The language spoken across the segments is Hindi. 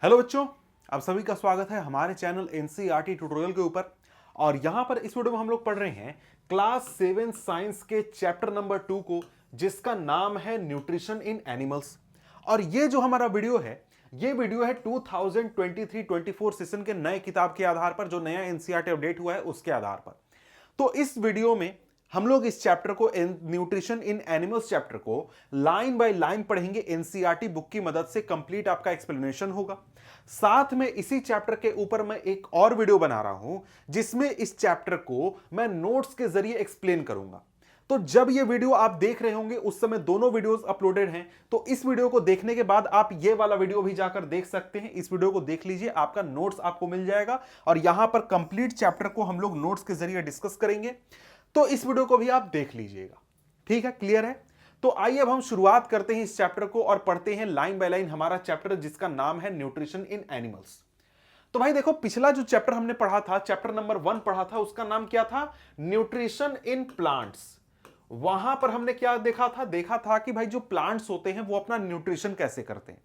हेलो बच्चों, आप सभी का स्वागत है हमारे चैनल एनसीईआरटी ट्यूटोरियल के ऊपर। और यहां पर इस वीडियो में हम लोग पढ़ रहे हैं क्लास 7 साइंस के चैप्टर नंबर 2 को, जिसका नाम है न्यूट्रिशन इन एनिमल्स। और ये जो हमारा वीडियो है, ये वीडियो है 2023-24 सेशन के नए किताब के आधार पर, जो नया एनसीईआरटी अपडेट हुआ है उसके आधार पर। तो इस वीडियो में हम लोग इस चैप्टर को, न्यूट्रिशन इन एनिमल्स चैप्टर को लाइन बाय लाइन पढ़ेंगे। एनसीईआरटी बुक की मदद से कंप्लीट आपका एक्सप्लेनेशन होगा। साथ में इसी चैप्टर के ऊपर मैं एक और वीडियो बना रहा हूं, जिसमें इस चैप्टर को मैं नोट्स के जरिए एक्सप्लेन करूंगा। तो जब ये वीडियो आप देख रहे होंगे उस समय दोनों वीडियोस अपलोडेड हैं, तो इस वीडियो को देखने के बाद आप ये वाला वीडियो भी जाकर देख सकते हैं। इस वीडियो को देख लीजिए, आपका नोट्स आपको मिल जाएगा और यहां पर कंप्लीट चैप्टर को हम लोग नोट्स के जरिए डिस्कस करेंगे। तो इस वीडियो को भी आप देख लीजिएगा। ठीक है, क्लियर है? तो आइए अब हम शुरुआत करते हैं इस चैप्टर को और पढ़ते हैं लाइन बाय लाइन हमारा चैप्टर, जिसका नाम है न्यूट्रिशन इन एनिमल्स। तो भाई देखो, पिछला जो चैप्टर हमने पढ़ा था, चैप्टर नंबर 1 पढ़ा था, उसका नाम क्या था? Nutrition in plants. वहां पर हमने क्या देखा था कि भाई जो प्लांट्स होते हैं वो अपना न्यूट्रिशन कैसे करते हैं।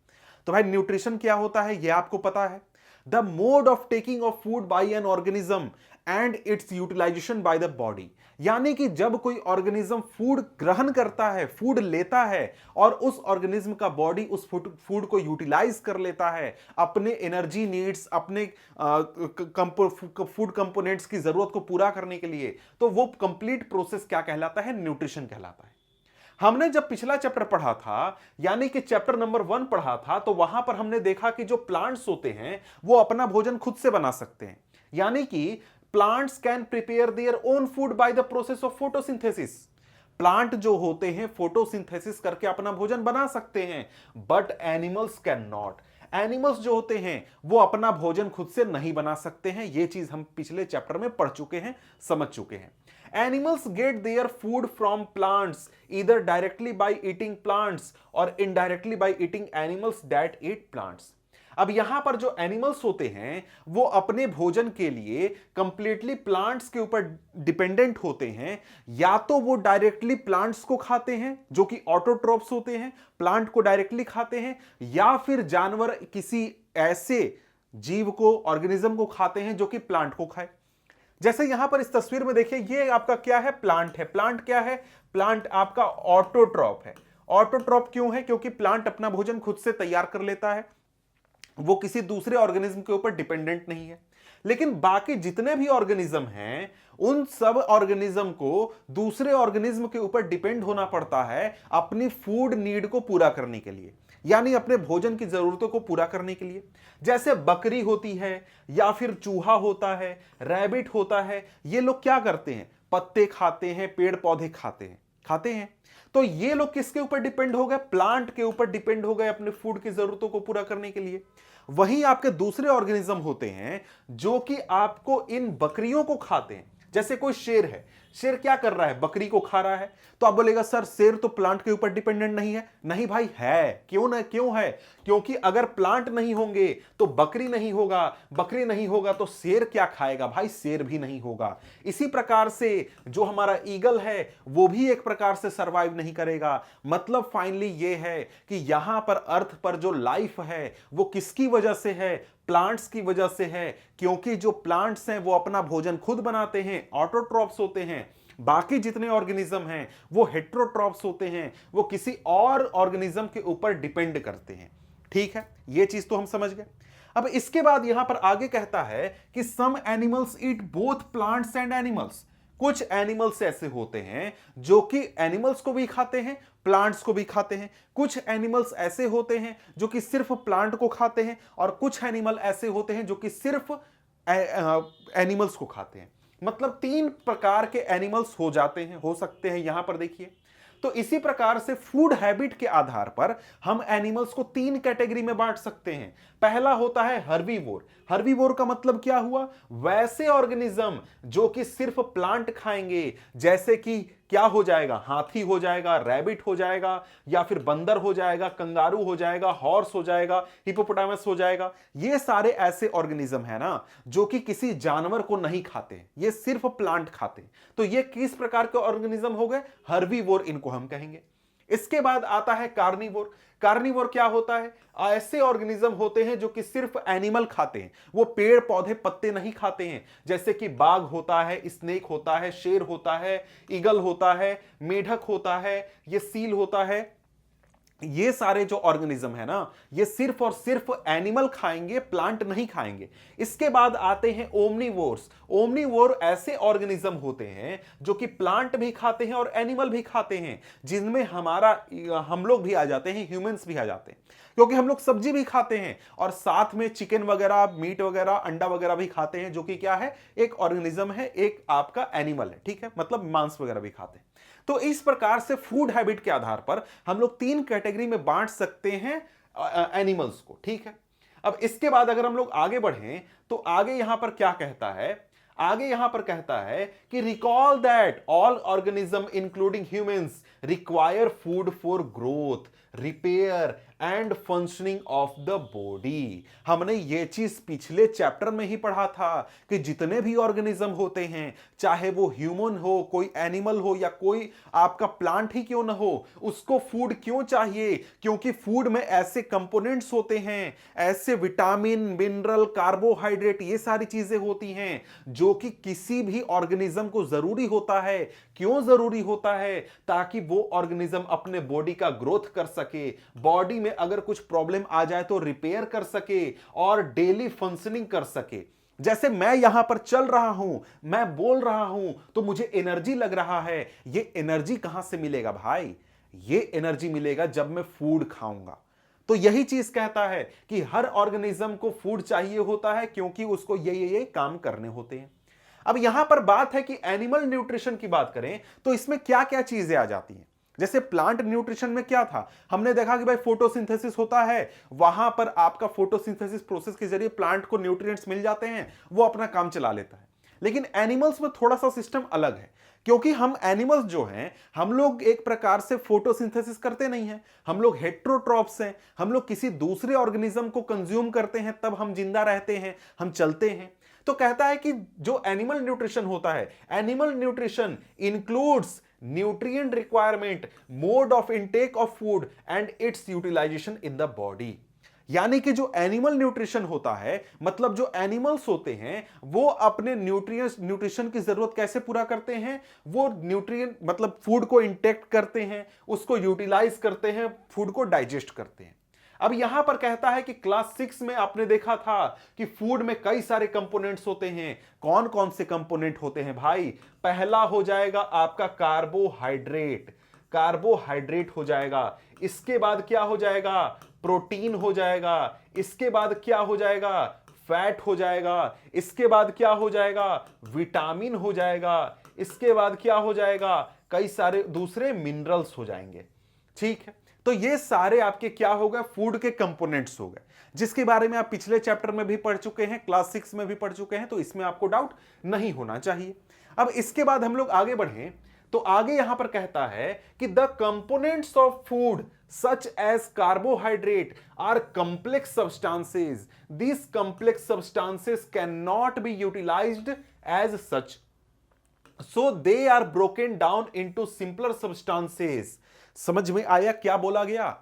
तो भाई न्यूट्रिशन क्या होता है ये आपको पता है। The mode of taking of food by an organism and its utilisation by the body. यानी कि जब कोई ऑर्गेनिज्म फूड ग्रहण करता है, फूड लेता है, और उस ऑर्गेनिज्म का बॉडी उस फूड को यूटिलाइज कर लेता है अपने एनर्जी नीड्स, अपने फूड कंपोनेंट्स की जरूरत को पूरा करने के लिए, तो वो कंप्लीट प्रोसेस क्या कहलाता है? न्यूट्रिशन कहलाता है। हमने जब पिछला चैप्टर पढ़ा था, यानी कि चैप्टर नंबर 1 पढ़ा था, तो वहां पर हमने देखा कि जो प्लांट्स होते हैं वो अपना भोजन खुद से बना सकते हैं। यानी कि plants can prepare their own food by the process of photosynthesis. Plant जो होते हैं फोटोसिंथेसिस करके अपना भोजन बना सकते हैं, but animals can not. Animals जो होते हैं वो अपना भोजन खुद से नहीं बना सकते हैं। यह चीज हम पिछले चैप्टर में पढ़ चुके हैं, समझ चुके हैं। Animals get their food from plants either directly by eating plants or indirectly by eating animals that eat plants. अब यहां पर जो एनिमल्स होते हैं वो अपने भोजन के लिए कंप्लीटली प्लांट्स के ऊपर डिपेंडेंट होते हैं। या तो वो डायरेक्टली प्लांट्स को खाते हैं जो कि ऑटोट्रोप्स होते हैं, प्लांट को डायरेक्टली खाते हैं, या फिर जानवर किसी ऐसे जीव को, ऑर्गेनिज्म को खाते हैं जो कि प्लांट को खाए। जैसे यहां पर इस तस्वीर में देखिए, ये आपका क्या है? प्लांट है। प्लांट क्या है? प्लांट आपका ऑटोट्रॉप है। ऑटोट्रॉप क्यों है? क्योंकि प्लांट अपना भोजन खुद से तैयार कर लेता है, वो किसी दूसरे ऑर्गेनिज्म के ऊपर डिपेंडेंट नहीं है। लेकिन बाकी जितने भी ऑर्गेनिज्म हैं, उन सब ऑर्गेनिज्म को दूसरे ऑर्गेनिज्म के ऊपर डिपेंड होना पड़ता है अपनी फूड नीड को पूरा करने के लिए, यानी अपने भोजन की जरूरतों को पूरा करने के लिए। जैसे बकरी होती है, या फिर चूहा होता है, रैबिट होता है, ये लोग क्या करते हैं? पत्ते खाते हैं, पेड़ पौधे खाते हैं। तो ये लोग किसके ऊपर डिपेंड हो गए? प्लांट के ऊपर डिपेंड हो गए अपने फूड की जरूरतों को पूरा करने के लिए। वहीं आपके दूसरे ऑर्गेनिज्म होते हैं जो कि आपको इन बकरियों को खाते हैं। जैसे कोई शेर है, शेर क्या कर रहा है? बकरी को खा रहा है। तो आप बोलेगा सर शेर तो प्लांट के ऊपर डिपेंडेंट नहीं है। नहीं भाई है। क्यों ना? क्यों है? क्योंकि अगर प्लांट नहीं होंगे तो बकरी नहीं होगा, बकरी नहीं होगा तो शेर क्या खाएगा? भाई शेर भी नहीं होगा। इसी प्रकार से जो हमारा ईगल है वो भी एक प्रकार से सरवाइव नहीं करेगा। मतलब फाइनली ये है कि यहां पर अर्थ पर जो लाइफ है वो किसकी वजह से है? प्लांट्स की वजह से है। क्योंकि जो प्लांट्स हैं वो अपना भोजन खुद बनाते हैं, ऑटोट्रॉप्स होते हैं। बाकी जितने ऑर्गेनिज्म हैं वो हेट्रोट्रॉप्स होते हैं, वो किसी और ऑर्गेनिज्म के ऊपर डिपेंड करते हैं। ठीक है, ये चीज तो हम समझ गए। अब इसके बाद यहां पर आगे कहता है कि some animals eat both plants and animals. कुछ एनिमल्स ऐसे होते हैं जो कि एनिमल्स को भी खाते हैं, प्लांट्स को भी खाते हैं। कुछ एनिमल्स ऐसे होते हैं जो कि सिर्फ प्लांट को खाते हैं, और कुछ एनिमल ऐसे होते हैं जो कि सिर्फ एनिमल्स को खाते हैं। मतलब 3 प्रकार के एनिमल्स हो सकते हैं यहां पर देखिए। तो इसी प्रकार से फूड हैबिट के आधार पर हम एनिमल्स को 3 कैटेगरी में बांट सकते हैं। पहला होता है हर्बीवोर। हर्बीवोर का मतलब क्या हुआ? वैसे ऑर्गेनिज्म जो कि सिर्फ प्लांट खाएंगे, जैसे कि क्या हो जाएगा? हाथी हो जाएगा, रैबिट हो जाएगा, या फिर बंदर हो जाएगा, कंगारू हो जाएगा, हॉर्स हो जाएगा, हिपोपोटामस हो जाएगा। ये सारे ऐसे ऑर्गेनिज्म है ना जो कि किसी जानवर को नहीं खाते, ये सिर्फ प्लांट खाते। तो ये किस प्रकार के ऑर्गेनिज्म हो गए? हर्बीवोर इनको हम कहेंगे। इसके बाद आता है कार्निवोर। कार्निवोर क्या होता है? ऐसे ऑर्गेनिज्म होते हैं जो कि सिर्फ एनिमल खाते हैं, वो पेड़ पौधे पत्ते नहीं खाते हैं, जैसे कि बाघ होता है, स्नेक होता है, शेर होता है, ईगल होता है, मेढक होता है, ये सील होता है। ये सारे जो ऑर्गेनिज्म है ना, ये सिर्फ और सिर्फ एनिमल खाएंगे, प्लांट नहीं खाएंगे। इसके बाद आते हैं ओमनीवोर्स। ओमनीवोर ऐसे ऑर्गेनिज्म होते हैं जो कि प्लांट भी खाते हैं और एनिमल भी खाते हैं, जिनमें हम लोग भी आ जाते हैं, ह्यूमंस भी आ जाते हैं, क्योंकि हम लोग सब्जी भी खाते हैं और साथ में चिकन वगैरह, मीट वगैरह, अंडा वगैरह भी खाते हैं, जो कि क्या है, एक ऑर्गेनिज्म है, एक आपका एनिमल है, ठीक है, मतलब मांस वगैरह भी खाते हैं। तो इस प्रकार से फूड हैबिट के आधार पर हम लोग 3 कैटेगरी में बांट सकते हैं एनिमल्स को, ठीक है। अब इसके बाद अगर हम लोग आगे बढ़ें तो आगे यहां पर क्या कहता है? आगे यहां पर कहता है कि recall that all organism including humans require food for growth, repair and functioning of the body. हमने ये चीज पिछले चैप्टर में ही पढ़ा था कि जितने भी ऑर्गेनिज्म होते हैं, चाहे वो ह्यूमन हो, कोई एनिमल हो या कोई आपका प्लांट ही क्यों ना हो, उसको फूड क्यों चाहिए? क्योंकि फूड में ऐसे कंपोनेंट्स होते हैं, ऐसे विटामिन, मिनरल, कार्बोहाइड्रेट, ये सारी चीजें होती हैं जो कि किसी भी ऑर्गेनिज्म को जरूरी होता है। क्यों जरूरी होता है? ताकि वो ऑर्गेनिज्म अपने बॉडी का ग्रोथ कर सके, बॉडी में अगर कुछ प्रॉब्लम आ जाए तो रिपेयर कर सके और डेली फंक्शनिंग कर सके। जैसे मैं यहां पर चल रहा हूं, मैं बोल रहा हूं, तो मुझे एनर्जी लग रहा है। ये एनर्जी कहां से मिलेगा भाई? ये एनर्जी मिलेगा जब मैं फूड खाऊंगा। तो यही चीज कहता है कि हर ऑर्गेनिज्म को फूड चाहिए होता है, क्योंकि उसको ये काम करने होते हैं। अब यहां पर बात है कि एनिमल न्यूट्रिशन की बात करें तो इसमें क्या क्या चीजें आ जाती हैं। जैसे प्लांट न्यूट्रिशन में क्या था, हमने देखा कि भाई फोटोसिंथेसिस होता है, वहां पर आपका फोटोसिंथेसिस प्रोसेस के जरिए प्लांट को न्यूट्रिएंट्स मिल जाते हैं, वो अपना काम चला लेता है। लेकिन एनिमल्स में थोड़ा सा सिस्टम अलग है, क्योंकि हम एनिमल्स जो हैं, हम लोग एक प्रकार से फोटोसिंथेसिस करते नहीं हैं, हम लोग हेट्रोट्रॉप्स हैं, हम लोग किसी दूसरे ऑर्गेनिज्म को कंज्यूम करते हैं, तब हम जिंदा रहते हैं, हम चलते हैं। तो कहता है कि जो एनिमल न्यूट्रिशन होता है, animal nutrition includes nutrient requirement, mode of intake of food and its utilisation in the body. यानी कि जो एनिमल न्यूट्रिशन होता है, मतलब जो एनिमल्स होते हैं वो अपने न्यूट्रिशन की जरूरत कैसे पूरा करते हैं? वो न्यूट्रिएंट मतलब फूड को इंटेक्ट करते हैं, उसको यूटिलाइज करते हैं, फूड को डाइजेस्ट करते हैं। अब यहां पर कहता है कि क्लास 6 में आपने देखा था कि फूड में कई सारे कंपोनेंट्स होते हैं। कौन कौन से कंपोनेंट होते हैं भाई? पहला हो जाएगा आपका कार्बोहाइड्रेट, कार्बोहाइड्रेट हो जाएगा। इसके बाद क्या हो जाएगा? प्रोटीन हो जाएगा। इसके बाद क्या हो जाएगा? फैट हो जाएगा। इसके बाद क्या हो जाएगा? विटामिन हो जाएगा। इसके बाद क्या हो जाएगा? कई सारे दूसरे मिनरल्स हो जाएंगे, ठीक है। तो ये सारे आपके क्या हो गए? फूड के कंपोनेंट्स हो गए, जिसके बारे में आप पिछले चैप्टर में भी पढ़ चुके हैं, क्लास 6 में भी पढ़ चुके हैं, तो इसमें आपको डाउट नहीं होना चाहिए। अब इसके बाद हम लोग आगे बढ़ें तो आगे यहां पर कहता है कि the components of food such as carbohydrate are complex substances, this complex substances can not be utilised as such, so they are broken down into simpler substances. समझ में आया क्या बोला गया?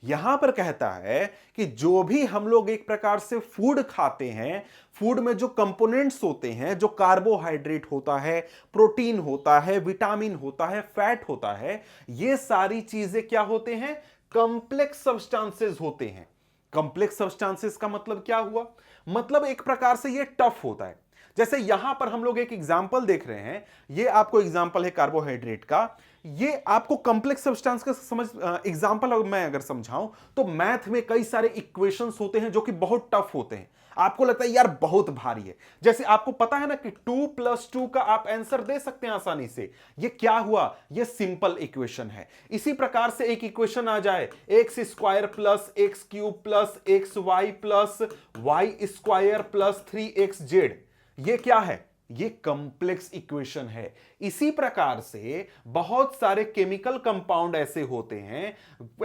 यहां पर कहता है कि जो भी हम लोग एक प्रकार से फूड खाते हैं, फूड में जो कंपोनेंट्स होते हैं, जो कार्बोहाइड्रेट होता है, प्रोटीन होता है, विटामिन होता है, फैट होता है, ये सारी चीजें क्या होते हैं? कंप्लेक्स सब्सटेंसेस होते हैं। कंप्लेक्स सब्सटेंसेस का मतलब क्या हुआ? मतलब एक प्रकार से ये टफ होता है। जैसे यहां पर हम लोग एक एग्जाम्पल देख रहे हैं, ये आपको एग्जाम्पल है कार्बोहाइड्रेट का। ये आपको कंप्लेक्स सब्सटेंस का समझ एग्जांपल मैं अगर समझाऊं तो मैथ में कई सारे इक्वेशंस होते हैं जो कि बहुत टफ होते हैं, आपको लगता है यार बहुत भारी है। जैसे आपको पता है ना कि 2 + 2 का आप आंसर दे सकते हैं आसानी से, ये क्या हुआ? ये सिंपल इक्वेशन है। इसी प्रकार से एक इक्वेशन आ जाए x² + x³ + xy + y² + 3xz, ये क्या है? ये कंप्लेक्स इक्वेशन है। इसी प्रकार से बहुत सारे केमिकल कंपाउंड ऐसे होते हैं,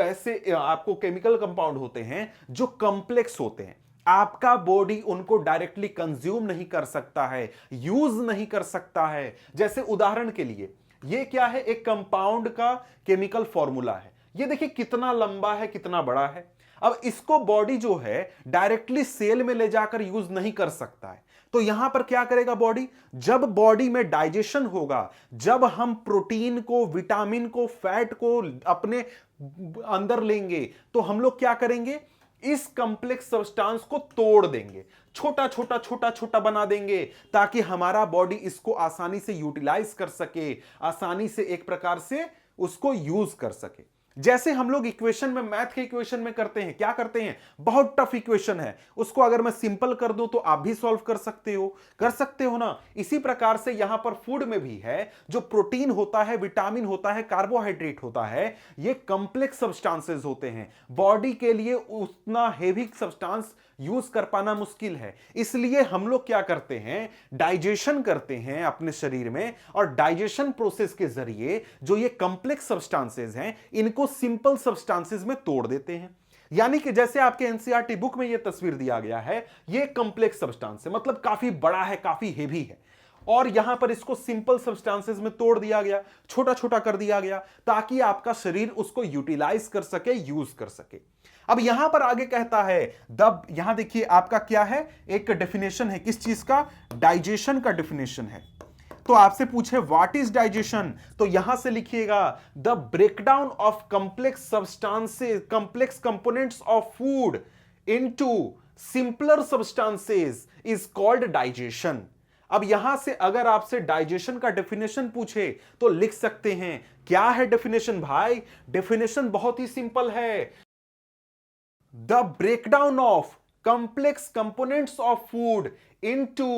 ऐसे आपको केमिकल कंपाउंड होते हैं जो कंप्लेक्स होते हैं, आपका बॉडी उनको डायरेक्टली कंज्यूम नहीं कर सकता है, यूज नहीं कर सकता है। जैसे उदाहरण के लिए ये क्या है? एक कंपाउंड का केमिकल फॉर्मूला है। ये देखिए कितना लंबा है, कितना बड़ा है। अब इसको बॉडी जो है डायरेक्टली सेल में ले जाकर यूज नहीं कर सकता है, तो यहां पर क्या करेगा बॉडी, जब बॉडी में डाइजेशन होगा, जब हम प्रोटीन को, विटामिन को, फैट को अपने अंदर लेंगे, तो हम लोग क्या करेंगे, इस कंप्लेक्स सब्सटेंस को तोड़ देंगे, छोटा छोटा छोटा छोटा बना देंगे, ताकि हमारा बॉडी इसको आसानी से यूटिलाइज कर सके, आसानी से एक प्रकार से उसको यूज कर सके। जैसे हम लोग इक्वेशन में, मैथ के इक्वेशन में करते हैं, क्या करते हैं, बहुत टफ इक्वेशन है, उसको अगर मैं सिंपल कर दूं तो आप भी सॉल्व कर सकते हो ना। इसी प्रकार से यहां पर फूड में भी है, जो प्रोटीन होता है, विटामिन होता है, कार्बोहाइड्रेट होता है, ये कंप्लेक्स सब्सटेंसेस होते हैं। बॉडी के लिए उतना हेवी सब्सटेंस यूज कर पाना मुश्किल है, इसलिए हम लोग क्या करते हैं, डाइजेशन करते हैं अपने शरीर में, और डाइजेशन प्रोसेस के जरिए जो ये कंप्लेक्स सब्सटेंसेस हैं इनको सिंपल सब्सटेंसेस में तोड़ देते हैं। यानी कि जैसे आपके एनसीईआरटी बुक में ये तस्वीर दिया गया है, ये कंप्लेक्स सब्सटेंस है, मतलब काफी बड़ा है, काफी हेवी है, और यहां पर इसको सिंपल सब्सटेंसेस में तोड़ दिया गया, छोटा छोटा कर दिया गया, ताकि आपका शरीर उसको यूटिलाइज कर सके, यूज कर सके। अब यहां पर आगे कहता है यहां देखिए आपका क्या है, एक डेफिनेशन है, किस चीज का, डाइजेशन का डेफिनेशन है। तो आपसे पूछे व्हाट इज डाइजेशन, तो यहां से लिखिएगा the breakdown of complex substances, complex components of food into simpler substances is called digestion. अब यहां से अगर आपसे डाइजेशन का डेफिनेशन पूछे तो लिख सकते हैं, क्या है डेफिनेशन भाई, डेफिनेशन बहुत ही सिंपल है, the breakdown of complex components of food into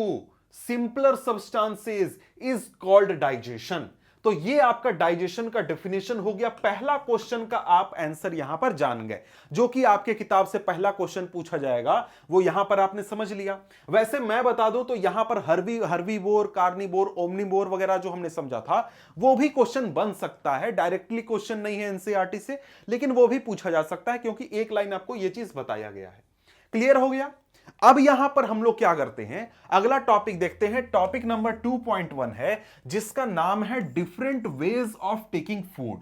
simpler substances is called digestion। तो ये आपका डाइजेशन का डेफिनेशन हो गया। पहला क्वेश्चन का आप आंसर यहां पर जान गए, जो कि आपके किताब से पहला क्वेश्चन पूछा जाएगा, वो यहां पर आपने समझ लिया। वैसे मैं बता दूं तो यहां पर हर्बीवोर, कार्निवोर, ओमनिवोर वगैरह जो हमने समझा था, वो भी क्वेश्चन बन सकता है। डायरेक्टली क्वेश्चन नहीं है एनसीईआरटी से, लेकिन वो भी पूछा जा सकता है, क्योंकि एक लाइन आपको ये चीज बताया गया है। क्लियर हो गया। अब यहां पर हम लोग क्या करते हैं, अगला टॉपिक देखते हैं। टॉपिक नंबर 2.1 है, जिसका नाम है different ways of taking food.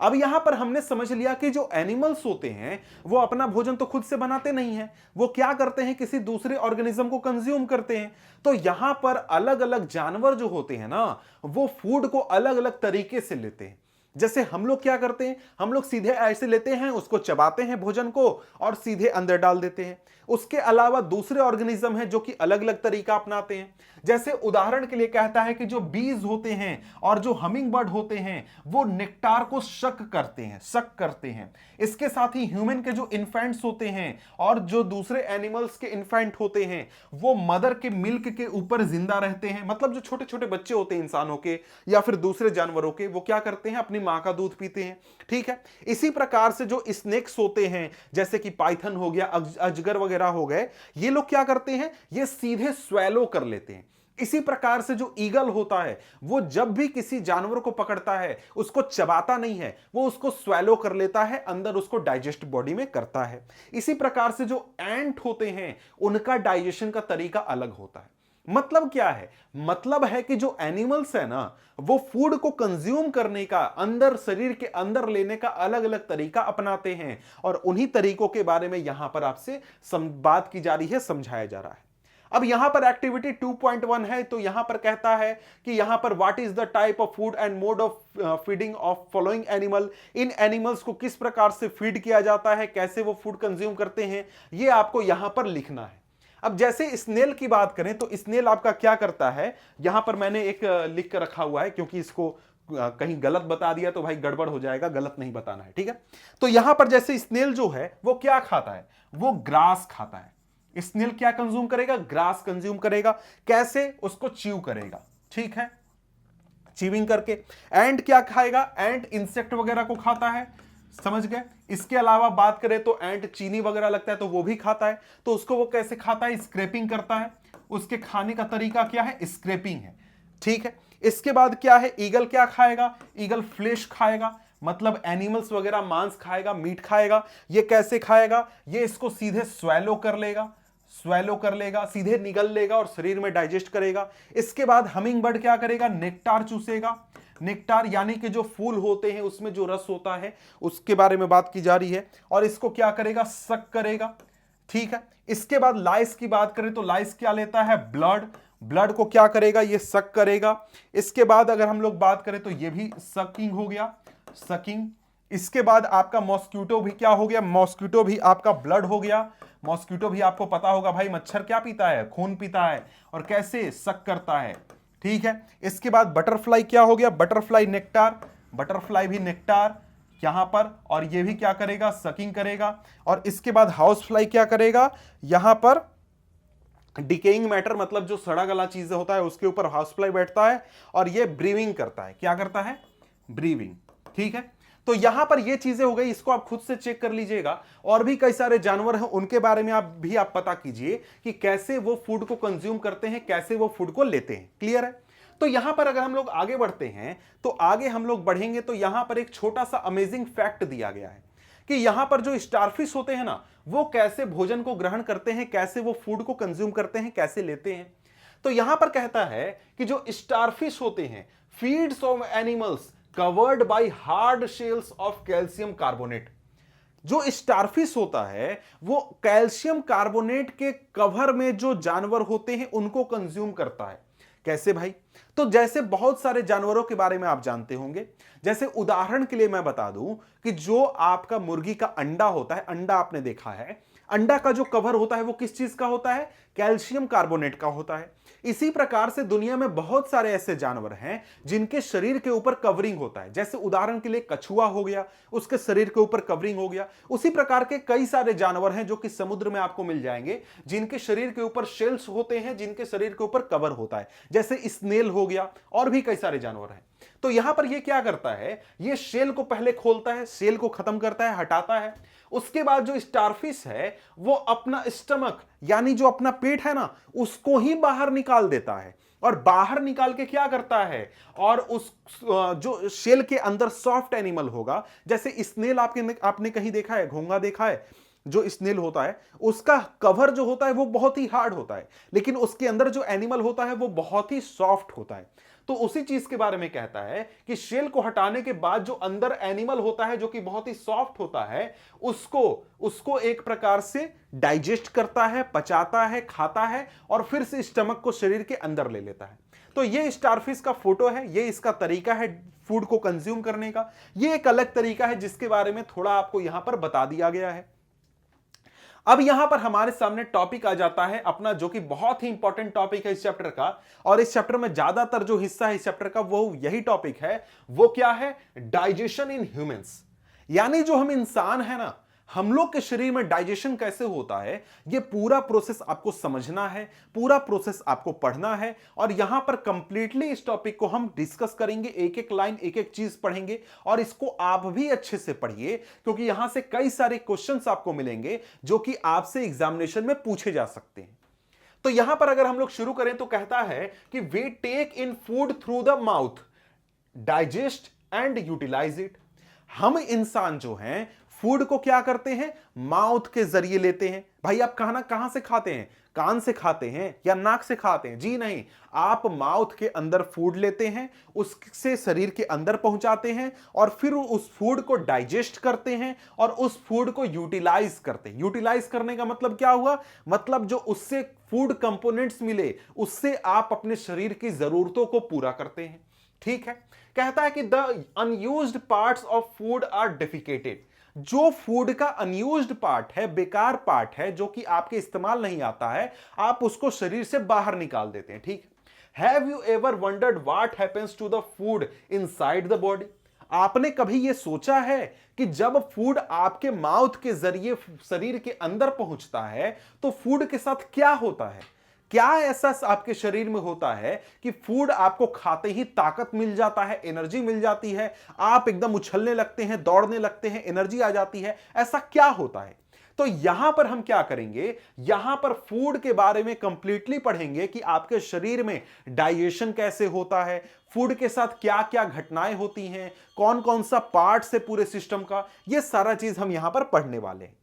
अब यहां पर हमने समझ लिया कि जो एनिमल्स होते हैं वो अपना भोजन तो खुद से बनाते नहीं हैं, वो क्या करते हैं, किसी दूसरे ऑर्गेनिज्म को कंज्यूम करते हैं। तो यहां पर अलग अलग जानवर जो होते हैं ना, वो फूड को अलग अलग तरीके से लेते हैं। जैसे हम लोग क्या करते हैं, हम लोग सीधे ऐसे लेते हैं, उसको चबाते हैं भोजन को और सीधे अंदर डाल देते हैं। उसके अलावा दूसरे ऑर्गेनिज्म हैं जो कि अलग अलग तरीका अपनाते हैं। जैसे उदाहरण के लिए कहता है कि जो बीज होते हैं और जो हमिंग बर्ड होते हैं, वो नेक्टार को शक करते हैं। इसके साथ ही ह्यूमन के जो इन्फेंट्स होते हैं और जो दूसरे एनिमल्स के इन्फेंट होते हैं, वो मदर के मिल्क के ऊपर जिंदा रहते हैं। मतलब जो छोटे छोटे बच्चे होते हैं इंसानों के या फिर दूसरे जानवरों के, वो क्या करते हैं, अपनी मां का दूध पीते हैं। ठीक है। इसी प्रकार से जो स्नेक्स होते हैं, जैसे कि पाइथन हो गया, अजगर वगैरह हो गए, ये लोग क्या करते हैं, ये सीधे स्वेलो कर लेते हैं। इसी प्रकार से जो ईगल होता है, वो जब भी किसी जानवर को पकड़ता है, उसको चबाता नहीं है, वो उसको स्वेलो कर लेता है, अंदर उसको डाइजेस्ट बॉडी में करता है। इसी प्रकार से जो एंट होते हैं, उनका डाइजेशन का तरीका अलग होता है। मतलब क्या है, मतलब है कि जो एनिमल्स है ना, वो फूड को कंज्यूम करने का, अंदर शरीर के अंदर लेने का अलग अलग तरीका अपनाते हैं, और उन्हीं तरीकों के बारे में यहां पर आपसे बात की जा रही है, समझाया जा रहा है। अब यहां पर एक्टिविटी 2.1 है, तो यहां पर कहता है कि यहां पर what is the type of food and mode of feeding of following animal. In animals को किस प्रकार से फीड किया जाता है, कैसे वो फूड कंज्यूम करते हैं, ये आपको यहां पर लिखना है। अब जैसे स्नेल की बात करें, तो स्नेल आपका क्या करता है, यहां पर मैंने एक लिख कर रखा हुआ है, क्योंकि इसको कहीं गलत बता दिया तो भाई गड़बड़ हो जाएगा, गलत नहीं बताना है। ठीक है। तो यहां पर जैसे स्नेल जो है वो क्या खाता है, वो ग्रास खाता है। स्नेल क्या कंज्यूम करेगा, ग्रास कंज्यूम करेगा। कैसे, उसको च्यू करेगा। ठीक है, च्यूइंग करके। एंट क्या खाएगा, एंट इंसेक्ट वगैरह को खाता है, समझ गए। इसके अलावा बात करें तो एंट चीनी वगैरह लगता है तो वो भी खाता है। तो उसको वो कैसे खाता है, स्क्रैपिंग करता है। उसके खाने का तरीका क्या है, स्क्रैपिंग है। ठीक है। इसके बाद क्या है, ईगल क्या खाएगा, ईगल फ्लेश खाएगा, मतलब एनिमल्स वगैरह मांस खाएगा, मीट खाएगा। ये कैसे खाएगा, ये इसको सीधे स्वेलो कर लेगा, स्वेलो कर लेगा, सीधे निगल लेगा और शरीर में डाइजेस्ट करेगा। इसके बाद हमिंग बर्ड क्या करेगा, नेक्टार चूसेगा। नेक्टार यानी कि जो फूल होते हैं उसमें जो रस होता है उसके बारे में बात की जा रही है, और इसको क्या करेगा, सक करेगा। ठीक है, इसके बाद लाइस की बात करें तो लाइस क्या लेता है, ब्लड। ब्लड को क्या करेगा, ये सक करेगा। इसके बाद अगर हम लोग बात करें तो ये भी सकिंग हो गया, सकिंग। इसके बाद आपका मॉस्किटो भी क्या हो गया, मॉस्किटो भी आपका ब्लड हो गया। मॉस्किटो भी आपको पता होगा भाई, मच्छर क्या पीता है, खून पीता है, और कैसे सक करता है। ठीक है, इसके बाद बटरफ्लाई क्या हो गया, बटरफ्लाई नेक्टार, बटरफ्लाई भी नेक्टार यहां पर, और ये भी क्या करेगा, सकिंग करेगा। और इसके बाद हाउस फ्लाई क्या करेगा, यहां पर डिकेइंग मैटर मतलब जो सड़ा गला चीज होता है उसके ऊपर हाउस फ्लाई बैठता है, और ये ब्रीविंग करता है। क्या करता है, ब्रीविंग। ठीक है, तो यहां पर ये चीजें हो गई, इसको आप खुद से चेक कर लीजिएगा। और भी कई सारे जानवर हैं, उनके बारे में आप पता कीजिए कि कैसे वो फूड को कंज्यूम करते हैं, कैसे वो फूड को लेते हैं। क्लियर है। तो यहां पर अगर हम लोग आगे बढ़ते हैं, तो आगे हम लोग बढ़ेंगे तो यहां पर एक छोटा सा अमेजिंग फैक्ट दिया गया है कि यहां पर जो स्टारफिश होते हैं ना, वो कैसे भोजन को ग्रहण करते हैं, कैसे वो फूड को कंज्यूम करते हैं, कैसे लेते हैं। तो यहां पर कहता है कि जो स्टारफिश होते हैं, feeds of animals covered by hard shells of calcium carbonate. जो स्टारफिश होता है वो कैल्शियम कार्बोनेट के कवर में जो जानवर होते हैं उनको कंज्यूम करता है। कैसे भाई, तो जैसे बहुत सारे जानवरों के बारे में आप जानते होंगे, जैसे उदाहरण के लिए मैं बता दूं कि जो आपका मुर्गी का अंडा होता है, अंडा आपने देखा है, अंडा का जो कवर होता है वो किस चीज का होता है, कैल्शियम कार्बोनेट का होता है। इसी प्रकार से दुनिया में बहुत सारे ऐसे जानवर हैं जिनके शरीर के ऊपर कवरिंग होता है। जैसे उदाहरण के लिए कछुआ हो गया, उसके शरीर के ऊपर कवरिंग हो गया। उसी प्रकार के कई सारे जानवर हैं जो कि समुद्र में आपको मिल जाएंगे, जिनके शरीर के ऊपर शेल्स होते हैं, जिनके शरीर के ऊपर कवर होता है। जैसे स्नेल हो गया, और भी कई सारे जानवर हैं। तो यहां पर ये क्या करता है, ये शेल को पहले खोलता है, शेल को खत्म करता है, हटाता है। उसके बाद जो स्टारफिश है वो अपना स्टमक यानी जो अपना पेट है ना, उसको ही बाहर निकाल देता है, और बाहर निकाल के क्या करता है, और उस जो शेल के अंदर सॉफ्ट एनिमल होगा, जैसे स्नेल आपने कहीं देखा है, घोंगा देखा है, जो स्नेल होता है उसका कवर जो होता है वो बहुत ही हार्ड होता है, लेकिन उसके अंदर जो एनिमल होता है वो बहुत ही सॉफ्ट होता है। तो उसी चीज के बारे में कहता है कि शेल को हटाने के बाद जो अंदर एनिमल होता है जो कि बहुत ही सॉफ्ट होता है, उसको एक प्रकार से डाइजेस्ट करता है, पचाता है, खाता है, और फिर से स्टमक को शरीर के अंदर ले लेता है। तो ये स्टारफिश का फोटो है, ये इसका तरीका है फूड को कंज्यूम करने का। ये एक अलग तरीका है जिसके बारे में थोड़ा आपको यहां पर बता दिया गया है। अब यहां पर हमारे सामने टॉपिक आ जाता है अपना, जो कि बहुत ही इंपॉर्टेंट टॉपिक है इस चैप्टर का, और इस चैप्टर में ज्यादातर जो हिस्सा है इस चैप्टर का वो यही टॉपिक है। वो क्या है, डाइजेशन इन ह्यूमंस। यानी जो हम इंसान है ना, हम लोग के शरीर में डाइजेशन कैसे होता है, ये पूरा प्रोसेस आपको समझना है, पूरा प्रोसेस आपको पढ़ना है। और यहां पर कंप्लीटली इस टॉपिक को हम डिस्कस करेंगे, एक एक लाइन, एक एक चीज पढ़ेंगे, और इसको आप भी अच्छे से पढ़िए, क्योंकि यहां से कई सारे क्वेश्चंस आपको मिलेंगे जो कि आपसे एग्जामिनेशन में पूछे जा सकते हैं। तो यहां पर अगर हम लोग शुरू करें तो कहता है कि we take in food through the mouth, digest and utilise it. हम इंसान जो हैं फूड को क्या करते हैं, माउथ के जरिए लेते हैं। भाई आप खाना कहां से खाते हैं, कान से खाते हैं या नाक से खाते हैं? जी नहीं, आप माउथ के अंदर फूड लेते हैं, उससे शरीर के अंदर पहुंचाते हैं, और फिर उस फूड को डाइजेस्ट करते हैं और उस फूड को यूटिलाइज करते हैं। यूटिलाइज करने का मतलब क्या हुआ, मतलब जो उससे फूड कंपोनेंट्स मिले उससे आप अपने शरीर की जरूरतों को पूरा करते हैं। ठीक है, कहता है कि the unused parts of food are defecated. जो फूड का अनयूज्ड पार्ट है, बेकार पार्ट है, जो कि आपके इस्तेमाल नहीं आता है, आप उसको शरीर से बाहर निकाल देते हैं। ठीक, have you ever wondered what happens to the food inside the body? आपने कभी यह सोचा है कि जब फूड आपके माउथ के जरिए शरीर के अंदर पहुंचता है तो फूड के साथ क्या होता है? क्या ऐसा आपके शरीर में होता है कि फूड आपको खाते ही ताकत मिल जाता है, एनर्जी मिल जाती है, आप एकदम उछलने लगते हैं, दौड़ने लगते हैं, एनर्जी आ जाती है? ऐसा क्या होता है? तो यहां पर हम क्या करेंगे, यहां पर फूड के बारे में कंप्लीटली पढ़ेंगे कि आपके शरीर में डाइजेशन कैसे होता है, फूड के साथ क्या क्या घटनाएं होती हैं, कौन कौन सा पार्ट है पूरे सिस्टम का, यह सारा चीज हम यहां पर पढ़ने वाले हैं।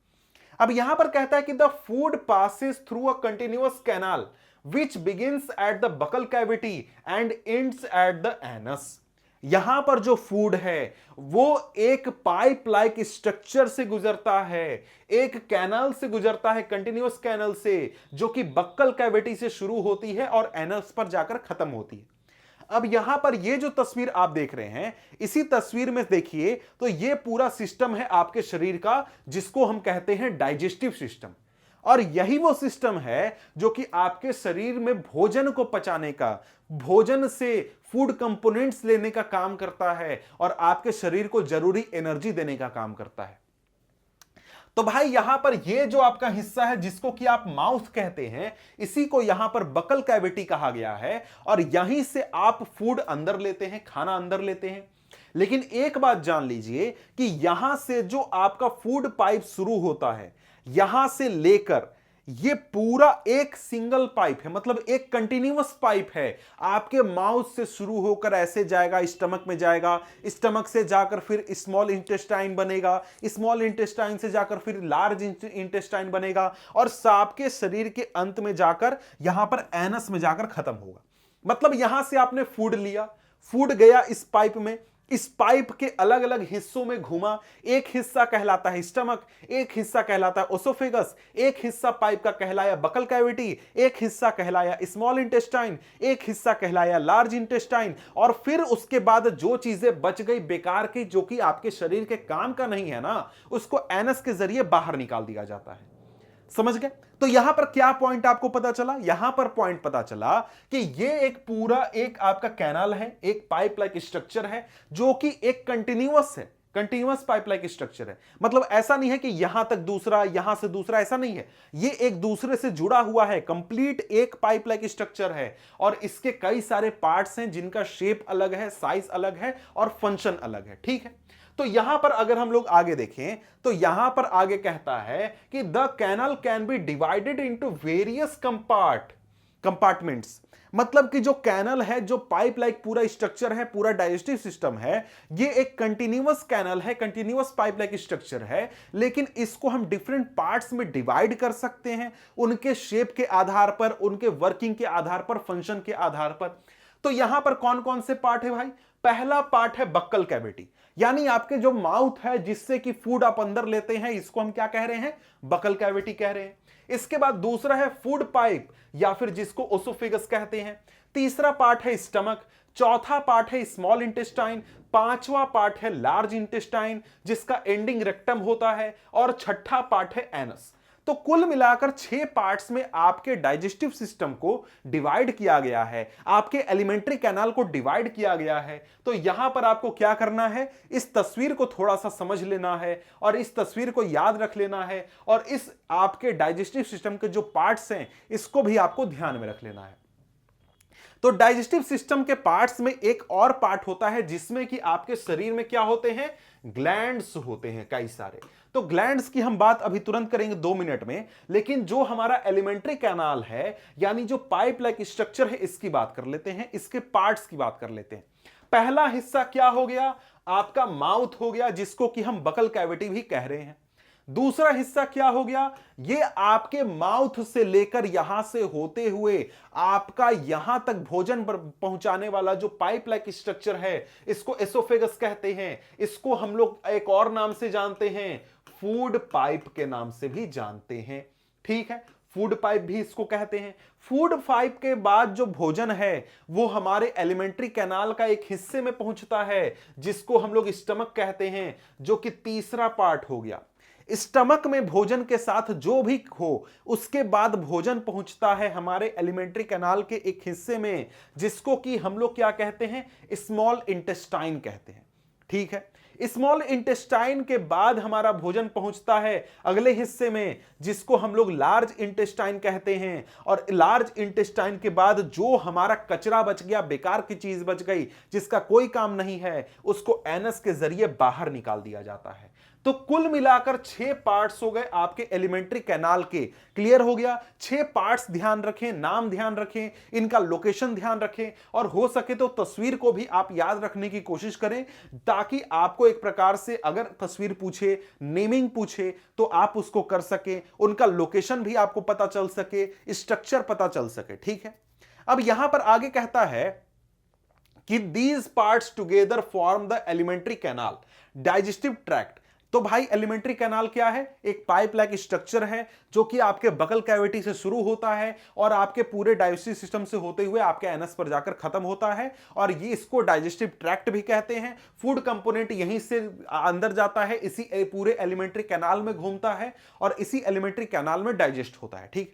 अब यहां पर कहता है कि the food passes through a continuous canal which begins at the buccal cavity and ends at the anus. यहां पर जो फूड है वो एक पाइप लाइक स्ट्रक्चर से गुजरता है, एक कैनाल से गुजरता है, कंटिन्यूअस कैनल से, जो कि बक्कल कैविटी से शुरू होती है और एनस पर जाकर खत्म होती है। अब यहां पर ये जो तस्वीर आप देख रहे हैं, इसी तस्वीर में देखिए तो ये पूरा सिस्टम है आपके शरीर का, जिसको हम कहते हैं डाइजेस्टिव सिस्टम। और यही वो सिस्टम है जो कि आपके शरीर में भोजन को पचाने का, भोजन से फूड कंपोनेंट्स लेने का काम करता है और आपके शरीर को जरूरी एनर्जी देने का काम करता है। तो भाई यहां पर ये जो आपका हिस्सा है जिसको कि आप माउथ कहते हैं, इसी को यहां पर बकल कैविटी कहा गया है और यहीं से आप फूड अंदर लेते हैं, खाना अंदर लेते हैं। लेकिन एक बात जान लीजिए कि यहां से जो आपका फूड पाइप शुरू होता है, यहां से लेकर ये पूरा एक सिंगल पाइप है, मतलब एक कंटिन्यूअस पाइप है। आपके माउथ से शुरू होकर ऐसे जाएगा, स्टमक में जाएगा, स्टमक से जाकर फिर स्मॉल इंटेस्टाइन बनेगा, स्मॉल इंटेस्टाइन से जाकर फिर लार्ज इंटेस्टाइन बनेगा और आपके शरीर के अंत में जाकर यहां पर एनस में जाकर खत्म होगा। मतलब यहां से आपने फूड लिया, फूड गया इस पाइप में, इस पाइप के अलग अलग हिस्सों में घूमा। एक हिस्सा कहलाता है स्टमक, एक हिस्सा कहलाता है ओसोफेगस, एक हिस्सा पाइप का कहलाया बकल कैविटी, एक हिस्सा कहलाया स्मॉल इंटेस्टाइन, एक हिस्सा कहलाया लार्ज इंटेस्टाइन। और फिर उसके बाद जो चीजें बच गई बेकार की, जो कि आपके शरीर के काम का नहीं है ना, उसको एनस के जरिए बाहर निकाल दिया जाता है। समझ गए? तो यहां पर क्या पॉइंट आपको पता चला? यहां पर पॉइंट पता चला कि ये एक पूरा एक आपका कैनाल है, एक पाइप लाइक स्ट्रक्चर है, जो कि एक कंटिन्यूअस है, कंटिन्यूअस पाइप लाइक स्ट्रक्चर है। मतलब ऐसा नहीं है कि यहां तक दूसरा, यहां से दूसरा, ऐसा नहीं है। ये एक दूसरे से जुड़ा हुआ है, कंप्लीट एक पाइप लाइक स्ट्रक्चर है और इसके कई सारे पार्ट्स हैं जिनका शेप अलग है, साइज अलग है और फंक्शन अलग है। ठीक है? तो यहां पर अगर हम लोग आगे देखें तो यहां पर आगे कहता है कि the canal can be divided into various compartments. मतलब कि जो कैनल है, जो पाइप लाइक पूरा स्ट्रक्चर है, पूरा डाइजेस्टिव सिस्टम है, ये एक कंटिन्यूअस कैनल है, कंटिन्यूअस पाइप लाइक स्ट्रक्चर है, लेकिन इसको हम डिफरेंट पार्ट्स में डिवाइड कर सकते हैं, उनके शेप के आधार पर, उनके वर्किंग के आधार पर, फंक्शन के आधार पर। तो यहां पर कौन कौन से पार्ट है भाई? पहला पार्ट है बक्कल कैविटी, यानी आपके जो माउथ है जिससे कि फूड आप अंदर लेते हैं, इसको हम क्या कह रहे हैं? बकल कैविटी कह रहे हैं। इसके बाद दूसरा है फूड पाइप या फिर जिसको ओसोफेगस कहते हैं। तीसरा पार्ट है स्टमक, चौथा पार्ट है स्मॉल इंटेस्टाइन, पांचवा पार्ट है लार्ज इंटेस्टाइन जिसका एंडिंग रेक्टम होता है और छठा पार्ट है एनस। तो कुल मिलाकर 6 पार्ट्स में आपके डाइजेस्टिव सिस्टम को डिवाइड किया गया है, आपके एलिमेंट्री कैनाल को डिवाइड किया गया है। तो यहां पर आपको क्या करना है? इस तस्वीर को थोड़ा सा समझ लेना है और इस तस्वीर को याद रख लेना है और इस आपके डाइजेस्टिव सिस्टम के जो पार्ट्स हैं इसको भी आपको ध्यान में रख लेना है। तो डाइजेस्टिव सिस्टम के पार्ट्स में एक और पार्ट होता है जिसमें कि आपके शरीर में क्या होते हैं? ग्लैंड्स होते हैं कई सारे। तो ग्लैंड्स की हम बात अभी तुरंत करेंगे 2 मिनट में, लेकिन जो हमारा एलिमेंट्री कैनाल है यानी जो पाइप लाइक स्ट्रक्चर है, इसकी बात कर लेते हैं, इसके पार्ट्स की बात कर लेते हैं। पहला हिस्सा क्या हो गया? आपका माउथ हो गया, जिसको कि हम बकल कैविटी भी कह रहे हैं। दूसरा हिस्सा क्या हो गया? ये आपके माउथ से लेकर यहां से होते हुए आपका यहां तक भोजन पहुंचाने वाला जो पाइप लाइक स्ट्रक्चर है, इसको एसोफेगस कहते हैं। इसको हम लोग एक और नाम से जानते हैं, फूड पाइप के नाम से भी जानते हैं। ठीक है? फूड पाइप भी इसको कहते हैं। फूड पाइप के बाद जो भोजन है वो हमारे एलिमेंट्री कैनाल का एक हिस्से में पहुंचता है जिसको हम लोग स्टमक कहते हैं, जो कि तीसरा पार्ट हो गया। स्टमक में भोजन के साथ जो भी हो उसके बाद भोजन पहुंचता है हमारे एलिमेंट्री कैनाल के एक हिस्से में जिसको कि हम लोग क्या कहते हैं? स्मॉल इंटेस्टाइन कहते हैं। ठीक है? स्मॉल इंटेस्टाइन के बाद हमारा भोजन पहुंचता है अगले हिस्से में जिसको हम लोग लार्ज इंटेस्टाइन कहते हैं। और लार्ज इंटेस्टाइन के बाद जो हमारा कचरा बच गया, बेकार की चीज बच गई जिसका कोई काम नहीं है, उसको एनस के जरिए बाहर निकाल दिया जाता है। तो कुल मिलाकर 6 पार्ट्स हो गए आपके एलिमेंट्री कैनाल के। क्लियर हो गया? 6 पार्ट्स ध्यान रखें, नाम ध्यान रखें, इनका लोकेशन ध्यान रखें, और हो सके तो तस्वीर को भी आप याद रखने की कोशिश करें, ताकि आपको एक प्रकार से अगर तस्वीर पूछे, नेमिंग पूछे, तो आप उसको कर सके, उनका लोकेशन भी आपको पता चल सके, स्ट्रक्चर पता चल सके। ठीक है, अब यहां पर आगे कहता है कि these parts together form the alimentary canal digestive tract. तो भाई एलिमेंट्री कैनाल क्या है? एक पाइप लाइक स्ट्रक्चर है जो कि आपके बकल कैविटी से शुरू होता है और आपके पूरे डाइजेस्टिव सिस्टम से होते हुए आपके एनस पर जाकर खत्म होता है, और ये इसको डाइजेस्टिव ट्रैक्ट भी कहते हैं। फूड कंपोनेंट यहीं से अंदर जाता है, इसी पूरे एलिमेंट्री कैनाल में घूमता है और इसी एलिमेंट्री कैनाल में डाइजेस्ट होता है। ठीक,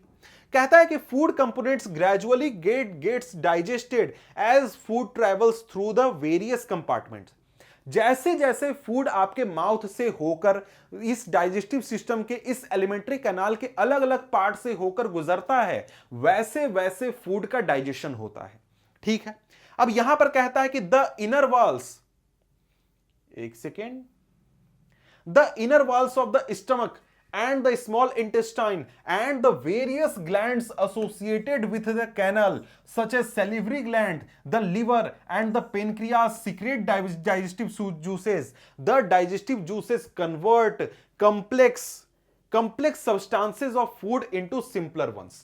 कहता है कि food components gradually gets digested as food travels through the various compartments. जैसे जैसे फूड आपके माउथ से होकर इस डाइजेस्टिव सिस्टम के इस एलिमेंट्री कैनाल के अलग अलग पार्ट से होकर गुजरता है, वैसे वैसे फूड का डाइजेशन होता है। ठीक है, अब यहां पर कहता है कि द इनर वॉल्स, एक second, the inner walls of the stomach and the small intestine and the various glands associated with the canal such as salivary gland, the liver and the pancreas secrete digestive juices. The digestive juices convert complex substances of food into simpler ones.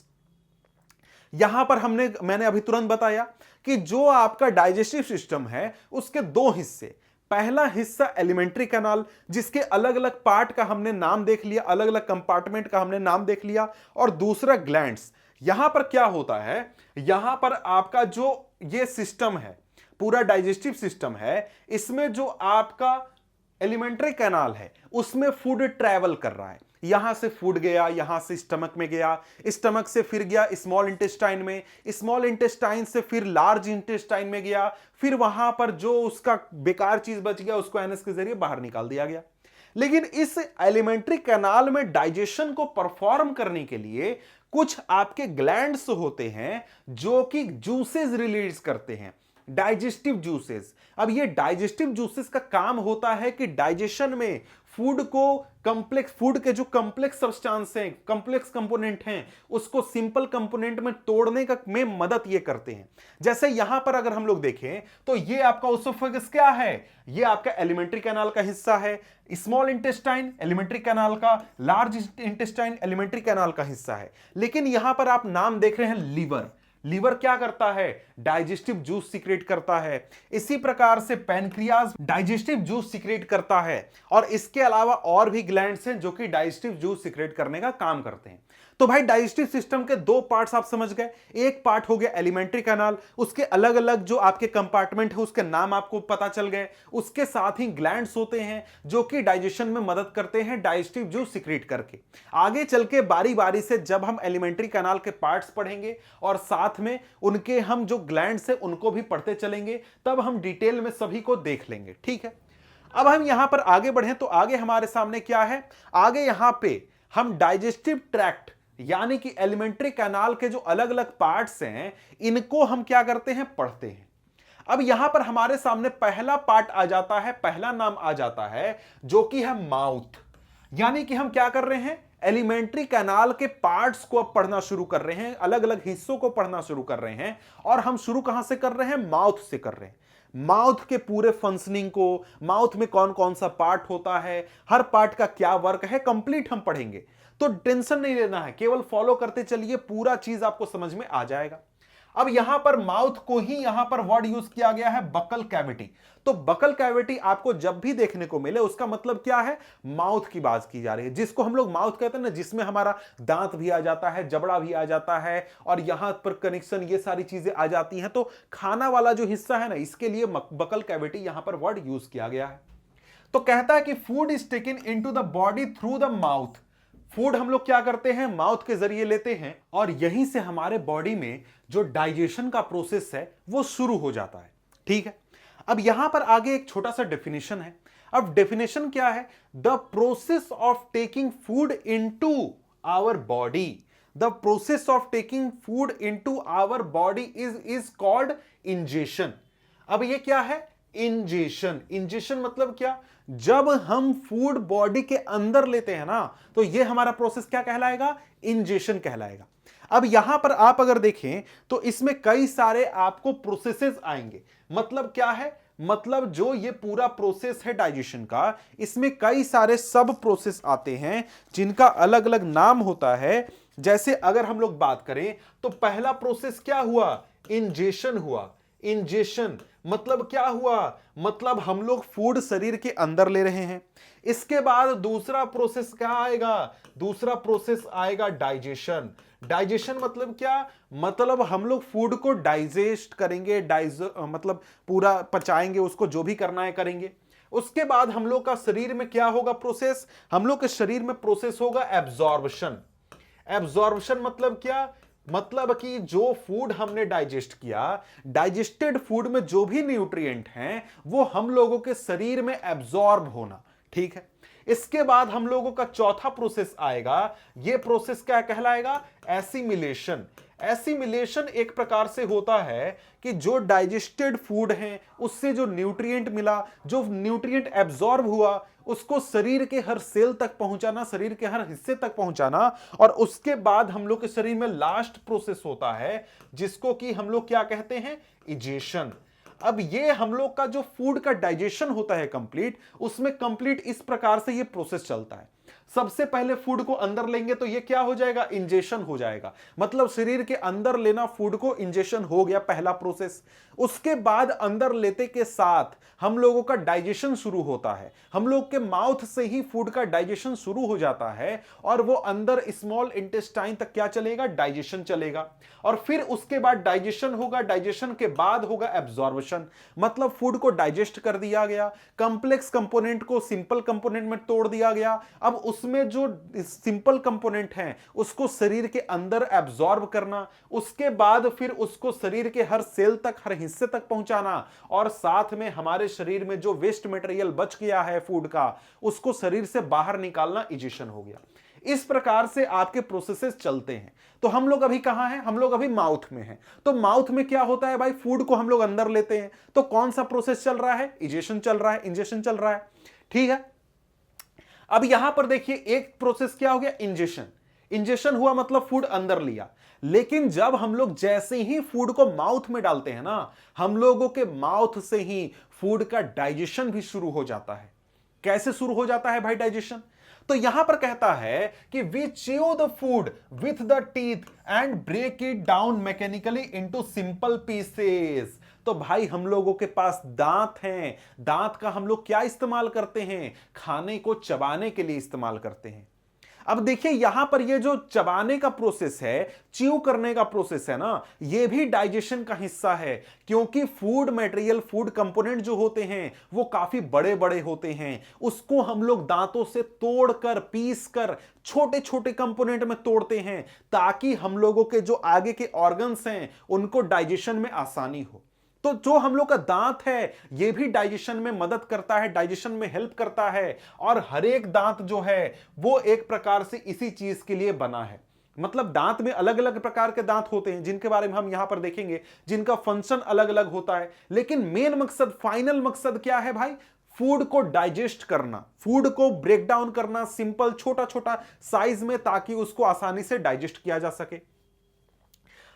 यहां पर मैंने अभी तुरंत बताया कि जो आपका डाइजेस्टिव सिस्टम है उसके दो हिस्से, पहला हिस्सा एलिमेंट्री कैनाल जिसके अलग अलग पार्ट का हमने नाम देख लिया, अलग अलग कंपार्टमेंट का हमने नाम देख लिया, और दूसरा ग्लैंड्स। यहां पर क्या होता है, यहां पर आपका जो ये सिस्टम है, पूरा डाइजेस्टिव सिस्टम है, इसमें जो आपका एलिमेंट्री कैनाल है उसमें फूड ट्रैवल कर रहा है। यहां से फूड गया, यहां से स्टमक में गया, स्टमक से फिर गया स्मॉल इंटेस्टाइन में, स्मॉल इंटेस्टाइन से फिर लार्ज इंटेस्टाइन में गया, फिर वहां पर जो उसका बेकार चीज बच गया उसको एनएस के जरिए बाहर निकाल दिया गया। लेकिन इस एलिमेंट्री कैनाल में डाइजेशन को परफॉर्म करने के लिए कुछ आपके ग्लैंड्स होते हैं जो कि जूसेस रिलीज करते हैं, डाइजेस्टिव जूसेस। अब ये डाइजेस्टिव जूसेस का काम होता है कि डाइजेशन में फूड के जो कॉम्प्लेक्स सब्सटेंस हैं, कॉम्प्लेक्स कंपोनेंट हैं, उसको सिंपल कंपोनेंट में तोड़ने में मदद ये करते हैं। जैसे यहां पर अगर हम लोग देखें तो ये आपका ओसोफेगस क्या है, ये आपका एलिमेंट्री कैनाल का हिस्सा है, स्मॉल इंटेस्टाइन एलिमेंट्री कैनाल का, लार्ज इंटेस्टाइन एलिमेंट्री कैनाल का हिस्सा है। लेकिन यहां पर आप नाम देख रहे हैं लीवर। लीवर क्या करता है? डाइजेस्टिव जूस सीक्रेट करता है। इसी प्रकार से पैनक्रियाज डाइजेस्टिव जूस सीक्रेट करता है, और इसके अलावा और भी ग्लैंड्स हैं जो कि डाइजेस्टिव जूस सीक्रेट करने का काम करते हैं। तो भाई डाइजेस्टिव सिस्टम के दो पार्ट्स आप समझ गए। एक पार्ट हो गया एलिमेंट्री कैनाल, उसके अलग अलग जो आपके कंपार्टमेंट है उसके नाम आपको पता चल गए। उसके साथ ही ग्लैंड्स होते हैं जो कि डाइजेशन में मदद करते हैं डाइजेस्टिव जूस सीक्रेट करके। आगे चल के बारी बारी से जब हम एलिमेंट्री कैनाल के पार्ट्स पढ़ेंगे और साथ में उनके हम जो ग्लैंड्स है उनको भी पढ़ते चलेंगे, तब हम डिटेल में सभी को देख लेंगे। ठीक है, अब हम यहां पर आगे बढ़े तो आगे हमारे सामने क्या है, आगे यहां पे हम डाइजेस्टिव ट्रैक्ट यानी कि एलिमेंट्री कैनाल के जो अलग अलग पार्ट्स हैं इनको हम क्या करते हैं, पढ़ते हैं। अब यहां पर हमारे सामने पहला पार्ट आ जाता है, पहला नाम आ जाता है जो कि है माउथ। यानी कि हम क्या कर रहे हैं, एलिमेंट्री कैनाल के पार्ट्स को अब पढ़ना शुरू कर रहे हैं, अलग अलग हिस्सों को पढ़ना शुरू कर रहे हैं। और हम शुरू कहां से कर रहे हैं, माउथ से कर रहे हैं। माउथ के पूरे फंक्शनिंग को, माउथ में कौन कौन सा पार्ट होता है, हर पार्ट का क्या वर्क है, कंप्लीट हम पढ़ेंगे। तो टेंशन नहीं लेना है, केवल फॉलो करते चलिए, पूरा चीज आपको समझ में आ जाएगा। अब यहां पर माउथ को ही यहां पर वर्ड यूज किया गया है बकल कैविटी। तो बकल कैविटी आपको जब भी देखने को मिले उसका मतलब क्या है, माउथ की बात की जा रही है, जिसको हम लोग माउथ कहते हैं ना, जिसमें हमारा दांत भी आ जाता है, जबड़ा भी आ जाता है, और यहां पर कनेक्शन, ये सारी चीजें आ जाती हैं। तो खाना वाला जो हिस्सा है ना, इसके लिए बकल कैविटी यहां पर वर्ड यूज किया गया है। तो कहता है कि food is taken into the body through the mouth. Food हम लोग क्या करते हैं, माउथ के जरिए लेते हैं, और यहीं से हमारे बॉडी में जो डाइजेशन का प्रोसेस है वो शुरू हो जाता है। ठीक है, अब यहां पर आगे एक छोटा सा डेफिनेशन है। अब डेफिनेशन क्या है, the process of taking food into our body, the process of taking food into our body is called ingestion. अब ये क्या है, इंजेशन। इंजेशन मतलब क्या? जब हम फूड बॉडी के अंदर लेते हैं ना, तो ये हमारा प्रोसेस क्या कहलाएगा? इंजेशन कहलाएगा। अब यहां पर आप अगर देखें तो इसमें कई सारे आपको प्रोसेसेस आएंगे। मतलब क्या है? मतलब जो ये पूरा प्रोसेस है डाइजेशन का, इसमें कई सारे सब प्रोसेस आते हैं जिनका अलग अलग नाम होता है। जैसे अगर हम लोग बात करें तो पहला प्रोसेस क्या हुआ? इंजेशन हुआ। इंजेशन मतलब क्या हुआ? मतलब हम लोग फूड शरीर के अंदर ले रहे हैं। इसके बाद दूसरा प्रोसेस क्या आएगा? दूसरा प्रोसेस आएगा डाइजेशन। डाइजेशन मतलब क्या? मतलब हम लोग फूड को डाइजेस्ट करेंगे, मतलब पूरा पचाएंगे, उसको जो भी करना है करेंगे। उसके बाद हम लोग का शरीर में क्या होगा प्रोसेस? हम लोग के शरीर में प्रोसेस होगा एब्जॉर्प्शन। एब्जॉर्प्शन मतलब क्या? मतलब कि जो फूड हमने डाइजेस्ट किया, डाइजेस्टेड फूड में जो भी न्यूट्रिएंट हैं वो हम लोगों के शरीर में एब्जॉर्ब होना। ठीक है। इसके बाद हम लोगों का चौथा प्रोसेस आएगा। यह प्रोसेस क्या कहलाएगा? एसिमिलेशन। एसिमिलेशन एक प्रकार से होता है कि जो डाइजेस्टेड फूड है उससे जो न्यूट्रिएंट मिला, जो न्यूट्रिएंट एब्जॉर्ब हुआ, उसको शरीर के हर सेल तक पहुंचाना, शरीर के हर हिस्से तक पहुंचाना। और उसके बाद हम लोग के शरीर में लास्ट प्रोसेस होता है जिसको कि हम लोग क्या कहते हैं? इजेशन। अब ये हम लोग का जो फूड का डाइजेशन होता है कंप्लीट, उसमें कंप्लीट इस प्रकार से ये प्रोसेस चलता है। सबसे पहले फूड को अंदर लेंगे तो ये क्या हो जाएगा? इंजेशन हो जाएगा। मतलब शरीर के अंदर लेना फूड को, इंजेशन हो गया पहला प्रोसेस। उसके बाद अंदर लेते के साथ हम लोगों का डाइजेशन शुरू होता है। हम लोग के माउथ से ही फूड का डाइजेशन शुरू हो जाता है और वो अंदर स्मॉल इंटेस्टाइन तक क्या चलेगा? डाइजेशन चलेगा। और फिर उसके बाद डाइजेशन होगा। डाइजेशन के बाद होगा एब्जॉर्प्शन। मतलब फूड को डाइजेस्ट कर दिया गया, कॉम्प्लेक्स कंपोनेंट को सिंपल कंपोनेंट में तोड़ दिया गया। अब उसमें जो सिंपल कंपोनेंट हैं उसको शरीर के अंदर एब्जॉर्ब करना, उसके बाद फिर उसको शरीर के हर सेल तक, हर हिस्से तक पहुंचाना, और साथ में हमारे शरीर में जो वेस्ट मटेरियल बच गया है फूड का, उसको शरीर से बाहर निकालना इजेशन हो गया। इस प्रकार से आपके प्रोसेसेस चलते हैं। तो हम लोग अभी कहां हैं? हम लोग अभी माउथ में हैं। तो माउथ में क्या होता है भाई? फूड को हम लोग अंदर लेते हैं। तो कौन सा प्रोसेस चल रहा है? इजेशन चल रहा है, इंजेशन चल रहा है। ठीक है। अब यहां पर देखिए एक प्रोसेस क्या हो गया? इंजेशन। इंजेशन हुआ मतलब फूड अंदर लिया। लेकिन जब हम लोग जैसे ही फूड को माउथ में डालते हैं ना, हम लोगों के माउथ से ही फूड का डाइजेशन भी शुरू हो जाता है। कैसे शुरू हो जाता है भाई डाइजेशन? तो यहां पर कहता है कि we chew the food with the teeth and break it down mechanically into simple pieces. तो भाई हम लोगों के पास दांत हैं। दांत का हम लोग क्या इस्तेमाल करते हैं? खाने को चबाने के लिए इस्तेमाल करते हैं। अब देखिए यहां पर ये जो चबाने का प्रोसेस है, च्यू करने का प्रोसेस है ना, ये भी डाइजेशन का हिस्सा है। क्योंकि फूड मटेरियल, फूड कंपोनेंट जो होते हैं वो काफी बड़े बड़े होते हैं। उसको हम लोग दांतों से तोड़कर, पीस कर छोटे छोटे कंपोनेंट में तोड़ते हैं ताकि हम लोगों के जो आगे के ऑर्गन्स हैं उनको डाइजेशन में आसानी हो। तो जो हम लोग का दांत है ये भी डाइजेशन में मदद करता है, डाइजेशन में हेल्प करता है। और हर एक दांत जो है वो एक प्रकार से इसी चीज के लिए बना है। मतलब दांत में अलग अलग प्रकार के दांत होते हैं जिनके बारे में हम यहां पर देखेंगे, जिनका फंक्शन अलग अलग होता है। लेकिन मेन मकसद, फाइनल मकसद क्या है भाई? फूड को डाइजेस्ट करना, फूड को ब्रेक डाउन करना सिंपल छोटा छोटा साइज में, ताकि उसको आसानी से डाइजेस्ट किया जा सके।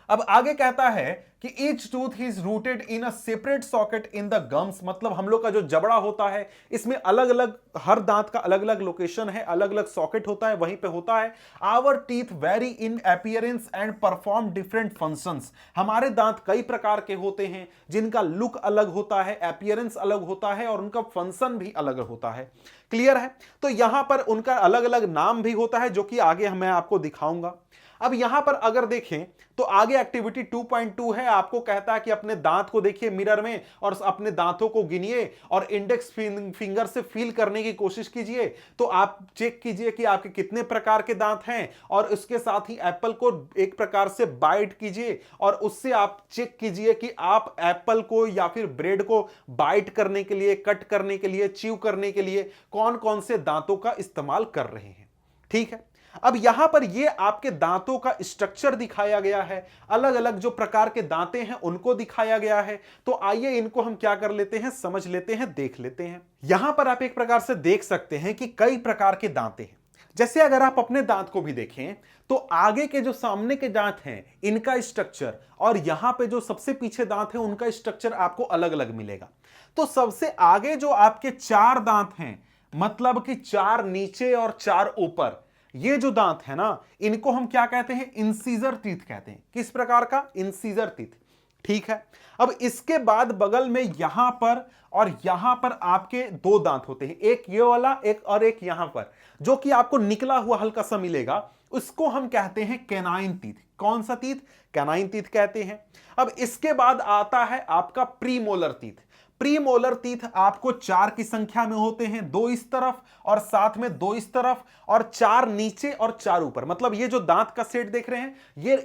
अब आगे कहता है कि each tooth is rooted in a separate socket in the gums. मतलब हम लोग का जो जबड़ा होता है इसमें अलग अलग, हर दांत का अलग अलग लोकेशन है, अलग अलग सॉकेट होता है, वहीं पे होता है। Our teeth vary in appearance and perform different functions. हमारे दांत कई प्रकार के होते हैं जिनका लुक अलग होता है, अपीयरेंस अलग होता है और उनका फंक्शन भी अलग होता है। क्लियर है? तो यहां पर उनका अलग अलग नाम भी होता है जो कि आगे मैं आपको दिखाऊंगा। अब यहां पर अगर देखें तो आगे एक्टिविटी 2.2 है। आपको कहता है कि अपने दांत को देखिए मिरर में और अपने दांतों को गिनिए और इंडेक्स फिंगर से फील करने की कोशिश कीजिए। तो आप चेक कीजिए कि आपके कितने प्रकार के दांत हैं और उसके साथ ही एप्पल को एक प्रकार से बाइट कीजिए और उससे आप चेक कीजिए कि आप एप्पल को या फिर ब्रेड को बाइट करने के लिए, कट करने के लिए, च्यू करने के लिए कौन कौन से दांतों का इस्तेमाल कर रहे हैं। ठीक है। अब यहां पर ये आपके दांतों का स्ट्रक्चर दिखाया गया है, अलग अलग जो प्रकार के दांतें हैं उनको दिखाया गया है। तो आइए इनको हम क्या कर लेते हैं, समझ लेते हैं, देख लेते हैं। यहां पर आप एक प्रकार से देख सकते हैं कि कई प्रकार के दांतें हैं। जैसे अगर आप अपने दांत को भी देखें तो आगे के जो सामने के दांत हैं इनका स्ट्रक्चर और यहां पे जो सबसे पीछे दांत है उनका स्ट्रक्चर आपको अलग अलग मिलेगा। तो सबसे आगे जो आपके 4 दांत हैं, मतलब कि 4 नीचे और 4 ऊपर, ये जो दांत है ना, इनको हम क्या कहते हैं, इंसीजर टीथ कहते हैं। किस प्रकार का, इंसीजर टीथ। ठीक है। अब इसके बाद बगल में यहां पर और यहां पर आपके 2 दांत होते हैं, एक ये वाला एक और एक यहां पर, जो कि आपको निकला हुआ हल्का सा मिलेगा, उसको हम कहते हैं कैनाइन टीथ। कौन सा टीथ, कैनाइन टीथ कहते हैं। अब इसके बाद आता है आपका प्रीमोलर टीथ। प्रीमोलर टीथ आपको 4 की संख्या में होते हैं, 2 इस तरफ और साथ में 2 इस तरफ और 4 नीचे और 4 ऊपर। मतलब ये जो दांत का सेट देख रहे हैं ये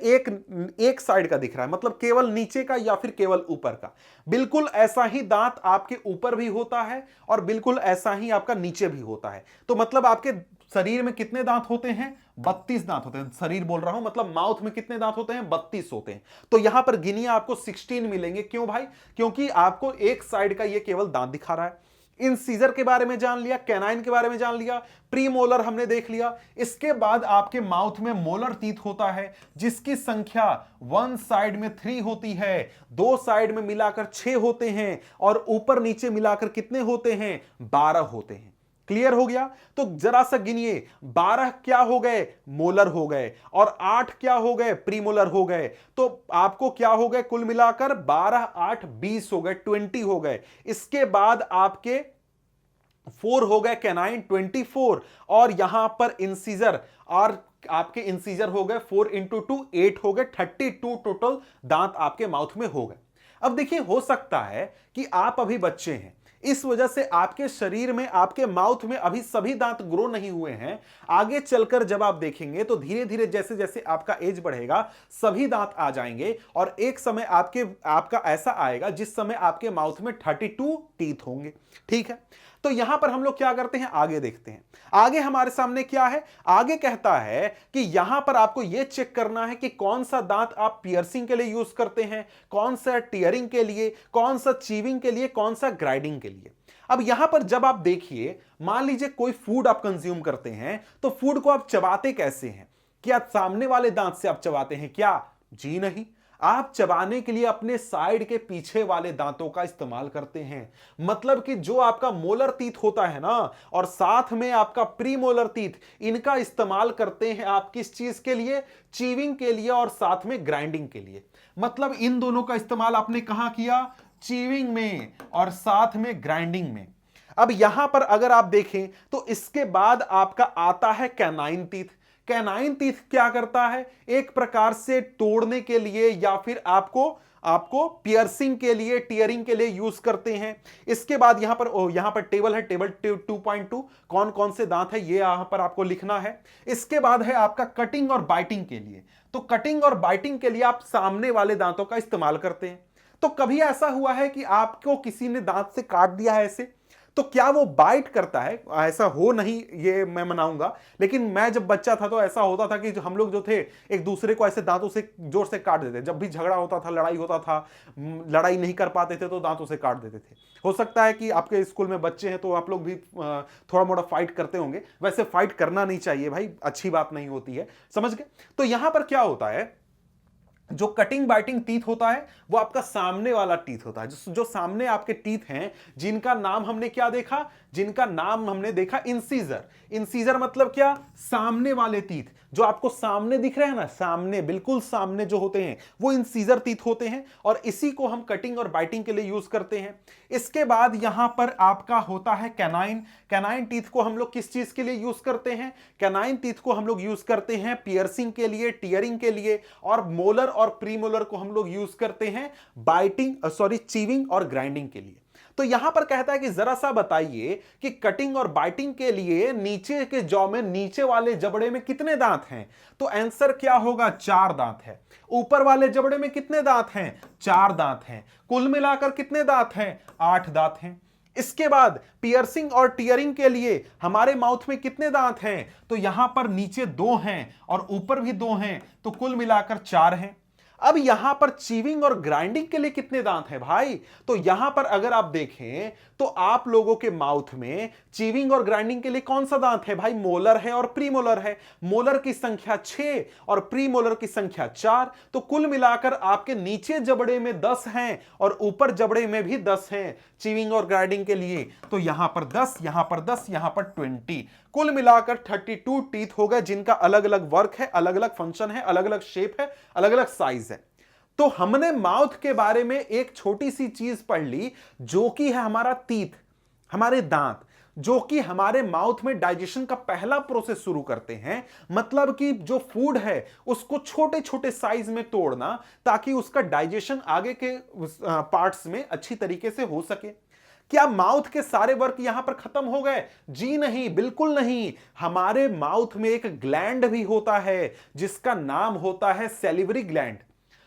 एक साइड का दिख रहा है, मतलब केवल नीचे का या फिर केवल ऊपर का। बिल्कुल ऐसा ही दांत आपके ऊपर भी होता है और बिल्कुल ऐसा ही आपका नीचे भी होता है। तो मतलब आपके शरीर में कितने दांत होते हैं, 32 दांत होते हैं। शरीर बोल रहा हूं, मतलब माउथ में कितने दांत होते हैं, 32 होते हैं। तो यहां पर गिनिए आपको 16 मिलेंगे। क्यों भाई, क्योंकि आपको एक साइड का ये केवल दांत दिखा रहा है। इंसीजर के बारे में जान लिया, कैनाइन के बारे में जान लिया, प्रीमोलर हमने देख लिया। इसके बाद आपके माउथ में मोलर टीथ होता है जिसकी संख्या 1 साइड में 3 होती है, 2 साइड में मिलाकर 6 होते हैं और ऊपर नीचे मिलाकर कितने होते हैं, 12 होते हैं। क्लियर हो गया। तो जरा सा गिनिए, 12 क्या हो गए, मोलर हो गए, और 8 क्या हो गए, प्रीमोलर हो गए। तो आपको क्या हो गए, कुल मिलाकर 12 8 20 हो गए, 20 हो गए। इसके बाद आपके 4 हो गए कैनाइन, 24, और यहां पर इंसीजर, और आपके इंसीजर हो गए 4 इंटू 2 8 हो गए, 32 टोटल दांत आपके माउथ में हो गए। अब देखिए, हो सकता है कि आप अभी बच्चे हैं, इस वजह से आपके शरीर में, आपके माउथ में अभी सभी दांत ग्रो नहीं हुए हैं। आगे चलकर जब आप देखेंगे तो धीरे धीरे जैसे जैसे आपका एज बढ़ेगा सभी दांत आ जाएंगे और एक समय आपका ऐसा आएगा जिस समय आपके माउथ में 32 टीथ होंगे। ठीक है। तो यहां पर हम लोग क्या करते हैं, आगे देखते हैं। आगे हमारे सामने क्या है, आगे कहता है कि यहां पर आपको यह चेक करना है कि कौन सा दांत आप पियर्सिंग के लिए यूज करते हैं, कौन सा टीयरिंग के लिए, कौन सा चीविंग के लिए, कौन सा ग्राइंडिंग के लिए। अब यहां पर जब आप देखिए, मान लीजिए कोई फूड आप कंज्यूम करते हैं तो फूड को आप चबाते कैसे हैं, क्या सामने वाले दांत से आप चबाते हैं क्या, जी नहीं। आप चबाने के लिए अपने साइड के पीछे वाले दांतों का इस्तेमाल करते हैं। मतलब कि जो आपका मोलर टीथ होता है ना, और साथ में आपका प्रीमोलर टीथ, इनका इस्तेमाल करते हैं आप किस चीज के लिए, चीविंग के लिए और साथ में ग्राइंडिंग के लिए। मतलब इन दोनों का इस्तेमाल आपने कहां किया, चीविंग में और साथ में ग्राइंडिंग में। अब यहां पर अगर आप देखें तो इसके बाद आपका आता है कैनाइन टीथ। कैनाइन टीथ क्या करता है, एक प्रकार से तोड़ने के लिए या फिर आपको पियर्सिंग के लिए, टीयरिंग के लिए यूज करते हैं। इसके बाद यहां पर टेबल है, टेबल 2.2, कौन कौन से दांत है ये यहां पर आपको लिखना है। इसके बाद है आपका कटिंग और बाइटिंग के लिए। तो कटिंग और बाइटिंग के लिए आप सामने वाले दांतों का इस्तेमाल करते हैं। तो कभी ऐसा हुआ है कि आपको किसी ने दांत से काट दिया है ऐसे, तो क्या वो बाइट करता है, ऐसा हो नहीं ये मैं मनाऊंगा, लेकिन मैं जब बच्चा था तो ऐसा होता था कि हम लोग जो थे एक दूसरे को ऐसे दांतों से जोर से काट देते। जब भी झगड़ा होता था, लड़ाई होता था, लड़ाई नहीं कर पाते थे तो दांतों से काट देते थे। हो सकता है कि आपके स्कूल में बच्चे हैं तो आप लोग भी थोड़ा मोड़ा फाइट करते होंगे। वैसे फाइट करना नहीं चाहिए भाई, अच्छी बात नहीं होती है, समझ गए। तो यहां पर क्या होता है, जो कटिंग बाइटिंग टीथ होता है वो आपका सामने वाला टीथ होता है। जो सामने आपके टीथ हैं जिनका नाम हमने क्या देखा, जिनका नाम हमने देखा इंसीजर। इंसीजर मतलब क्या, सामने वाले टीथ जो आपको सामने दिख रहे हैं ना, सामने बिल्कुल सामने जो होते हैं वो इंसीजर टीथ होते हैं और इसी को हम कटिंग और बाइटिंग के लिए यूज करते हैं। इसके बाद यहां पर आपका होता है कैनाइन। कैनाइन टीथ को हम लोग किस चीज के लिए यूज करते हैं, कैनाइन टीथ को हम लोग यूज करते हैं पियर्सिंग के लिए, टीयरिंग के लिए, और मोलर और प्रीमोलर को हम लोग यूज करते हैं चीविंग और ग्राइंडिंग के लिए। तो यहां पर कहता है कि जरा सा बताइए कि कटिंग और बाइटिंग के लिए नीचे के जॉ में, नीचे वाले जबड़े में कितने दांत हैं। तो आंसर क्या होगा, 4 दांत है। ऊपर वाले जबड़े में कितने दांत हैं, 4 दांत हैं। कुल मिलाकर कितने दांत हैं, 8 दांत हैं। इसके बाद पियर्सिंग और टीयरिंग के लिए हमारे माउथ में कितने दांत हैं? तो यहां पर नीचे 2 हैं और ऊपर भी 2 हैं, तो कुल मिलाकर 4 हैं। अब यहां पर चीविंग और ग्राइंडिंग के लिए कितने दांत हैं भाई? तो यहां पर अगर आप देखें तो आप लोगों के माउथ में चीविंग और ग्राइंडिंग के लिए कौन सा दांत है भाई? मोलर है और प्रीमोलर है। मोलर की संख्या 6 और प्रीमोलर की संख्या 4, तो कुल मिलाकर आपके नीचे जबड़े में 10 हैं और ऊपर जबड़े में भी 10 हैं चीविंग और ग्राइंडिंग के लिए। तो यहां पर 10, यहां पर 10, यहां पर 20, कुल मिलाकर 32 टीथ हो गए, जिनका अलग अलग वर्क है, अलग अलग फंक्शन है, अलग अलग शेप है, अलग अलग साइज है। तो हमने माउथ के बारे में एक छोटी सी चीज पढ़ ली, जो कि है हमारा टीथ, हमारे दांत, जो कि हमारे माउथ में डाइजेशन का पहला प्रोसेस शुरू करते हैं। मतलब कि जो फूड है उसको छोटे छोटे साइज में तोड़ना, ताकि उसका डाइजेशन आगे के पार्ट्स में अच्छी तरीके से हो सके। क्या माउथ के सारे वर्क यहां पर खत्म हो गए? जी नहीं, बिल्कुल नहीं। हमारे माउथ में एक ग्लैंड भी होता है जिसका नाम होता है सैलिवरी ग्लैंड।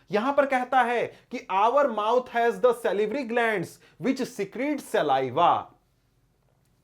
यहां पर कहता है कि our mouth has the salivary glands which secrete saliva.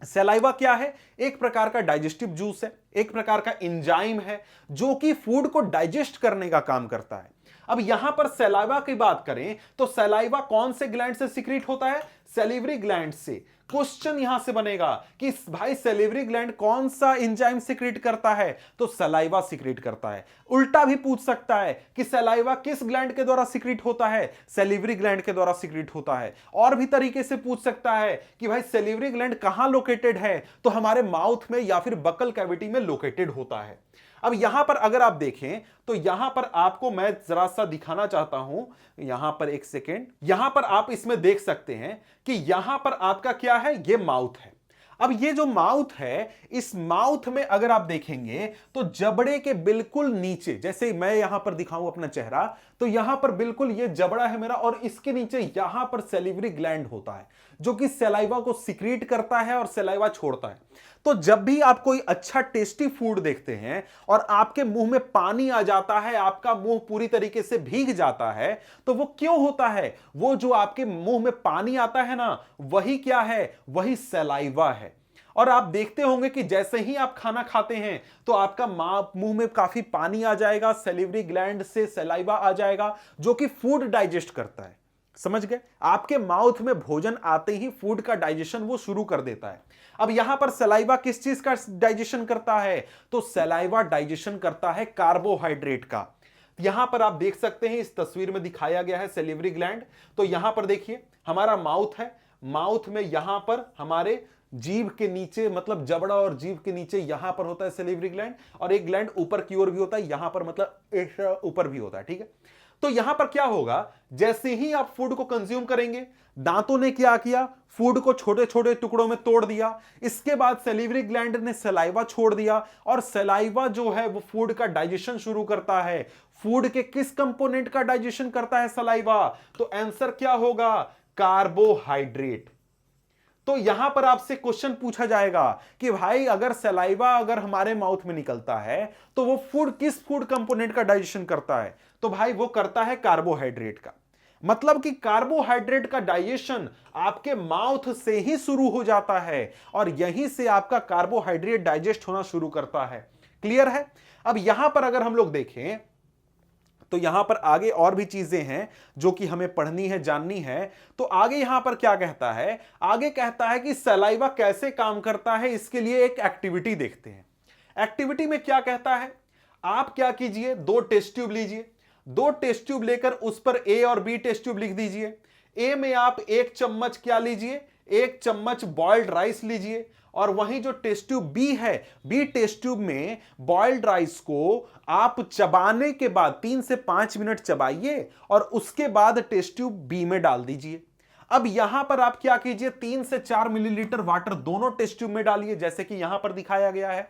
Saliva क्या है? एक प्रकार का डाइजेस्टिव जूस है, एक प्रकार का एंजाइम है जो कि फूड को डाइजेस्ट करने का काम करता है। अब यहां पर सलाइवा की बात करें तो सलाइवा कौन से ग्लैंड से सिक्रीट होता है? सैलिवरी ग्लैंड से। क्वेश्चन यहां से बनेगा कि भाई सैलिवरी ग्लैंड कौन सा एंजाइम सिक्रीट करता है? तो सलाइवा सिक्रीट करता है। उल्टा भी पूछ सकता है कि सलाइवा किस ग्लैंड के द्वारा सिक्रीट होता है? सैलिवरी ग्लैंड के द्वारा सिक्रीट होता है। और भी तरीके से पूछ सकता है कि भाई सैलिवरी ग्लैंड कहां लोकेटेड है? तो हमारे माउथ में या फिर बकल कैविटी में लोकेटेड होता है। अब यहां पर अगर आप देखें तो यहां पर आपको मैं जरा सा दिखाना चाहता हूं, यहां पर एक सेकेंड, यहां पर आप इसमें देख सकते हैं कि यहां पर आपका क्या है? ये माउथ है। अब ये जो माउथ है, इस माउथ में अगर आप देखेंगे तो जबड़े के बिल्कुल नीचे, जैसे मैं यहां पर दिखाऊं अपना चेहरा, तो यहां पर बिल्कुल ये जबड़ा है मेरा और इसके नीचे यहां पर सैलिवरी ग्लैंड होता है जो कि सलाइवा को सिक्रीट करता है और सलाइवा छोड़ता है। तो जब भी आप कोई अच्छा टेस्टी फूड देखते हैं और आपके मुंह में पानी आ जाता है, आपका मुंह पूरी तरीके से भीग जाता है, तो वो क्यों होता है? वो जो आपके मुंह में पानी आता है ना, वही क्या है? वही सलाइवा है। और आप देखते होंगे कि जैसे ही आप खाना खाते हैं तो आपका मुंह में काफी पानी आ जाएगा, सैलिवरी ग्लैंड से सलाइवा आ जाएगा जो कि फूड डाइजेस्ट करता है। समझ गए? आपके माउथ में भोजन आते ही फूड का डाइजेशन वो शुरू कर देता है। अब यहां पर सलाइवा किस चीज का डाइजेशन करता है? तो सलाइवा डाइजेशन करता है कार्बोहाइड्रेट का। यहां पर आप देख सकते हैं, इस तस्वीर में दिखाया गया है सैलिवरी ग्लैंड। तो यहां पर देखिए हमारा माउथ है, माउथ में यहां पर हमारे जीभ के नीचे, मतलब जबड़ा और जीभ के नीचे यहां पर होता है सैलिवरी ग्लैंड, और एक ग्लैंड ऊपर की ओर भी होता है, यहां पर मतलब ऊपर भी होता है। ठीक है, तो यहां पर क्या होगा? जैसे ही आप फूड को कंज्यूम करेंगे, दांतों ने क्या किया? फूड को छोटे छोटे टुकड़ों में तोड़ दिया। इसके बाद सैलिवरी ग्लैंड ने सलाइवा छोड़ दिया और सलाइवा जो है वो फूड का डाइजेशन शुरू करता है। फूड के किस कंपोनेंट का डाइजेशन करता है सलाइवा? तो आंसर क्या होगा? कार्बोहाइड्रेट। तो यहां पर आपसे क्वेश्चन पूछा जाएगा कि भाई अगर सलाइवा अगर हमारे माउथ में निकलता है तो वो फूड किस फूड कंपोनेंट का डाइजेशन करता है? तो भाई वो करता है कार्बोहाइड्रेट का। मतलब कि कार्बोहाइड्रेट का डाइजेशन आपके माउथ से ही शुरू हो जाता है और यहीं से आपका कार्बोहाइड्रेट डाइजेस्ट होना शुरू करता है। क्लियर है? अब यहां पर अगर हम लोग देखें तो यहां पर आगे और भी चीजें हैं जो कि हमें पढ़नी है, जाननी है। तो आगे यहां पर क्या कहता है? आगे कहता है कि सलाइवा कैसे काम करता है, इसके लिए एक एक्टिविटी देखते हैं। एक्टिविटी में क्या कहता है? आप क्या कीजिए, 2 टेस्ट ट्यूब लीजिए, 2 टेस्ट ट्यूब लेकर उस पर ए और बी टेस्ट ट्यूब लिख दीजिए। ए में आप 1 चम्मच क्या लीजिए? 1 चम्मच बॉइल्ड राइस लीजिए, और वहीं जो टेस्ट ट्यूब बी है, बी टेस्ट ट्यूब में बॉइल्ड राइस को आप चबाने के बाद 3 से 5 मिनट चबाइए और उसके बाद टेस्ट ट्यूब बी में डाल दीजिए। अब यहां पर आप क्या कीजिए? 3 से 4 मिलीलीटर वाटर दोनों टेस्ट ट्यूब में डालिए, जैसे कि यहां पर दिखाया गया है।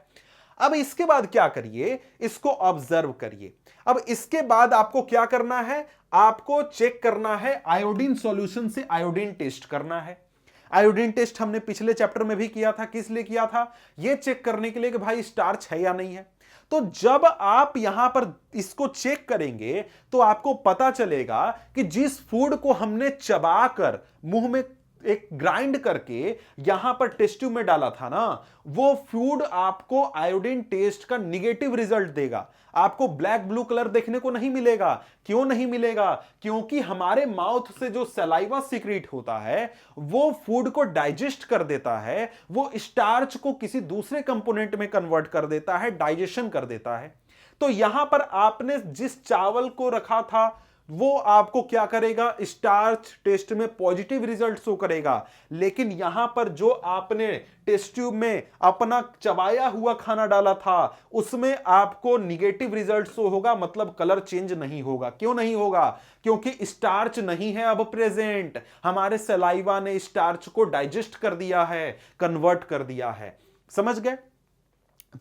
अब इसके बाद क्या करिए? इसको ऑब्जर्व करिए। अब इसके बाद आपको क्या करना है? आपको चेक करना है, आयोडीन सॉल्यूशन से आयोडीन टेस्ट करना है। आयोडीन टेस्ट हमने पिछले चैप्टर में भी किया था। किस लिए किया था? यह चेक करने के लिए कि भाई स्टार्च है या नहीं है। तो जब आप यहां पर इसको चेक करेंगे तो आपको पता चलेगा कि जिस फूड को हमने चबाकर मुंह में एक ग्राइंड करके यहां पर टेस्ट ट्यूब में डाला था ना, वो फूड आपको आयोडीन टेस्ट का निगेटिव रिजल्ट देगा, आपको ब्लैक ब्लू कलर देखने को नहीं मिलेगा। क्यों नहीं मिलेगा? क्योंकि हमारे माउथ से जो सलाइवा सीक्रेट होता है वो फूड को डाइजेस्ट कर देता है, वो स्टार्च को किसी दूसरे कंपोनेंट में कन्वर्ट कर देता है, डाइजेशन कर देता है। तो यहां पर आपने जिस चावल को रखा था वो आपको क्या करेगा, स्टार्च टेस्ट में पॉजिटिव रिजल्ट शो करेगा, लेकिन यहां पर जो आपने टेस्ट ट्यूब में अपना चबाया हुआ खाना डाला था उसमें आपको निगेटिव रिजल्ट शो होगा, मतलब कलर चेंज नहीं होगा। क्यों नहीं होगा? क्योंकि स्टार्च नहीं है अब प्रेजेंट, हमारे सलाइवा ने स्टार्च को डाइजेस्ट कर दिया है, कन्वर्ट कर दिया है। समझ गए?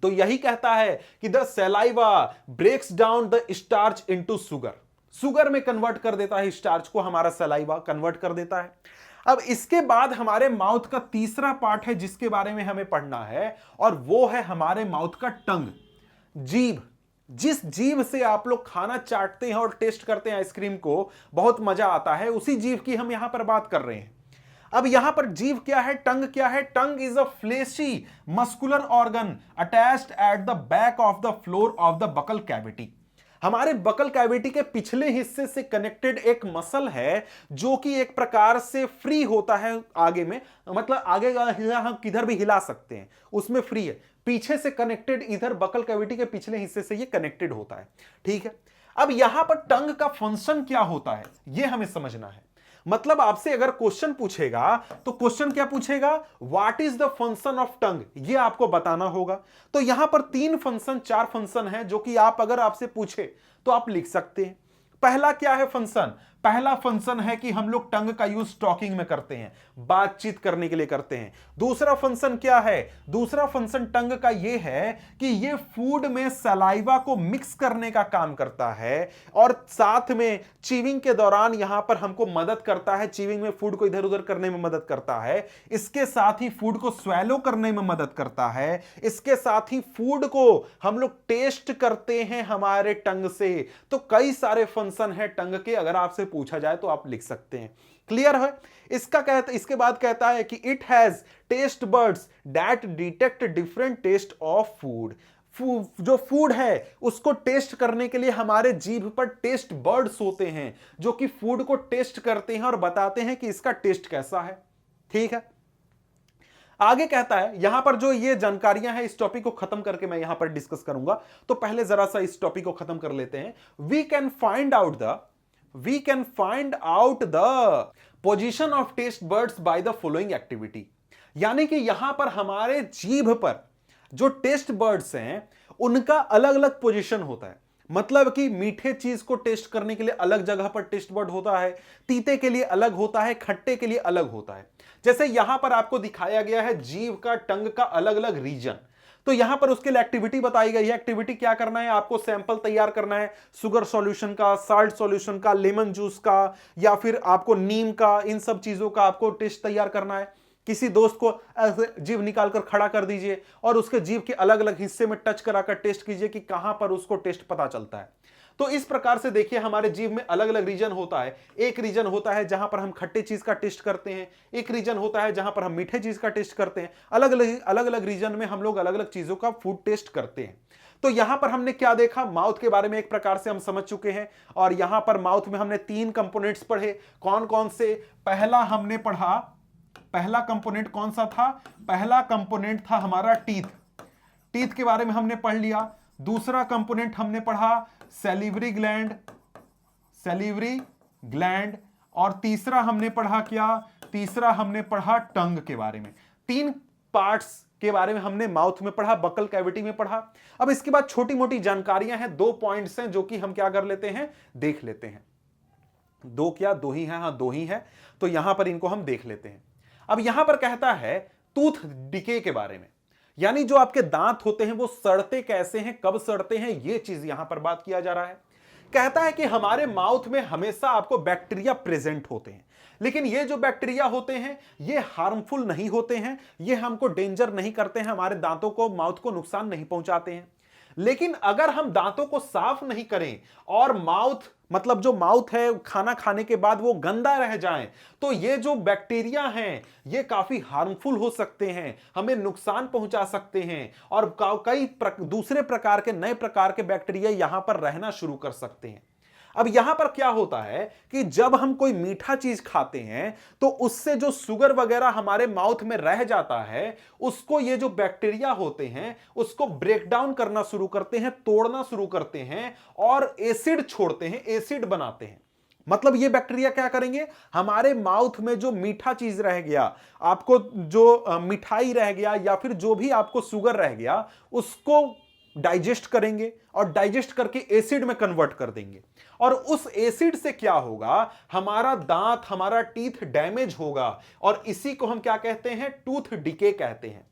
तो यही कहता है कि the saliva breaks down the starch into sugar, sugar में कन्वर्ट कर देता है स्टार्च को, हमारा सलाइवा कन्वर्ट कर देता है। अब इसके बाद हमारे माउथ का तीसरा पार्ट है जिसके बारे में हमें पढ़ना है, और वो है हमारे माउथ का टंग, जीभ। जिस जीभ से आप लोग खाना चाटते हैं और टेस्ट करते हैं आइसक्रीम को, बहुत मजा आता है, उसी जीभ की हम यहां पर बात कर रहे हैं। अब यहां पर जीभ क्या है, टंग क्या है? Tongue is a fleshy muscular organ attached at the back of the floor of the buccal cavity. हमारे बकल कैविटी के पिछले हिस्से से कनेक्टेड एक मसल है जो कि एक प्रकार से फ्री होता है आगे में, मतलब आगे का हिस्सा हम किधर भी हिला सकते हैं, उसमें फ्री है। पीछे से कनेक्टेड, इधर बकल कैविटी के पिछले हिस्से से ये कनेक्टेड होता है। ठीक है, अब यहां पर टंग का फंक्शन क्या होता है ये हमें समझना है। मतलब आपसे अगर क्वेश्चन पूछेगा तो क्वेश्चन क्या पूछेगा, what is the function of tongue, ये आपको बताना होगा। तो यहां पर 3 फंक्शन 4 फंक्शन है जो कि आप अगर आपसे पूछे तो आप लिख सकते हैं। पहला क्या है फंक्शन? पहला फंक्शन है कि हम लोग टंग का यूज टॉकिंग में करते हैं, बातचीत करने के लिए करते हैं। दूसरा फंक्शन क्या है? दूसरा फंक्शन टंग का यह है कि यह फूड में सलाइवा को मिक्स करने का काम करता है, और साथ में चीविंग के दौरान यहां पर हमको मदद करता है, चीविंग में फूड को इधर उधर करने में मदद करता है। इसके साथ ही फूड को स्वैलो करने में मदद करता है। इसके साथ ही फूड को हम लोग टेस्ट करते हैं हमारे टंग से। तो कई सारे फंक्शन है टंग के, अगर आपसे पूछा जाए तो आप लिख सकते हैं। क्लियर है? इसके बाद कहता है कि it has taste buds that detect different taste of food. जो फूड है उसको टेस्ट करने के लिए हमारे जीभ पर टेस्ट बर्ड्स होते हैं जो कि फूड को टेस्ट करते हैं और बताते हैं कि इसका टेस्ट कैसा है। ठीक है, आगे कहता है, यहां पर जो ये जानकारियां हैं इस टॉपिक को खत्म करके मैं यहां पर डिस्कस करूंगा, तो पहले जरा सा इस टॉपिक को खत्म कर लेते हैं। We can find out the position of taste buds by the following activity. यानी कि यहां पर हमारे जीभ पर जो टेस्ट बर्ड्स हैं उनका अलग अलग पोजीशन होता है। मतलब कि मीठे चीज को टेस्ट करने के लिए अलग जगह पर टेस्ट बर्ड होता है, तीते के लिए अलग होता है, खट्टे के लिए अलग होता है। जैसे यहां पर आपको दिखाया गया है जीभ का, टंग का अलग अलग रीजन, तो यहां पर उसके लिए एक्टिविटी बताई गई है। एक्टिविटी क्या करना है? आपको सैंपल तैयार करना है शुगर सॉल्यूशन का, साल्ट सॉल्यूशन का, लेमन जूस का, या फिर आपको नीम का, इन सब चीजों का आपको टेस्ट तैयार करना है। किसी दोस्त को ऐसे जीभ निकालकर खड़ा कर दीजिए और उसके जीभ के अलग अलग हिस्से में टच कराकर टेस्ट कीजिए कि कहां पर उसको टेस्ट पता चलता है। तो इस प्रकार से देखिए हमारे जीभ में अलग अलग रीजन होता है। एक रीजन होता है जहां पर हम खट्टे चीज का टेस्ट करते हैं, एक रीजन होता है जहां पर हम मीठे चीज का टेस्ट करते हैं। अलग अलग रीजन में हम लोग अलग अलग चीजों का फूड टेस्ट करते हैं। तो यहां पर हमने क्या देखा, माउथ के बारे में एक प्रकार से हम समझ चुके हैं, और यहां पर माउथ में हमने 3 कंपोनेंट्स पढ़े। कौन कौन से? पहला हमने पढ़ा, पहला कंपोनेंट कौन सा था? पहला कंपोनेंट था हमारा टीथ, टीथ के बारे में हमने पढ़ लिया। दूसरा कंपोनेंट हमने पढ़ा सैलिवरी ग्लैंड, और तीसरा हमने पढ़ा क्या? तीसरा हमने पढ़ा टंग के बारे में। 3 पार्ट्स के बारे में हमने माउथ में पढ़ा, बकल कैविटी में पढ़ा। अब इसके बाद छोटी मोटी जानकारियां हैं, 2 पॉइंट्स हैं जो कि हम क्या कर लेते हैं, देख लेते हैं। 2 क्या? 2 ही है, हां 2 ही है, तो यहां पर इनको हम देख लेते हैं। अब यहां पर कहता है टूथ डिके के बारे में, यानी जो आपके दांत होते हैं वो सड़ते कैसे हैं, कब सड़ते हैं, ये चीज यहां पर बात किया जा रहा है। कहता है कि हमारे माउथ में हमेशा आपको बैक्टीरिया प्रेजेंट होते हैं, लेकिन ये जो बैक्टीरिया होते हैं ये हार्मफुल नहीं होते हैं, ये हमको डेंजर नहीं करते हैं, हमारे दांतों को, माउथ को नुकसान नहीं पहुंचाते हैं। लेकिन अगर हम दांतों को साफ नहीं करें और माउथ मतलब जो माउथ है खाना खाने के बाद वो गंदा रह जाए, तो ये जो बैक्टीरिया हैं ये काफी हार्मफुल हो सकते हैं, हमें नुकसान पहुंचा सकते हैं और कई दूसरे प्रकार के नए प्रकार के बैक्टीरिया यहां पर रहना शुरू कर सकते हैं। अब यहां पर क्या होता है कि जब हम कोई मीठा चीज खाते हैं तो उससे जो शुगर वगैरह हमारे माउथ में रह जाता है, उसको ये जो बैक्टीरिया होते हैं उसको ब्रेक डाउन करना शुरू करते हैं, तोड़ना शुरू करते हैं और एसिड छोड़ते हैं, एसिड बनाते हैं। मतलब ये बैक्टीरिया क्या करेंगे, हमारे माउथ में जो मीठा चीज रह गया, आपको जो मिठाई रह गया या फिर जो भी आपको शुगर रह गया, उसको डाइजेस्ट करेंगे और डाइजेस्ट करके एसिड में कन्वर्ट कर देंगे। और उस एसिड से क्या होगा, हमारा दांत, हमारा टीथ डैमेज होगा और इसी को हम क्या कहते हैं, टूथ डिके कहते हैं।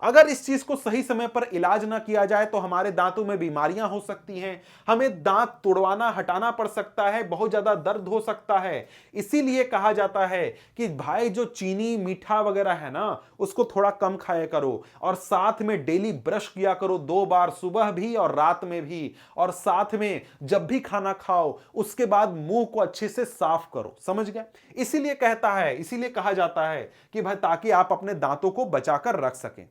अगर इस चीज को सही समय पर इलाज ना किया जाए तो हमारे दांतों में बीमारियां हो सकती हैं, हमें दांत तोड़वाना, हटाना पड़ सकता है, बहुत ज्यादा दर्द हो सकता है। इसीलिए कहा जाता है कि भाई जो चीनी मीठा वगैरह है ना, उसको थोड़ा कम खाया करो और साथ में डेली ब्रश किया करो 2 बार, सुबह भी और रात में भी। और साथ में जब भी खाना खाओ उसके बाद मुंह को अच्छे से साफ करो। समझ गए? इसीलिए कहा जाता है कि भाई ताकि आप अपने दांतों को बचाकर रख सकें।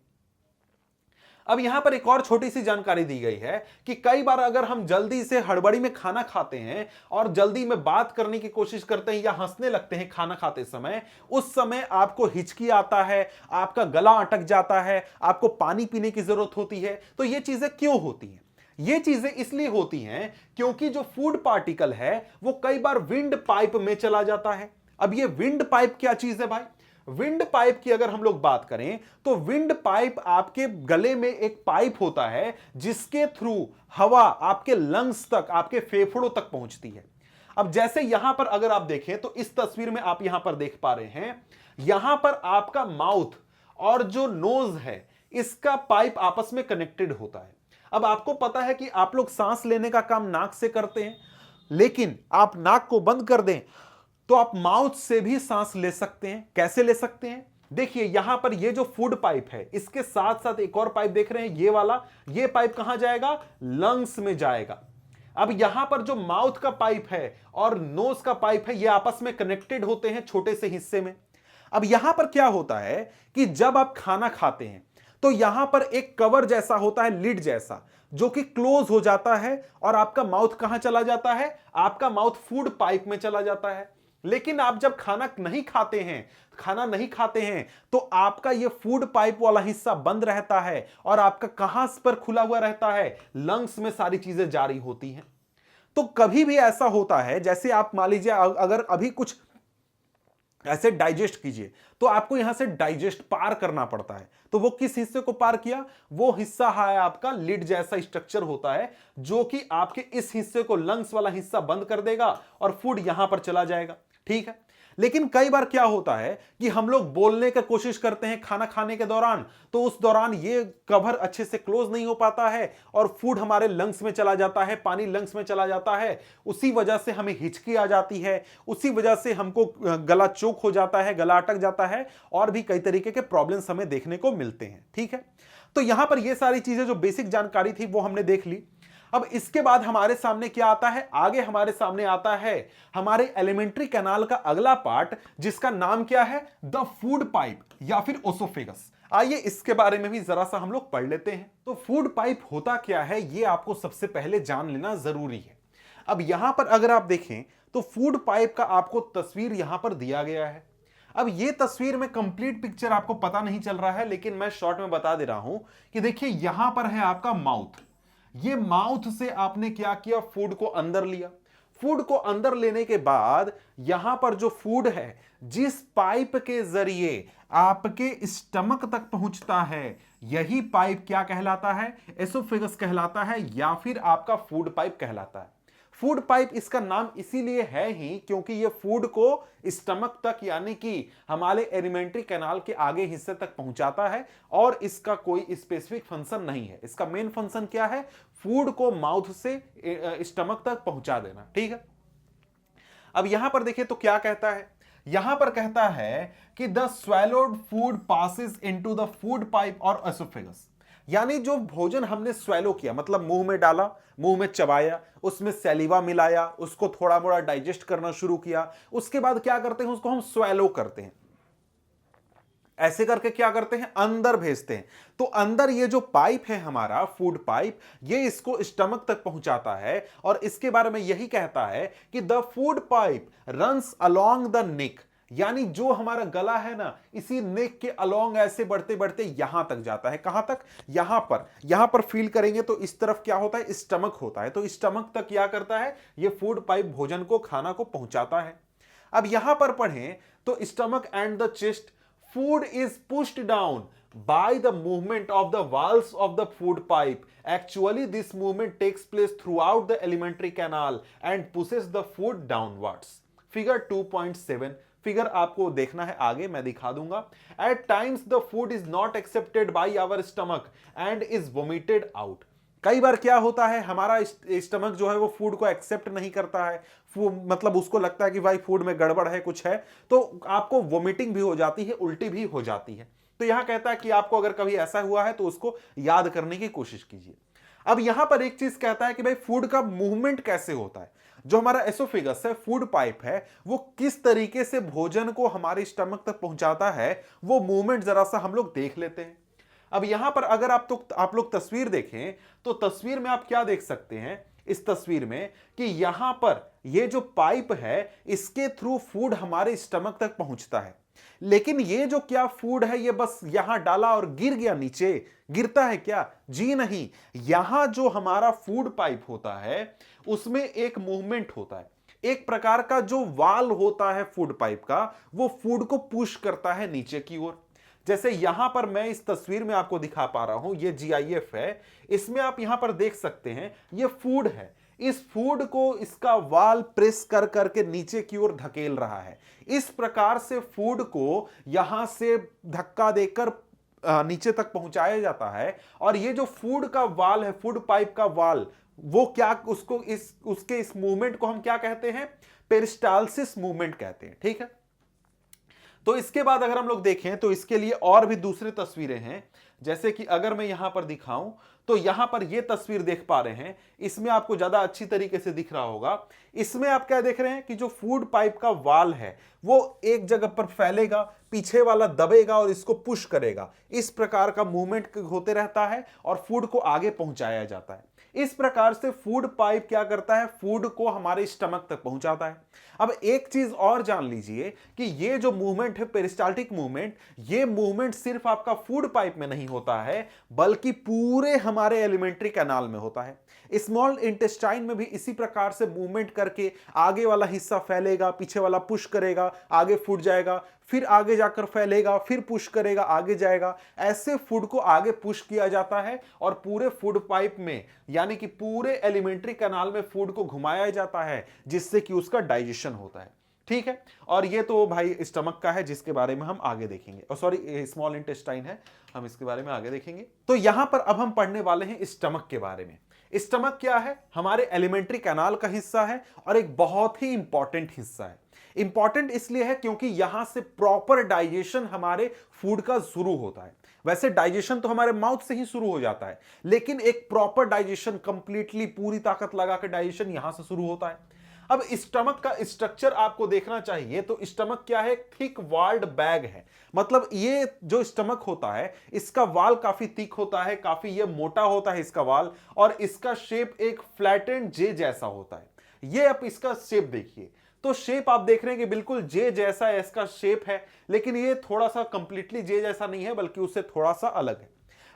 अब यहां पर एक और छोटी सी जानकारी दी गई है कि कई बार अगर हम जल्दी से हड़बड़ी में खाना खाते हैं और जल्दी में बात करने की कोशिश करते हैं या हंसने लगते हैं खाना खाते समय, उस समय आपको हिचकी आता है, आपका गला अटक जाता है, आपको पानी पीने की जरूरत होती है। तो ये चीजें क्यों होती हैं? ये चीजें इसलिए होती हैं क्योंकि जो फूड पार्टिकल है वो कई बार विंड पाइप में चला जाता है। अब ये विंड पाइप क्या चीज है भाई? विंड पाइप की अगर हम लोग बात करें तो विंड पाइप आपके गले में एक पाइप होता है जिसके थ्रू हवा आपके लंग्स तक, आपके फेफड़ों तक पहुंचती है। अब जैसे यहां पर अगर आप देखें तो इस तस्वीर में आप यहां पर देख पा रहे हैं, यहां पर आपका माउथ और जो नोज है इसका पाइप आपस में कनेक्टेड होता है। अब आपको पता है कि आप लोग सांस लेने का काम नाक से करते हैं, लेकिन आप नाक को बंद कर दें तो आप माउथ से भी सांस ले सकते हैं। कैसे ले सकते हैं? देखिए यहां पर ये जो फूड पाइप है इसके साथ साथ एक और पाइप देख रहे हैं, ये वाला, ये पाइप कहां जाएगा? लंग्स में जाएगा। अब यहां पर जो माउथ का पाइप है और नोज का पाइप है ये आपस में कनेक्टेड होते हैं छोटे से हिस्से में। अब यहां पर क्या होता है कि जब आप खाना खाते हैं तो यहां पर एक कवर जैसा होता है, लिड जैसा, जो कि क्लोज हो जाता है और आपका माउथ कहां चला जाता है? आपका माउथ फूड पाइप में चला जाता है। लेकिन आप जब खाना नहीं खाते हैं तो आपका ये फूड पाइप वाला हिस्सा बंद रहता है और आपका कहां पर खुला हुआ रहता है? लंग्स में सारी चीजें जारी होती हैं। तो कभी भी ऐसा होता है, जैसे आप मान लीजिए अगर अभी कुछ ऐसे डाइजेस्ट कीजिए तो आपको यहां से डाइजेस्ट पार करना पड़ता है। तो वो किस हिस्से को पार किया? वो हिस्सा है आपका लिड जैसा स्ट्रक्चर होता है जो कि आपके इस हिस्से को, लंग्स वाला हिस्सा बंद कर देगा और फूड यहां पर चला जाएगा। ठीक है। लेकिन कई बार क्या होता है कि हम लोग बोलने की कोशिश करते हैं खाना खाने के दौरान, तो उस दौरान ये कवर अच्छे से क्लोज नहीं हो पाता है और फूड हमारे लंग्स में चला जाता है, पानी लंग्स में चला जाता है। उसी वजह से हमें हिचकी आ जाती है, उसी वजह से हमको गला चोक हो जाता है, गला अटक जाता है और भी कई तरीके के प्रॉब्लम्स हमें देखने को मिलते हैं। ठीक है। तो यहां पर ये सारी चीजें जो बेसिक जानकारी थी वो हमने देख ली। अब इसके बाद हमारे सामने क्या आता है? आगे हमारे सामने आता है हमारे एलिमेंट्री कैनाल का अगला पार्ट, जिसका नाम क्या है? द फूड पाइप या फिर ओसोफेगस। आइए इसके बारे में भी जरा सा हम लोग पढ़ लेते हैं। तो फूड पाइप होता क्या है ये आपको सबसे पहले जान लेना जरूरी है। अब यहां पर अगर आप देखें तो फूड पाइप का आपको तस्वीर यहां पर दिया गया है। अब ये तस्वीर में कंप्लीट पिक्चर आपको पता नहीं चल रहा है, लेकिन मैं शॉर्ट में बता दे रहा हूं कि देखिए यहां पर है आपका माउथ। ये माउथ से आपने क्या किया? फूड को अंदर लिया। फूड को अंदर लेने के बाद यहां पर जो फूड है जिस पाइप के जरिए आपके स्टमक तक पहुंचता है, यही पाइप क्या कहलाता है? एसोफेगस कहलाता है या फिर आपका फूड पाइप कहलाता है। फूड पाइप इसका नाम इसीलिए है ही क्योंकि ये फूड को स्टमक तक यानी कि हमारे एलिमेंट्री कैनाल के आगे हिस्से तक पहुंचाता है और इसका कोई स्पेसिफिक फंक्शन नहीं है। इसका मेन फंक्शन क्या है? फूड को माउथ से स्टमक तक पहुंचा देना। ठीक है। अब यहां पर देखिए तो क्या कहता है? यहां पर कहता है कि the swallowed food passes into the food pipe और एसोफेगस। यानी जो भोजन हमने स्वेलो किया, मतलब मुंह में डाला, मुंह में चबाया, उसमें सैलिवा मिलाया, उसको थोड़ा मोड़ा डाइजेस्ट करना शुरू किया, उसके बाद क्या करते हैं, उसको हम स्वेलो करते हैं। ऐसे करके क्या करते हैं, अंदर भेजते हैं। तो अंदर ये जो पाइप है हमारा फूड पाइप, ये इसको स्टमक तक पहुंचाता है और इसके बारे में यही कहता है कि the food pipe runs along the neck, यानी जो हमारा गला है ना, इसी नेक के अलोंग ऐसे बढ़ते बढ़ते यहां तक जाता है। कहां तक, यहां पर फील करेंगे तो इस तरफ क्या होता है, स्टमक होता है। तो स्टमक तक क्या करता है, ये फूड पाइप भोजन को, खाना को पहुंचाता है। अब यहां पर पढ़ें तो stomach and the chest, food is pushed down by the movement of the valves of the food pipe. Actually, this movement takes place throughout the alimentary canal and pushes the food downwards. Figure 2.7. Figure आपको देखना है आगे, मैं दिखा दूंगा। At times the food is not accepted by our stomach and is vomited out. कई बार क्या होता है, हमारा स्टमक जो है वो फूड को एक्सेप्ट नहीं करता है, मतलब उसको लगता है कि भाई फूड में गड़बड़ है, कुछ है, तो आपको वोमिटिंग भी हो जाती है, उल्टी भी हो जाती है। तो यहां कहता है कि आपको अगर कभी ऐसा हुआ है तो उसको याद करने की कोशिश कीजिए। अब यहां पर एक चीज कहता है कि भाई फूड का मूवमेंट कैसे होता है, जो हमारा एसोफेगस है, फूड पाइप है, वो किस तरीके से भोजन को हमारे स्टमक तक पहुंचाता है, वो मूवमेंट जरा सा हम लोग देख लेते हैं। अब यहां पर अगर आप लोग तस्वीर देखें तो तस्वीर में आप क्या देख सकते हैं, इस तस्वीर में कि यहां पर ये जो पाइप है इसके थ्रू फूड हमारे स्टमक तक पहुंचता है। लेकिन ये जो क्या फूड है, ये बस यहां डाला और गिर गया नीचे, गिरता है क्या, जी नहीं। यहां जो हमारा फूड पाइप होता है उसमें एक मूवमेंट होता है, एक प्रकार का जो वाल होता है फूड पाइप का, वो फूड को पुश करता है नीचे की ओर। जैसे यहां पर मैं इस तस्वीर में आपको दिखा पा रहा हूं, ये जीआईएफ है, इसमें आप यहां पर देख सकते हैं ये फूड है। इस फूड को इसका वाल प्रेस कर करके नीचे की ओर धकेल रहा है। इस प्रकार से फूड को यहां से धक्का देकर नीचे तक पहुंचाया जाता है। और ये जो फूड का वाल है, फूड पाइप का वाल, वो क्या, उसको इस मूवमेंट को हम क्या कहते हैं, पेरिस्टालसिस मूवमेंट कहते हैं। ठीक है, तो इसके बाद अगर हम लोग देखें तो इसके लिए और भी दूसरी तस्वीरें हैं। जैसे कि अगर मैं यहां पर दिखाऊं तो यहां पर यह तस्वीर देख पा रहे हैं, इसमें आपको ज्यादा अच्छी तरीके से दिख रहा होगा। इसमें आप क्या देख रहे हैं कि जो फूड पाइप का वाल है वो एक जगह पर फैलेगा, पीछे वाला दबेगा और इसको पुश करेगा। इस प्रकार का मूवमेंट होते रहता है और फूड को आगे पहुंचाया जाता है। इस प्रकार से फूड पाइप क्या करता है, फूड को हमारे स्टमक तक पहुंचाता है। अब एक चीज और जान लीजिए कि ये जो मूवमेंट है, पेरिस्टाल्टिक मूवमेंट, ये मूवमेंट सिर्फ आपका फूड पाइप में नहीं होता है बल्कि पूरे हमारे एलिमेंट्री कैनाल में होता है। स्मॉल इंटेस्टाइन में भी इसी प्रकार से मूवमेंट करके आगे वाला हिस्सा फैलेगा, पीछे वाला पुश करेगा, आगे फूट जाएगा, फिर आगे जाकर फैलेगा, फिर पुश करेगा, आगे जाएगा। ऐसे फूड को आगे पुश किया जाता है और पूरे फूड पाइप में, यानी कि पूरे एलिमेंट्री कैनाल में फूड को घुमाया जाता है, जिससे कि उसका डाइजेशन होता है। ठीक है, और ये तो भाई स्टमक का है जिसके बारे में हम आगे देखेंगे, और सॉरी स्मॉल इंटेस्टाइन है, हम इसके बारे में आगे देखेंगे। तो यहां पर अब हम पढ़ने वाले हैं स्टमक के बारे में। स्टमक क्या है, हमारे एलिमेंट्री कैनाल का हिस्सा है और एक बहुत ही इंपॉर्टेंट हिस्सा है। इंपॉर्टेंट इसलिए है क्योंकि यहां से प्रॉपर डाइजेशन हमारे फूड का शुरू होता है। वैसे डाइजेशन तो हमारे माउथ से ही शुरू हो जाता है, लेकिन एक प्रॉपर डाइजेशन, कंप्लीटली पूरी ताकत लगाकर डाइजेशन यहां से शुरू होता है। अब स्टमक का स्ट्रक्चर आपको देखना चाहिए। तो स्टमक क्या है, थिक वॉल्ड बैग है। मतलब ये जो स्टमक होता है इसका वाल काफी थिक होता है, काफी ये मोटा होता है इसका वाल, और इसका शेप एक फ्लैटेंड जे जैसा होता है। ये आप इसका शेप देखिए, तो शेप आप देख रहे हैं कि बिल्कुल जे जैसा इसका शेप है, लेकिन ये थोड़ा सा कंप्लीटली जे जैसा नहीं है बल्कि उससे थोड़ा सा अलग है।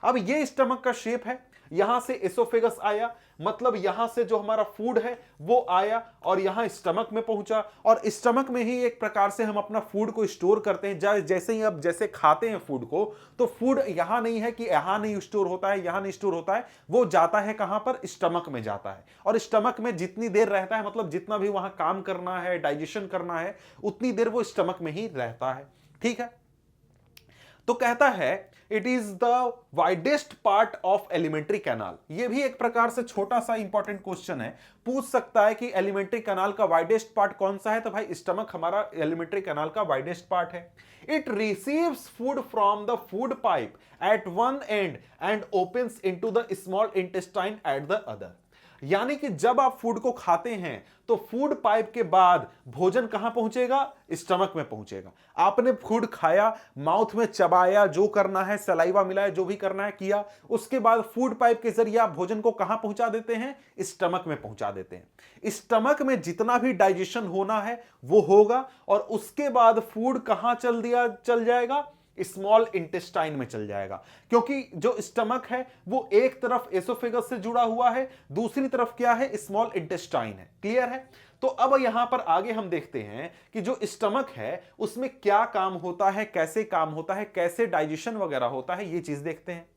अब ये स्टमक का शेप है, यहां से एसोफेगस आया, मतलब यहां से जो हमारा फूड है वो आया और यहां स्टमक में पहुंचा, और स्टमक में ही एक प्रकार से हम अपना फूड को स्टोर करते हैं। जैसे ही आप जैसे खाते हैं फूड को, तो फूड यहां नहीं है कि यहां नहीं स्टोर होता है, यहां नहीं स्टोर होता है, वो जाता है कहां पर, स्टमक में जाता है। और स्टमक में जितनी देर रहता है, मतलब जितना भी वहां काम करना है, डाइजेशन करना है, उतनी देर वो स्टमक में ही रहता है। ठीक है, तो कहता है it is the widest part of alimentary canal. ये भी एक प्रकार से छोटा सा इंपॉर्टेंट क्वेश्चन है, पूछ सकता है कि एलिमेंट्री कैनाल का वाइडेस्ट पार्ट कौन सा है, तो भाई स्टमक हमारा एलिमेंट्री कैनाल का वाइडेस्ट पार्ट है। It receives food from the food pipe at one end and opens into the small intestine at the other. यानी कि जब आप फूड को खाते हैं तो फूड पाइप के बाद भोजन कहां पहुंचेगा, स्टमक में पहुंचेगा। आपने फूड खाया, माउथ में चबाया, जो करना है सलाइवा मिलाया, जो भी करना है किया, उसके बाद फूड पाइप के जरिए आप भोजन को कहां पहुंचा देते हैं, स्टमक में पहुंचा देते हैं। स्टमक में जितना भी डाइजेशन होना है वो होगा और उसके बाद फूड कहां चल जाएगा, स्मॉल इंटेस्टाइन में चल जाएगा। क्योंकि जो स्टमक है वो एक तरफ एसोफेगस से जुड़ा हुआ है, दूसरी तरफ क्या है, स्मॉल इंटेस्टाइन है। क्लियर है? तो अब यहां पर आगे हम देखते हैं कि जो स्टमक है उसमें क्या काम होता है, कैसे काम होता है, कैसे डाइजेशन वगैरह होता है, ये चीज देखते हैं।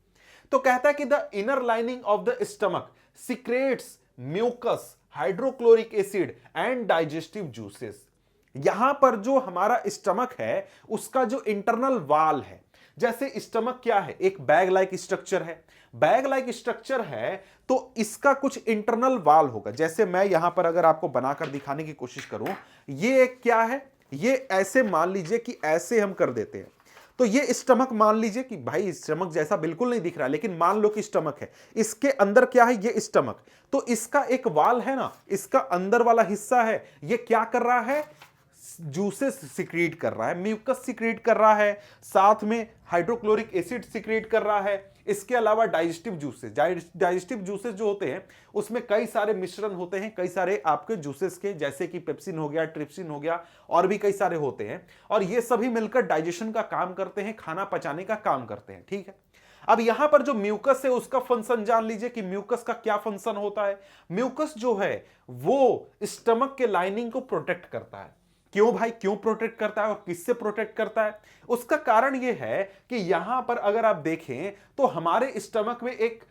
तो कहता है कि the inner lining of the stomach secretes mucus, hydrochloric acid and digestive juices. यहां पर जो हमारा स्टमक है उसका जो इंटरनल वाल है, जैसे स्टमक क्या है, एक बैग लाइक स्ट्रक्चर है, बैग लाइक स्ट्रक्चर है तो इसका कुछ इंटरनल वाल होगा। जैसे मैं यहां पर अगर आपको बनाकर दिखाने की कोशिश करूं, ये क्या है, ये ऐसे मान लीजिए कि ऐसे हम कर देते हैं, तो ये स्टमक मान लीजिए कि भाई स्टमक जैसा बिल्कुल नहीं दिख रहा है, लेकिन मान लो कि स्टमक है, इसके अंदर क्या है, ये स्टमक, तो इसका एक वाल है ना, इसका अंदर वाला हिस्सा है, ये क्या कर रहा है, जूसेस सिक्रीट कर रहा है, म्यूकस सिक्रीट कर रहा है, साथ में हाइड्रोक्लोरिक एसिड सिक्रीट कर रहा है। इसके अलावा डाइजेस्टिव जूसेस जो होते हैं उसमें कई सारे मिश्रण होते हैं, कई सारे आपके जूसेस के, जैसे कि पेप्सिन हो गया, ट्रिप्सिन हो गया, और भी कई सारे होते हैं, और ये सभी मिलकर डाइजेशन का काम करते हैं, खाना पचाने का काम करते हैं। ठीक है, अब यहां पर जो म्यूकस है उसका फंक्शन जान लीजिए कि म्यूकस का क्या फंक्शन होता है। म्यूकस जो है वो स्टमक के लाइनिंग को प्रोटेक्ट करता है। क्यों भाई, क्यों प्रोटेक्ट करता है और किससे प्रोटेक्ट करता है? उसका कारण यह है कि यहां पर अगर आप देखें तो हमारे स्टमक में एक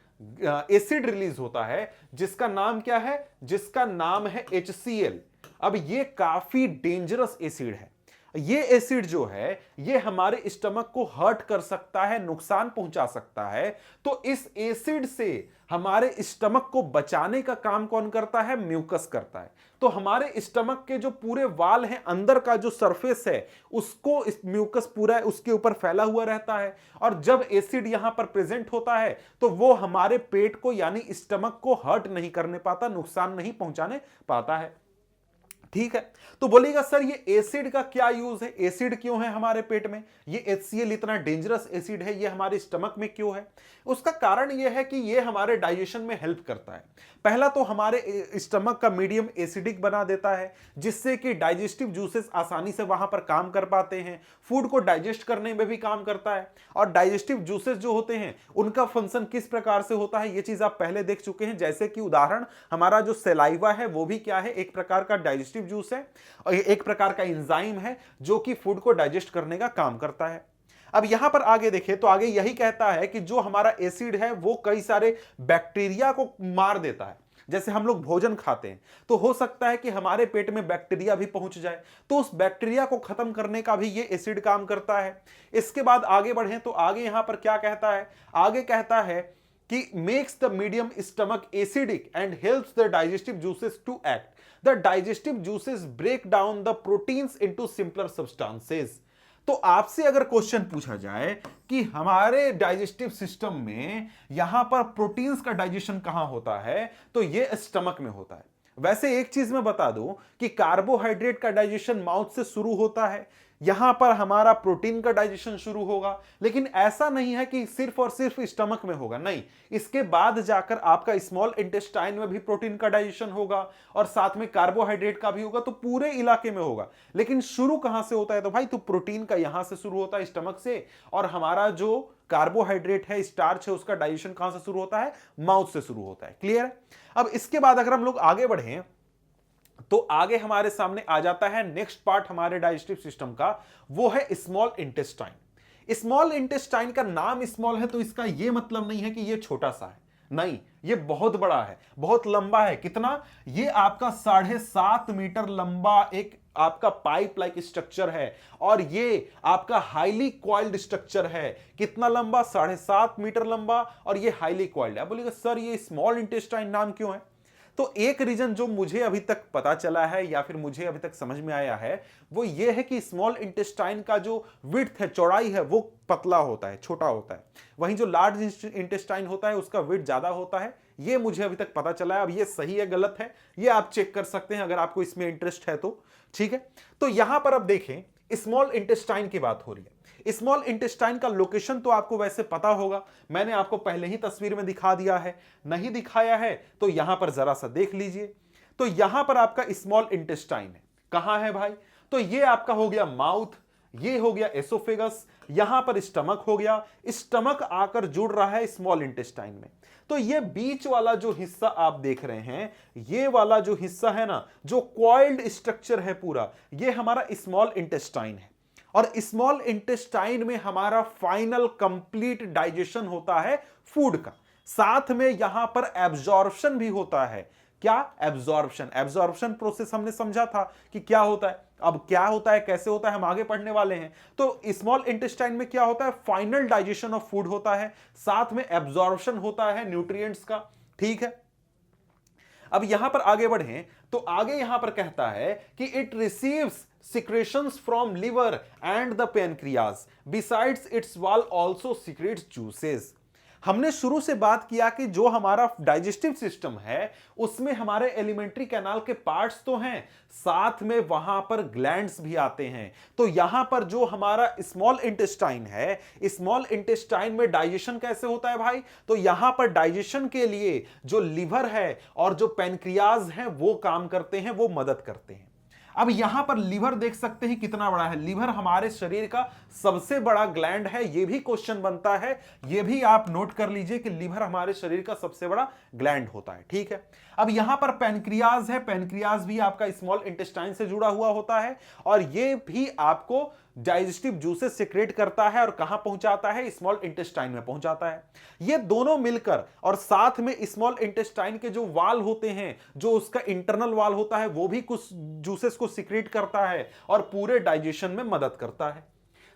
एसिड रिलीज होता है जिसका नाम क्या है, जिसका नाम है HCl। अब ये काफी डेंजरस एसिड है। ये एसिड जो है ये हमारे स्टमक को हर्ट कर सकता है, नुकसान पहुंचा सकता है। तो इस एसिड से हमारे स्टमक को बचाने का काम कौन करता है, म्यूकस करता है। तो हमारे स्टमक के जो पूरे वाल हैं, अंदर का जो सरफेस है, उसको इस म्यूकस पूरा उसके ऊपर फैला हुआ रहता है, और जब एसिड यहां पर प्रेजेंट होता है तो वो हमारे पेट को यानी स्टमक को हर्ट नहीं करने पाता, नुकसान नहीं पहुंचाने पाता है। ठीक है, तो बोलिएगा सर ये एसिड का क्या यूज है, एसिड क्यों है हमारे पेट में, ये HCl इतना डेंजरस एसिड है, ये हमारे स्टमक में क्यों है? उसका कारण ये है कि ये हमारे डाइजेशन में हेल्प करता है। पहला तो हमारे स्टमक का मीडियम एसिडिक बना देता है, जिससे कि डाइजेस्टिव जूसेस आसानी से वहां पर काम कर पाते हैं, फूड को डाइजेस्ट करने में भी काम करता है। और डाइजेस्टिव जूसेस जो होते हैं उनका फंक्शन किस प्रकार से होता है, ये चीज आप पहले देख चुके हैं। जैसे कि उदाहरण, हमारा जो सलाइवा है वो भी क्या है, एक प्रकार का डाइजेस्टिव जूस है, और एक प्रकार का एंजाइम है जो कि फूड को डाइजेस्ट करने का काम करता है। अब यहां पर आगे देखें तो आगे यही कहता है कि जो हमारा एसिड है वो कई सारे बैक्टीरिया को मार देता है। जैसे हम लोग भोजन खाते हैं तो हो सकता है कि हमारे पेट में बैक्टीरिया भी पहुंच जाए, तो उस बैक्टीरिया को खत्म करने का भी ये एसिड काम करता है। इसके बाद आगे बढ़ें तो आगे यहां पर क्या कहता है, आगे कहता है कि makes the medium stomach acidic and helps the digestive juices to act. The digestive juices break down the proteins into simpler substances. तो आपसे अगर क्वेश्चन पूछा जाए कि हमारे डाइजेस्टिव सिस्टम में यहां पर प्रोटीन्स का डाइजेशन कहां होता है, तो ये स्टमक में होता है। वैसे एक चीज मैं बता दूं कि कार्बोहाइड्रेट का डाइजेशन माउथ से शुरू होता है, यहां पर हमारा प्रोटीन का डाइजेशन शुरू होगा, लेकिन ऐसा नहीं है कि सिर्फ और सिर्फ स्टमक में होगा, नहीं, इसके बाद जाकर आपका स्मॉल इंटेस्टाइन में भी प्रोटीन का डाइजेशन होगा और साथ में कार्बोहाइड्रेट का भी होगा, तो पूरे इलाके में होगा। लेकिन शुरू कहां से होता है, तो भाई तो प्रोटीन का यहां से शुरू होता है, स्टमक से, और हमारा जो कार्बोहाइड्रेट है, स्टार्च है, उसका डाइजेशन कहां से शुरू होता है, माउथ से शुरू होता है। क्लियर है? अब इसके बाद अगर हम लोग आगे बढ़ें तो आगे हमारे सामने आ जाता है नेक्स्ट पार्ट हमारे डाइजेस्टिव सिस्टम का, वो है स्मॉल इंटेस्टाइन। स्मॉल इंटेस्टाइन का नाम स्मॉल है तो इसका यह मतलब नहीं है कि यह छोटा सा है, नहीं, ये बहुत बड़ा है, बहुत लंबा है। कितना? ये आपका 7.5 मीटर लंबा एक आपका पाइप लाइक स्ट्रक्चर है और ये आपका हाईली कॉइल्ड स्ट्रक्चर है। कितना लंबा? 7.5 मीटर लंबा और ये हाईली कॉइल्ड है। बोलिएगा सर ये स्मॉल इंटेस्टाइन नाम क्यों है? तो एक रीजन जो मुझे अभी तक पता चला है या फिर मुझे अभी तक समझ में आया है वो ये है कि स्मॉल इंटेस्टाइन का जो विड्थ है, चौड़ाई है, वो पतला होता है, छोटा होता है। वहीं जो लार्ज इंटेस्टाइन होता है उसका विड्थ ज्यादा होता है। ये मुझे अभी तक पता चला है। अब ये सही है गलत है ये आप चेक कर सकते हैं अगर आपको इसमें इंटरेस्ट है तो। ठीक है, तो यहां पर अब देखें स्मॉल इंटेस्टाइन की बात हो रही है। स्मॉल इंटेस्टाइन का लोकेशन तो आपको वैसे पता होगा, मैंने आपको पहले ही तस्वीर में दिखा दिया है। नहीं दिखाया है तो यहां पर जरा सा देख लीजिए। तो यहां पर आपका स्मॉल इंटेस्टाइन है। कहां है भाई? तो ये आपका हो गया माउथ, ये हो गया एसोफेगस, यहां पर स्टमक हो गया। स्टमक आकर जुड़ रहा है स्मॉल इंटेस्टाइन में। तो ये बीच वाला जो हिस्सा आप देख रहे हैं, ये वाला जो हिस्सा है ना, जो कॉइल्ड स्ट्रक्चर है पूरा, ये हमारा स्मॉल इंटेस्टाइन है। और स्मॉल इंटेस्टाइन में हमारा फाइनल कंप्लीट डाइजेशन होता है फूड का। साथ में यहां पर एब्जॉर्प्शन भी होता है। क्या? एब्जॉर्प्शन। एब्जॉर्प्शन प्रोसेस हमने समझा था कि क्या होता है। अब क्या होता है, कैसे होता है, हम आगे पढ़ने वाले हैं। तो स्मॉल इंटेस्टाइन में क्या होता है? फाइनल डाइजेशन ऑफ फूड होता है, साथ में एब्जॉर्प्शन होता है न्यूट्रिएंट्स का। ठीक है, अब यहां पर आगे बढ़ें तो आगे यहां पर कहता है कि it receives secretions from liver and the pancreas. Besides its wall also secretes juices. हमने शुरू से बात किया कि जो हमारा डाइजेस्टिव सिस्टम है उसमें हमारे एलिमेंट्री कैनाल के पार्ट्स तो हैं, साथ में वहां पर ग्लैंड्स भी आते हैं। तो यहां पर जो हमारा स्मॉल इंटेस्टाइन है, स्मॉल इंटेस्टाइन में डाइजेशन कैसे होता है भाई? तो यहां पर डाइजेशन के लिए जो लिवर है और जो पैनक्रियाज है वो काम करते हैं, वो मदद करते हैं। अब यहां पर लीवर देख सकते हैं कितना बड़ा है। लीवर हमारे शरीर का सबसे बड़ा ग्लैंड है। यह भी क्वेश्चन बनता है, यह भी आप नोट कर लीजिए कि लीवर हमारे शरीर का सबसे बड़ा ग्लैंड होता है। ठीक है, अब यहां पर पैनक्रियाज है। पैनक्रियाज भी आपका स्मॉल इंटेस्टाइन से जुड़ा हुआ होता है और यह भी आपको डाइजेस्टिव जूसेस सिक्रेट करता है और कहां पहुंचाता है? स्मॉल इंटेस्टाइन में पहुंचाता है। ये दोनों मिलकर और साथ में स्मॉल इंटेस्टाइन के जो वाल होते हैं, जो उसका इंटरनल वाल होता है, वो भी कुछ जूसेस को सिक्रेट करता है और पूरे डाइजेशन में मदद करता है।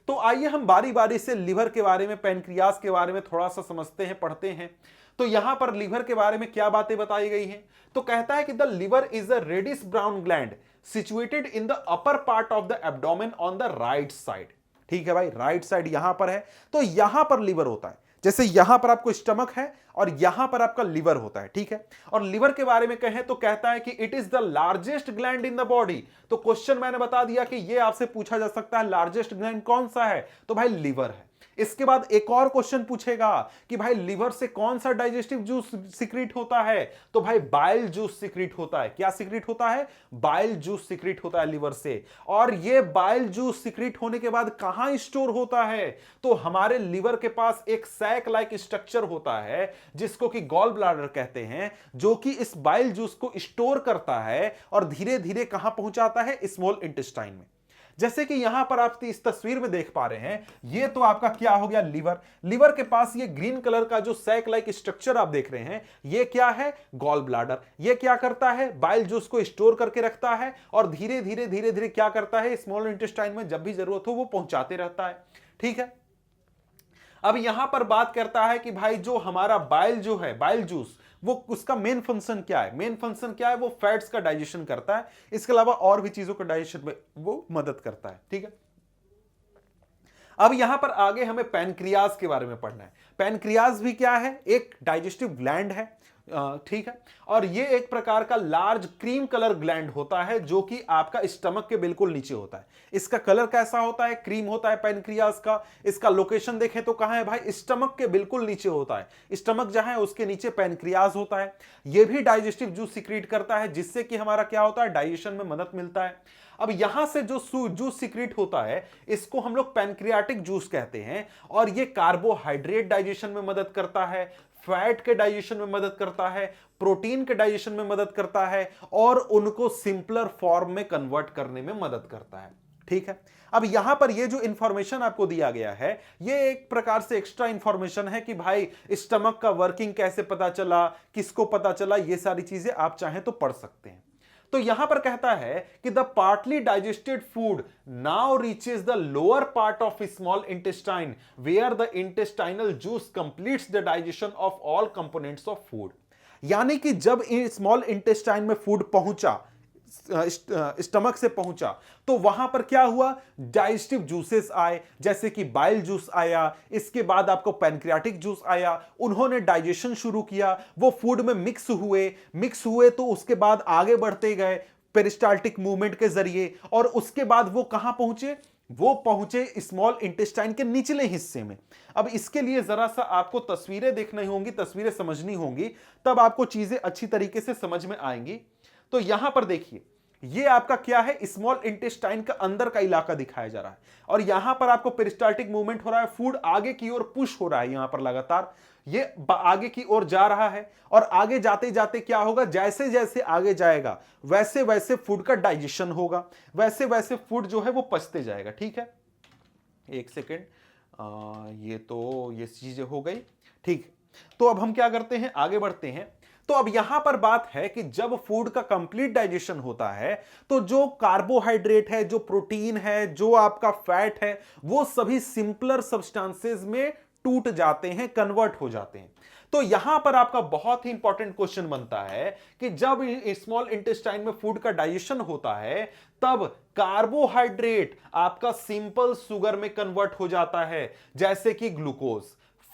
तो आइए हम बारी बारी से लिवर के बारे में, पैनक्रियाज के बारे में थोड़ा सा समझते हैं, पढ़ते हैं। तो यहां पर लिवर के बारे में क्या बातें बताई गई हैं? तो कहता है कि the liver is a reddish brown gland situated in the upper part of the abdomen on the right side। ठीक है भाई, राइट साइड यहां पर है। तो यहां पर लिवर होता है। जैसे यहां पर आपको स्टमक है और यहां पर आपका लिवर होता है। ठीक है, और लिवर के बारे में कहें तो कहता है कि it is the largest gland in the body. तो क्वेश्चन मैंने बता दिया कि यह आपसे पूछा जा सकता है लार्जेस्ट ग्लैंड कौन सा है? तो भाई लिवर है। इसके बाद एक और क्वेश्चन पूछेगा कि भाई लिवर से कौन सा डाइजेस्टिव जूस सिक्रीट होता है? तो भाई बाइल जूस सिक्रीट होता है। क्या सिक्रीट होता है? बाइल जूस सिक्रीट होता है लिवर से। और ये बाइल जूस सिक्रीट होने के बाद कहां स्टोर होता है? तो हमारे लिवर के पास एक सैक लाइक स्ट्रक्चर होता है जिसको कि गॉल ब्लैडर कहते हैं, जो कि इस बाइल जूस को स्टोर करता है और धीरे धीरे कहां पहुंचाता है? स्मॉल इंटेस्टाइन में। जैसे कि यहां पर आप इस तस्वीर में देख पा रहे हैं, ये तो आपका क्या हो गया? लिवर। लिवर के पास ये ग्रीन कलर का जो सैक लाइक स्ट्रक्चर आप देख रहे हैं, ये क्या है? Gall bladder. ये क्या करता है? बाइल जूस को स्टोर करके रखता है और धीरे धीरे धीरे धीरे क्या करता है? स्मॉल इंटेस्टाइन में जब भी जरूरत हो वो पहुंचाते रहता है। ठीक है, अब यहां पर बात करता है कि भाई जो हमारा बाइल जो है, बाइल जूस, वो उसका मेन फंक्शन क्या है? मेन फंक्शन क्या है? वो फैट्स का डाइजेशन करता है। इसके अलावा और भी चीजों का डाइजेशन में वो मदद करता है। ठीक है, अब यहां पर आगे हमें पैनक्रियाज के बारे में पढ़ना है। पैनक्रियाज भी क्या है? एक डाइजेस्टिव ग्लैंड है। ठीक है, और ये एक प्रकार का लार्ज क्रीम कलर ग्लैंड होता है जो कि आपका स्टमक के बिल्कुल नीचे होता है। इसका कलर कैसा होता है? क्रीम होता है पैनक्रियाज का। इसका लोकेशन देखें तो कहां है भाई? स्टमक के बिल्कुल नीचे होता है। स्टमक जहां है उसके नीचे पैनक्रियाज होता है। यह भी डाइजेस्टिव जूस सिक्रीट करता है जिससे कि हमारा क्या होता है? डाइजेशन में मदद मिलता है। अब यहां से जो जूस सिक्रीट होता है इसको हम लोग पैनक्रियाटिक जूस कहते हैं और ये कार्बोहाइड्रेट डाइजेशन में मदद करता है, फैट के डाइजेशन में मदद करता है, प्रोटीन के डाइजेशन में मदद करता है और उनको सिंपलर फॉर्म में कन्वर्ट करने में मदद करता है। ठीक है, अब यहां पर ये जो इंफॉर्मेशन आपको दिया गया है, ये एक प्रकार से एक्स्ट्रा इंफॉर्मेशन है कि भाई स्टमक का वर्किंग कैसे पता चला, किसको पता चला, ये सारी चीजें आप चाहें तो पढ़ सकते हैं। तो यहां पर कहता है कि the partly digested food now reaches the lower part of small intestine where the intestinal juice completes the digestion of all components of food. यानी कि जब स्मॉल इंटेस्टाइन में फूड पहुंचा, स्टमक से पहुंचा, तो वहां पर क्या हुआ, डाइजेस्टिव जूसेस आए, जैसे कि बाइल जूस आया, इसके बाद आपको पैनक्रियाटिक जूस आया, उन्होंने डाइजेशन शुरू किया, वो फूड में मिक्स हुए तो उसके बाद आगे बढ़ते गए पेरिस्टाल्टिक मूवमेंट के जरिए, और उसके बाद वो कहां पहुंचे, वो पहुंचे स्मॉल इंटेस्टाइन के निचले हिस्से में। अब इसके लिए जरा सा आपको तस्वीरें देखनी होंगी, तस्वीरें समझनी होंगी, तब आपको चीजें अच्छी तरीके से समझ में आएंगी। तो यहां पर देखिए, ये आपका क्या है, स्मॉल इंटेस्टाइन का अंदर का इलाका दिखाया जा रहा है, और यहां पर आपको पेरिस्टाल्टिक मूवमेंट हो रहा है, फूड आगे की ओर पुश हो रहा है, यहां पर लगातार ये आगे की ओर जा रहा है, और आगे जाते जाते क्या होगा, जैसे जैसे आगे जाएगा वैसे वैसे फूड का डाइजेशन होगा, वैसे वैसे फूड जो है वो पचते जाएगा। ठीक है, एक सेकेंड, ये चीजें हो गई। ठीक, तो अब हम क्या करते हैं, आगे बढ़ते हैं। तो अब यहां पर बात है कि जब फूड का कंप्लीट डाइजेशन होता है तो जो कार्बोहाइड्रेट है, जो प्रोटीन है, जो आपका फैट है, वो सभी सिंपलर सब्सटेंसेस में टूट जाते हैं, कन्वर्ट हो जाते हैं। तो यहां पर आपका बहुत ही इंपॉर्टेंट क्वेश्चन बनता है कि जब स्मॉल इंटेस्टाइन में फूड का डाइजेशन होता है तब कार्बोहाइड्रेट आपका सिंपल शुगर में कन्वर्ट हो जाता है, जैसे कि ग्लूकोज।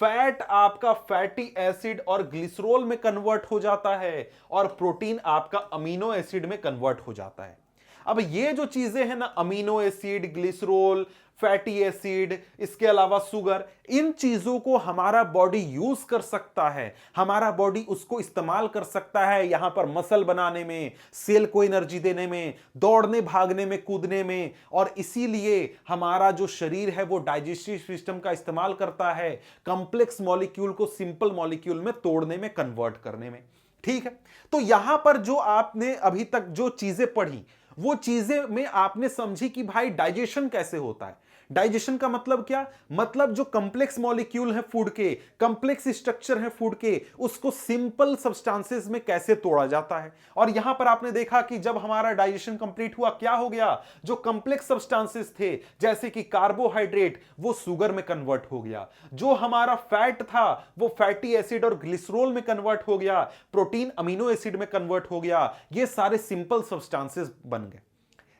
फैट आपका फैटी एसिड और ग्लिसरॉल में कन्वर्ट हो जाता है, और प्रोटीन आपका अमीनो एसिड में कन्वर्ट हो जाता है। अब ये जो चीजें हैं ना, amino acid, glycerol, fatty acid, इसके अलावा शुगर, इन चीजों को हमारा बॉडी यूज कर सकता है, हमारा बॉडी उसको इस्तेमाल कर सकता है यहां पर मसल बनाने में, सेल को एनर्जी देने में, दौड़ने भागने में, कूदने में, और इसीलिए हमारा जो शरीर है वो डाइजेस्टिव सिस्टम का इस्तेमाल करता है कॉम्प्लेक्स मॉलिक्यूल को सिंपल मॉलिक्यूल में तोड़ने में, कन्वर्ट करने में। ठीक है, तो यहां पर जो आपने अभी तक जो चीजें पढ़ी, वो चीजें में आपने समझी कि भाई डाइजेशन कैसे होता है। डाइजेशन का मतलब क्या, मतलब जो कंप्लेक्स मॉलिक्यूल है फूड के, कंप्लेक्स स्ट्रक्चर है फूड के, उसको सिंपल सब्सटेंसेस में कैसे तोड़ा जाता है। और यहां पर आपने देखा कि जब हमारा डाइजेशन कंप्लीट हुआ, क्या हो गया, जो कंप्लेक्स सब्सटेंसेस थे जैसे कि कार्बोहाइड्रेट, वो शुगर में कन्वर्ट हो गया, जो हमारा फैट था वो फैटी एसिड और ग्लिसरॉल में कन्वर्ट हो गया, प्रोटीन अमीनो एसिड में कन्वर्ट हो गया, ये सारे सिंपल सब्सटेंसेस बन गए।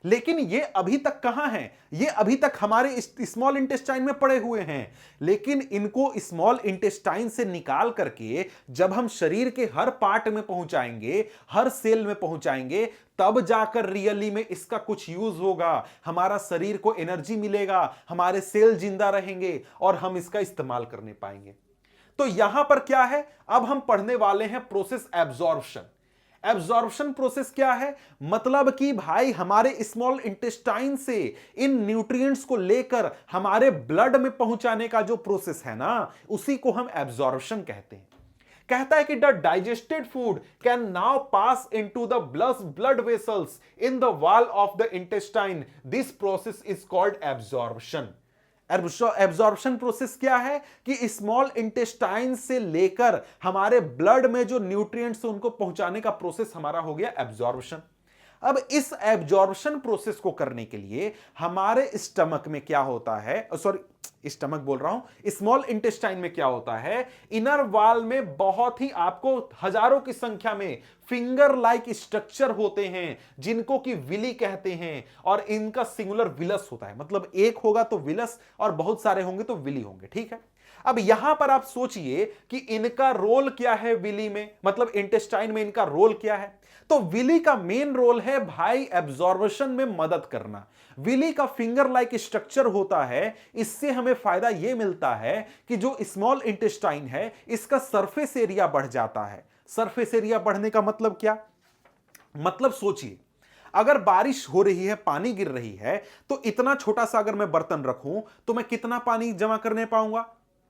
लेकिन ये अभी तक कहां हैं, ये अभी तक हमारे स्मॉल इंटेस्टाइन में पड़े हुए हैं, लेकिन इनको स्मॉल इंटेस्टाइन से निकाल करके जब हम शरीर के हर पार्ट में पहुंचाएंगे, हर सेल में पहुंचाएंगे, तब जाकर रियली में इसका कुछ यूज होगा, हमारा शरीर को एनर्जी मिलेगा, हमारे सेल जिंदा रहेंगे और हम इसका इस्तेमाल करने पाएंगे। तो यहां पर क्या है, अब हम पढ़ने वाले हैं प्रोसेस एब्जॉर्प्शन। एब्जॉर्प्शन प्रोसेस क्या है, मतलब कि भाई हमारे स्मॉल इंटेस्टाइन से इन न्यूट्रिएंट्स को लेकर हमारे ब्लड में पहुंचाने का जो प्रोसेस है ना, उसी को हम एब्जॉर्प्शन कहते हैं। कहता है कि the digested food can now pass into the blood vessels in the wall of the intestine, this process is called absorption. Absorption process क्या है कि स्मॉल इंटेस्टाइन से लेकर हमारे ब्लड में जो न्यूट्रिएंट्स उनको पहुंचाने का प्रोसेस हमारा हो गया एब्जॉर्प्शन। अब इस एब्जॉर्प्शन प्रोसेस को करने के लिए हमारे स्टमक में क्या होता है, सॉरी स्टमक बोल रहा हूं, स्मॉल इंटेस्टाइन में क्या होता है, इनर वॉल में बहुत ही आपको हजारों की संख्या में फिंगर लाइक स्ट्रक्चर होते हैं जिनको कि विली कहते हैं, और इनका सिंगुलर विलस होता है, मतलब एक होगा तो विलस और बहुत सारे होंगे तो विली होंगे। ठीक है, अब यहां पर आप सोचिए कि इनका रोल क्या है विली में, मतलब इंटेस्टाइन में इनका रोल क्या है। तो विली का मेन रोल है भाई एब्जॉर्प्शन में मदद करना। विली का फिंगर लाइक स्ट्रक्चर होता है, इससे हमें फायदा यह मिलता है कि जो स्मॉल इंटेस्टाइन है इसका सरफेस एरिया बढ़ जाता है। सरफेस एरिया बढ़ने का मतलब क्या, मतलब सोचिए अगर बारिश हो रही है, पानी गिर रही है, तो इतना छोटा सा अगर मैं बर्तन रखूं तो मैं कितना पानी जमा करने पाऊंगा,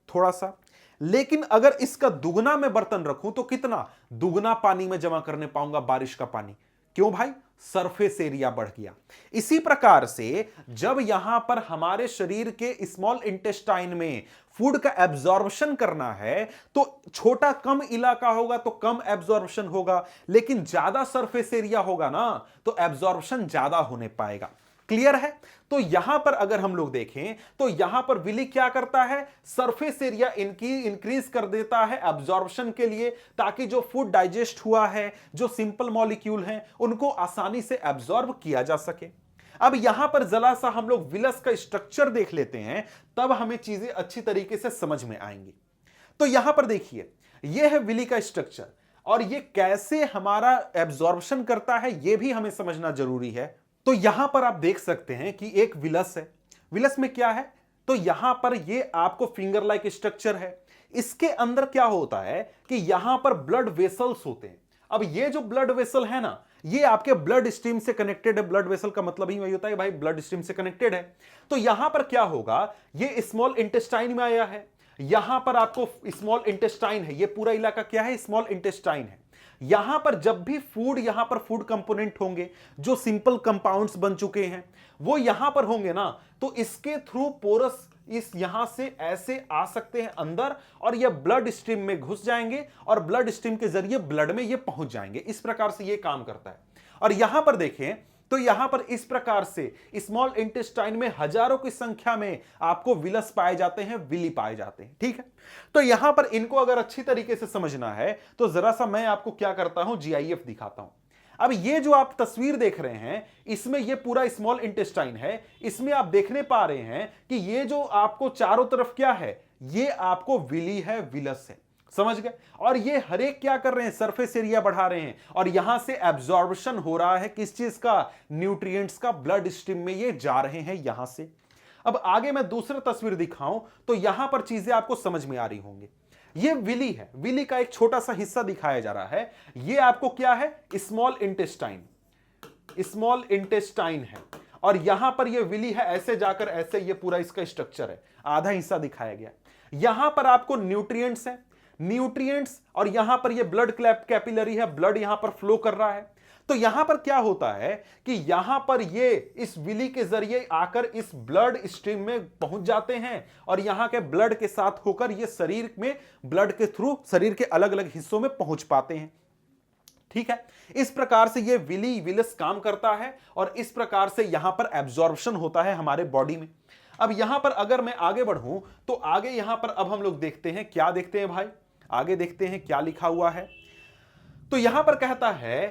थोड़ा सा। लेकिन अगर इसका दुगना मैं बर्तन रखूं तो कितना, दुगना पानी में जमा करने पाऊंगा बारिश का पानी। क्यों भाई, सरफेस एरिया बढ़ गया। इसी प्रकार से जब यहां पर हमारे शरीर के स्मॉल इंटेस्टाइन में फूड का एब्जॉर्प्शन करना है तो छोटा कम इलाका होगा तो कम एब्जॉर्प्शन होगा, लेकिन ज्यादा सरफेस एरिया होगा ना तो एब्जॉर्प्शन ज्यादा होने पाएगा। क्लियर है? तो यहां पर अगर हम लोग देखें तो यहां पर विली क्या करता है, सरफेस एरिया इंक्रीज कर देता है एब्जॉर्प्शन के लिए, ताकि जो फूड डाइजेस्ट हुआ है, जो सिंपल मॉलिक्यूल हैं, उनको आसानी से एब्जॉर्ब किया जा सके। अब यहां पर जरा सा हम लोग विलस का स्ट्रक्चर देख लेते हैं, तब हमें चीजें अच्छी तरीके से समझ में आएंगी। तो यहां पर देखिए, यह है विली का स्ट्रक्चर, और यह कैसे हमारा एब्जॉर्प्शन करता है यह भी हमें समझना जरूरी है। तो यहां पर आप देख सकते हैं कि एक विलस है। विलस में क्या है, तो यहां पर ये आपको फिंगर लाइक स्ट्रक्चर है। इसके अंदर क्या होता है कि यहां पर ब्लड वेसल्स होते हैं। अब ये जो ब्लड वेसल है ना, ये आपके ब्लड स्ट्रीम से कनेक्टेड है। ब्लड वेसल का मतलब ही वही होता है भाई, ब्लड स्ट्रीम से कनेक्टेड है। तो यहां पर क्या होगा, ये स्मॉल इंटेस्टाइन में आया है, यहां पर आपको स्मॉल इंटेस्टाइन है, ये पूरा इलाका क्या है, स्मॉल इंटेस्टाइन है। यहां पर जब भी फूड, यहां पर फूड कंपोनेंट होंगे जो सिंपल कंपाउंड्स बन चुके हैं, वो यहां पर होंगे ना, तो इसके थ्रू पोरस इस यहां से ऐसे आ सकते हैं अंदर, और ये ब्लड स्ट्रीम में घुस जाएंगे और ब्लड स्ट्रीम के जरिए ब्लड में ये पहुंच जाएंगे। इस प्रकार से ये काम करता है। और यहां पर देखें तो यहां पर इस प्रकार से स्मॉल इंटेस्टाइन में हजारों की संख्या में आपको विलस पाए जाते हैं, विली पाए जाते हैं। ठीक है, तो यहां पर इनको अगर अच्छी तरीके से समझना है तो जरा सा मैं आपको क्या करता हूं, जीआईएफ दिखाता हूं। अब ये जो आप तस्वीर देख रहे हैं, इसमें ये पूरा स्मॉल इंटेस्टाइन है। इसमें आप देखने पा रहे हैं कि ये जो आपको चारों तरफ क्या है, ये आपको विली है, विलस है। समझ गए? और ये हर एक क्या कर रहे हैं, सरफेस एरिया बढ़ा रहे हैं, और यहां से एब्जॉर्प्शन हो रहा है किस चीज का, न्यूट्रिएंट्स का। ब्लड स्ट्रीम में ये जा रहे हैं यहां से। अब आगे मैं दूसरा तस्वीर दिखाऊं तो यहां पर चीजें आपको समझ में आ रही होंगी। ये विली है, विली का एक छोटा सा हिस्सा दिखाया जा रहा है। ये आपको क्या है, स्मॉल इंटेस्टाइन, स्मॉल इंटेस्टाइन है, और यहां पर ये विली है, ऐसे जाकर ऐसे ये पूरा इसका स्ट्रक्चर है। आधा हिस्सा दिखाया गया। यहां पर आपको न्यूट्रिएंट्स है, न्यूट्रिएंट्स, और यहां पर ये ब्लड कैपिलरी है, ब्लड यहां पर फ्लो कर रहा है। तो यहां पर क्या होता है कि यहां पर ये इस विली के जरिए आकर इस ब्लड स्ट्रीम में पहुंच जाते हैं, और यहां के ब्लड के साथ होकर ये शरीर में ब्लड के थ्रू शरीर के अलग अलग हिस्सों में पहुंच पाते हैं। ठीक है, इस प्रकार से ये विली विलस काम करता है, और इस प्रकार से यहां पर एब्जॉर्प्शन होता है हमारे बॉडी में। अब यहां पर अगर मैं आगे बढ़ूं तो आगे यहां पर अब हम लोग देखते हैं, क्या देखते हैं भाई, आगे देखते हैं क्या लिखा हुआ है। तो यहां पर कहता है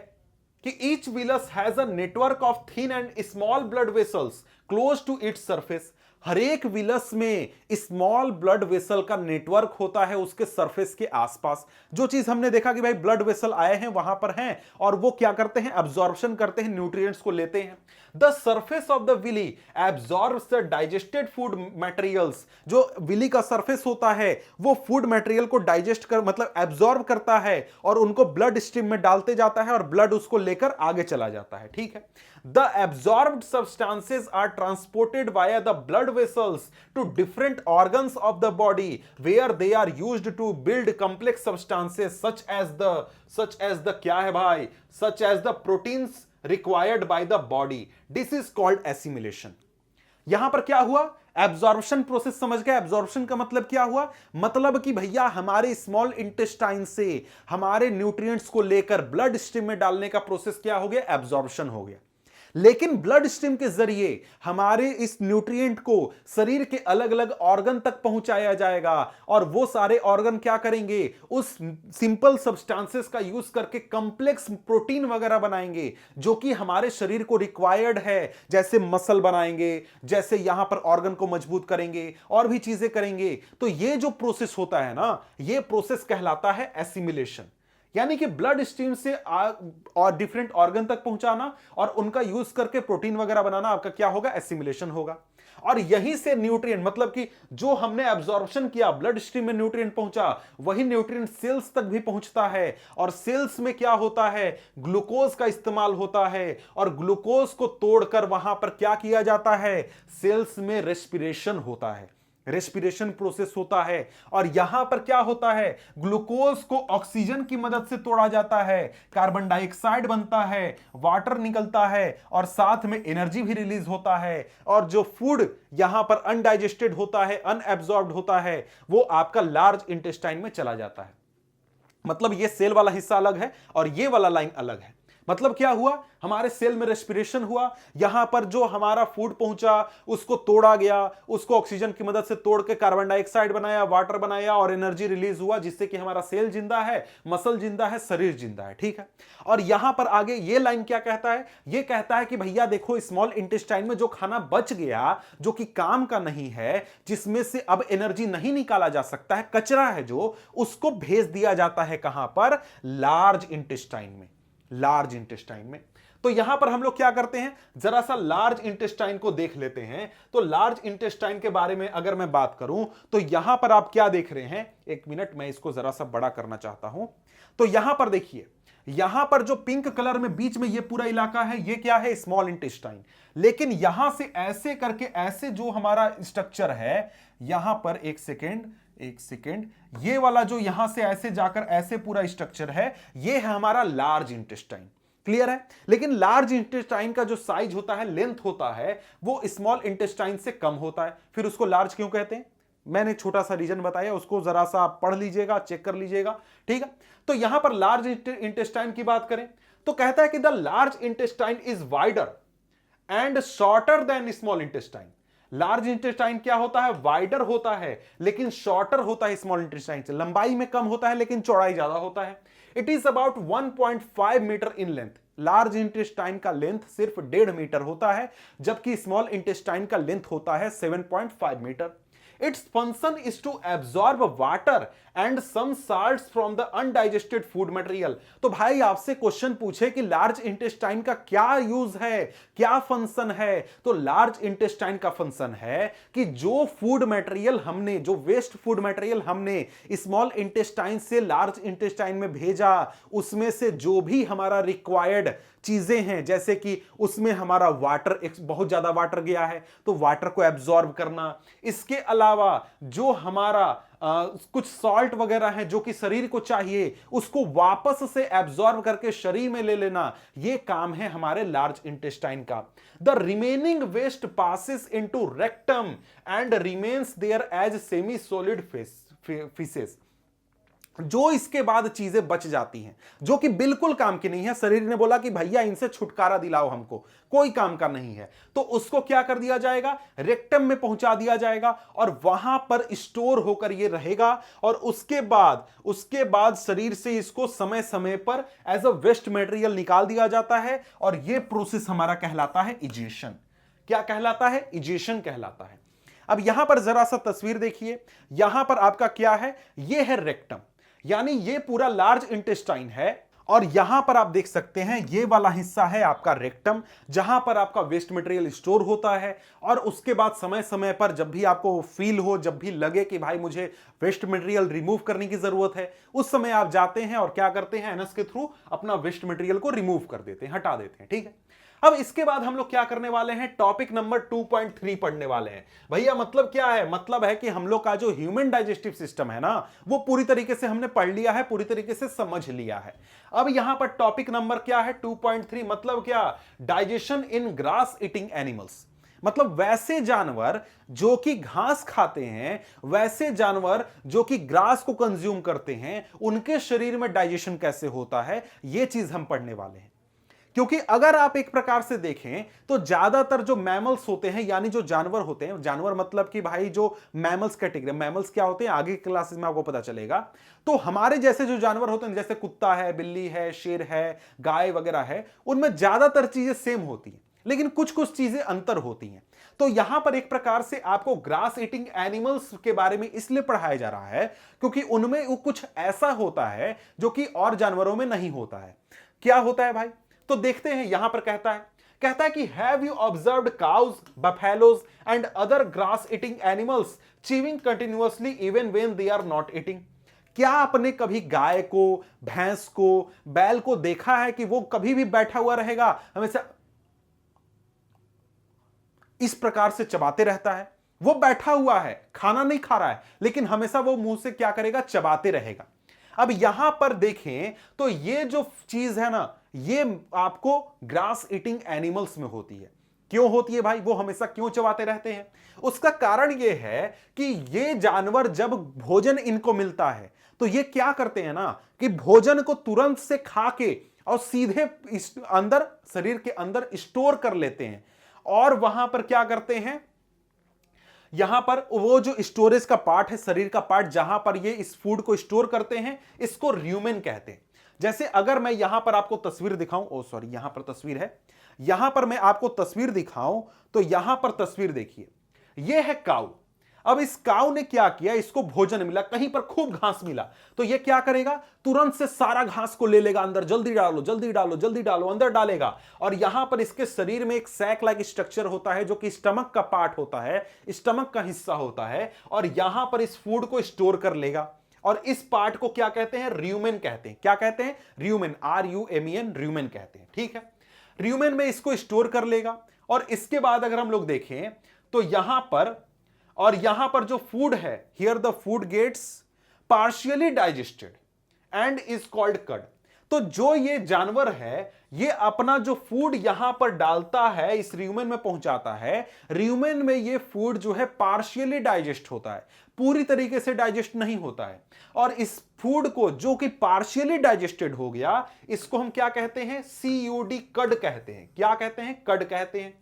कि each villus has a network of thin and small blood vessels close to its surface. हर एक विलस में स्मॉल ब्लड वेसल का नेटवर्क होता है उसके सरफेस के आसपास। जो चीज हमने देखा कि भाई ब्लड वेसल आए हैं, वहां पर हैं, और वो क्या करते हैं, एब्जॉर्प्शन करते हैं, न्यूट्रिएंट्स को लेते हैं। The surface of the villi absorbs the digested food materials. जो विली का सरफेस होता है वो फूड मटेरियल को डाइजेस्ट कर मतलब एब्जॉर्ब करता है, और उनको ब्लड स्ट्रीम में डालते जाता है, और ब्लड उसको लेकर आगे चला जाता है। ठीक है, the absorbed substances are transported via the blood vessels to different organs of the body where they are used to build complex substances such as the क्या है भाई, such as the proteins required by the body. This is called assimilation. यहां पर क्या हुआ, एब्जॉर्प्शन प्रोसेस। समझ गए एब्जॉर्प्शन का मतलब क्या हुआ, मतलब कि भैया हमारे स्मॉल इंटेस्टाइन से हमारे न्यूट्रिएंट्स को लेकर ब्लड स्ट्रीम में डालने का प्रोसेस क्या हो गया, एब्जॉर्प्शन हो गया। लेकिन ब्लड स्ट्रीम के जरिए हमारे इस न्यूट्रिएंट को शरीर के अलग अलग ऑर्गन तक पहुंचाया जाएगा, और वो सारे ऑर्गन क्या करेंगे, उस सिंपल सब्सटेंसेस का यूज करके कॉम्प्लेक्स प्रोटीन वगैरह बनाएंगे जो कि हमारे शरीर को रिक्वायर्ड है। जैसे मसल बनाएंगे, जैसे यहां पर ऑर्गन को मजबूत करेंगे, और भी चीजें करेंगे। तो ये जो प्रोसेस होता है ना, ये प्रोसेस कहलाता है एसिमिलेशन। यानी कि ब्लड स्ट्रीम से और डिफरेंट ऑर्गन तक पहुंचाना और उनका यूज करके प्रोटीन वगैरह बनाना, आपका क्या होगा, एसिमिलेशन होगा। और यहीं से न्यूट्रिएंट मतलब कि जो हमने एब्जॉर्प्शन किया, ब्लड स्ट्रीम में न्यूट्रिएंट पहुंचा, वही न्यूट्रिएंट सेल्स तक भी पहुंचता है, और सेल्स में क्या होता है, ग्लूकोज का इस्तेमाल होता है, और ग्लूकोज को तोड़कर वहां पर क्या किया जाता है, सेल्स में रेस्पिरेशन होता है। रेस्पिरेशन प्रोसेस होता है। और यहां पर क्या होता है, ग्लूकोज को ऑक्सीजन की मदद से तोड़ा जाता है, कार्बन डाइऑक्साइड बनता है, वाटर निकलता है और साथ में एनर्जी भी रिलीज होता है। और जो फूड यहां पर अनडाइजेस्टेड होता है, अनएब्जॉर्ब्ड होता है, वो आपका लार्ज इंटेस्टाइन में चला जाता है। मतलब ये सेल वाला हिस्सा अलग है और ये वाला लाइन अलग है। मतलब क्या हुआ, हमारे सेल में रेस्पिरेशन हुआ, यहां पर जो हमारा फूड पहुंचा उसको तोड़ा गया, उसको ऑक्सीजन की मदद से तोड़ के कार्बन डाइऑक्साइड बनाया, वाटर बनाया और एनर्जी रिलीज हुआ, जिससे कि हमारा सेल जिंदा है, मसल जिंदा है, शरीर जिंदा है। ठीक है। और यहां पर आगे ये लाइन क्या कहता है, ये कहता है कि भैया देखो, स्मॉल इंटेस्टाइन में जो खाना बच गया, जो कि काम का नहीं है, जिसमें से अब एनर्जी नहीं निकाला जा सकता है, कचरा है जो, उसको भेज दिया जाता है कहां पर, लार्ज इंटेस्टाइन में, लार्ज इंटेस्टाइन में। तो यहां पर हम लोग क्या करते हैं, जरा सा लार्ज इंटेस्टाइन को देख लेते हैं। तो लार्ज इंटेस्टाइन के बारे में अगर मैं बात करूं तो यहां पर आप क्या देख रहे हैं, एक मिनट, मैं इसको जरा सा बड़ा करना चाहता हूं। तो यहां पर देखिए, यहां पर जो पिंक कलर में बीच में ये पूरा इलाका है, ये क्या है, स्मॉल इंटेस्टाइन। लेकिन यहां से ऐसे करके ऐसे जो हमारा स्ट्रक्चर है, यहां पर एक सेकेंड, ये वाला जो यहां से ऐसे जाकर ऐसे पूरा स्ट्रक्चर है, ये है हमारा लार्ज इंटेस्टाइन। क्लियर है। लेकिन लार्ज इंटेस्टाइन का जो साइज होता है, लेंथ होता है, वो स्मॉल इंटेस्टाइन से कम होता है। फिर उसको लार्ज क्यों कहते हैं, मैंने छोटा सा रीजन बताया, उसको जरा सा आप पढ़ लीजिएगा, चेक कर लीजिएगा। ठीक है। तो यहां पर लार्ज इंटेस्टाइन की बात करें तो कहता है कि the large intestine is wider and shorter than small intestine. Large intestine क्या होता है, वाइडर होता है लेकिन शॉर्टर होता है स्मॉल इंटेस्टाइन से, लंबाई में कम होता है लेकिन चौड़ाई ज्यादा होता है। It is about 1.5 metre in length. Large intestine का लेंथ सिर्फ 1.5 मीटर होता है, जबकि स्मॉल इंटेस्टाइन का लेंथ होता है 7.5 metre. Its function is to absorb water and some salts from the undigested food material। तो भाई आपसे क्वेश्चन पूछे कि लार्ज इंटेस्टाइन का क्या यूज है, क्या फंक्शन है, तो लार्ज इंटेस्टाइन का फंक्शन है कि जो फूड मटेरियल हमने, जो वेस्ट फूड मटेरियल हमने स्मॉल इंटेस्टाइन से लार्ज इंटेस्टाइन में भेजा, उसमें से जो भी हमारा रिक्वायर्ड चीजें हैं, जैसे कि उसमें हमारा वाटर, बहुत ज्यादा वाटर गया है तो वाटर को एब्जॉर्ब करना, इसके अलावा जो हमारा कुछ सॉल्ट वगैरह है जो कि शरीर को चाहिए, उसको वापस से एब्जॉर्ब करके शरीर में ले लेना, ये काम है हमारे लार्ज इंटेस्टाइन का। The remaining waste passes into rectum and remains there as semi solid faeces. जो इसके बाद चीजें बच जाती हैं जो कि बिल्कुल काम की नहीं है, शरीर ने बोला कि भैया इनसे छुटकारा दिलाओ हमको, कोई काम का नहीं है, तो उसको क्या कर दिया जाएगा, रेक्टम में पहुंचा दिया जाएगा और वहां पर स्टोर होकर ये रहेगा। और उसके बाद शरीर से इसको समय समय पर एज अ वेस्ट मटेरियल निकाल दिया जाता है और ये प्रोसेस हमारा कहलाता है इजेशन। क्या कहलाता है, इजेशन कहलाता है। अब यहां पर जरा सा तस्वीर देखिए, यहां पर आपका क्या है, ये है रेक्टम, यानी ये पूरा लार्ज इंटेस्टाइन है और यहां पर आप देख सकते हैं ये वाला हिस्सा है आपका रेक्टम, जहां पर आपका वेस्ट मटेरियल स्टोर होता है। और उसके बाद समय समय पर जब भी आपको फील हो, जब भी लगे कि भाई मुझे वेस्ट मटेरियल रिमूव करने की जरूरत है, उस समय आप जाते हैं और क्या करते हैं, एनएस के थ्रू अपना वेस्ट मटेरियल को रिमूव कर देते हैं, हटा देते हैं। ठीक है। अब इसके बाद हम लोग क्या करने वाले हैं, टॉपिक नंबर 2.3 पढ़ने वाले हैं। भैया मतलब क्या है, मतलब है कि हम लोग का जो ह्यूमन डाइजेस्टिव सिस्टम है ना, वो पूरी तरीके से हमने पढ़ लिया है, पूरी तरीके से समझ लिया है। अब यहां पर टॉपिक नंबर क्या है, 2.3, मतलब क्या, डाइजेशन इन ग्रास ईटिंग एनिमल्स। मतलब वैसे जानवर जो कि घास खाते हैं, वैसे जानवर जो कि ग्रास को कंज्यूम करते हैं, उनके शरीर में डाइजेशन कैसे होता है, यह चीज हम पढ़ने वाले हैं। क्योंकि अगर आप एक प्रकार से देखें तो ज्यादातर जो मैमल्स होते हैं, यानी जो जानवर होते हैं, जानवर मतलब कि भाई जो मैमल्स कैटेगरी, मैमल्स क्या होते हैं आगे की क्लासेस में आपको पता चलेगा। तो हमारे जैसे जो जानवर होते हैं, जैसे कुत्ता है, बिल्ली है, शेर है, गाय वगैरह है, उनमें ज्यादातर चीजें सेम होती हैं, लेकिन कुछ कुछ चीजें अंतर होती हैं। तो यहां पर एक प्रकार से आपको ग्रास ईटिंग एनिमल्स के बारे में इसलिए पढ़ाया जा रहा है क्योंकि उनमें कुछ ऐसा होता है जो कि और जानवरों में नहीं होता है। क्या होता है भाई, तो देखते हैं। यहां पर कहता है कि have you observed cows, buffaloes and other grass eating animals chewing continuously even when they are not eating. क्या आपने कभी गाय को, भैंस को, बैल को देखा है कि वो कभी भी बैठा हुआ रहेगा, हमेशा इस प्रकार से चबाते रहता है? वो बैठा हुआ है, खाना नहीं खा रहा है, लेकिन हमेशा वो मुंह से क्या करेगा, चबाते रहेगा। अब यहां पर देखें तो ये जो चीज है ना, ये आपको ग्रास ईटिंग एनिमल्स में होती है। क्यों होती है भाई, वो हमेशा क्यों चबाते रहते हैं? उसका कारण ये है कि ये जानवर जब भोजन इनको मिलता है तो ये क्या करते हैं ना कि भोजन को तुरंत से खा के और सीधे अंदर, शरीर के अंदर स्टोर कर लेते हैं। और वहां पर क्या करते हैं, यहां पर वो जो स्टोरेज का पार्ट है, शरीर का पार्ट जहां पर ये इस फूड को स्टोर करते हैं, इसको र्यूमेन कहते हैं। जैसे अगर मैं यहां पर आपको तस्वीर दिखाऊं, ओ सॉरी, यहां पर तस्वीर है, यहां पर मैं आपको तस्वीर दिखाऊं तो यहां पर तस्वीर देखिए, यह है काऊ। अब इस काऊ ने क्या किया, इसको भोजन मिला, कहीं पर खूब घास मिला, तो यह क्या करेगा, तुरंत से सारा घास को ले लेगा अंदर, जल्दी डालो जल्दी डालो जल्दी डालो, अंदर डालेगा। और यहां पर इसके शरीर में एक सैक लाइक स्ट्रक्चर होता है जो कि स्टमक का पार्ट होता है, स्टमक का हिस्सा होता है, और यहां पर इस फूड को स्टोर कर लेगा। और इस पार्ट को क्या कहते हैं, र्यूमेन कहते हैं। क्या कहते हैं, र्यूमेन, RUMEN, र्यूमेन कहते हैं। ठीक है, र्यूमेन में इसको स्टोर कर लेगा। और इसके बाद अगर हम लोग देखें तो यहां पर, और यहां पर जो फूड है, here the food gets partially digested and is called cud. तो जो ये जानवर है, ये अपना जो फूड यहां पर डालता है, इस र्यूमेन में पहुंचाता है। र्यूमेन में ये फूड जो है पार्शियली डाइजेस्ट होता है, पूरी तरीके से डाइजेस्ट नहीं होता है। और इस फूड को जो कि पार्शियली डाइजेस्टेड हो गया, इसको हम क्या कहते हैं, CUD, कड कहते हैं। क्या कहते हैं, कड कहते हैं।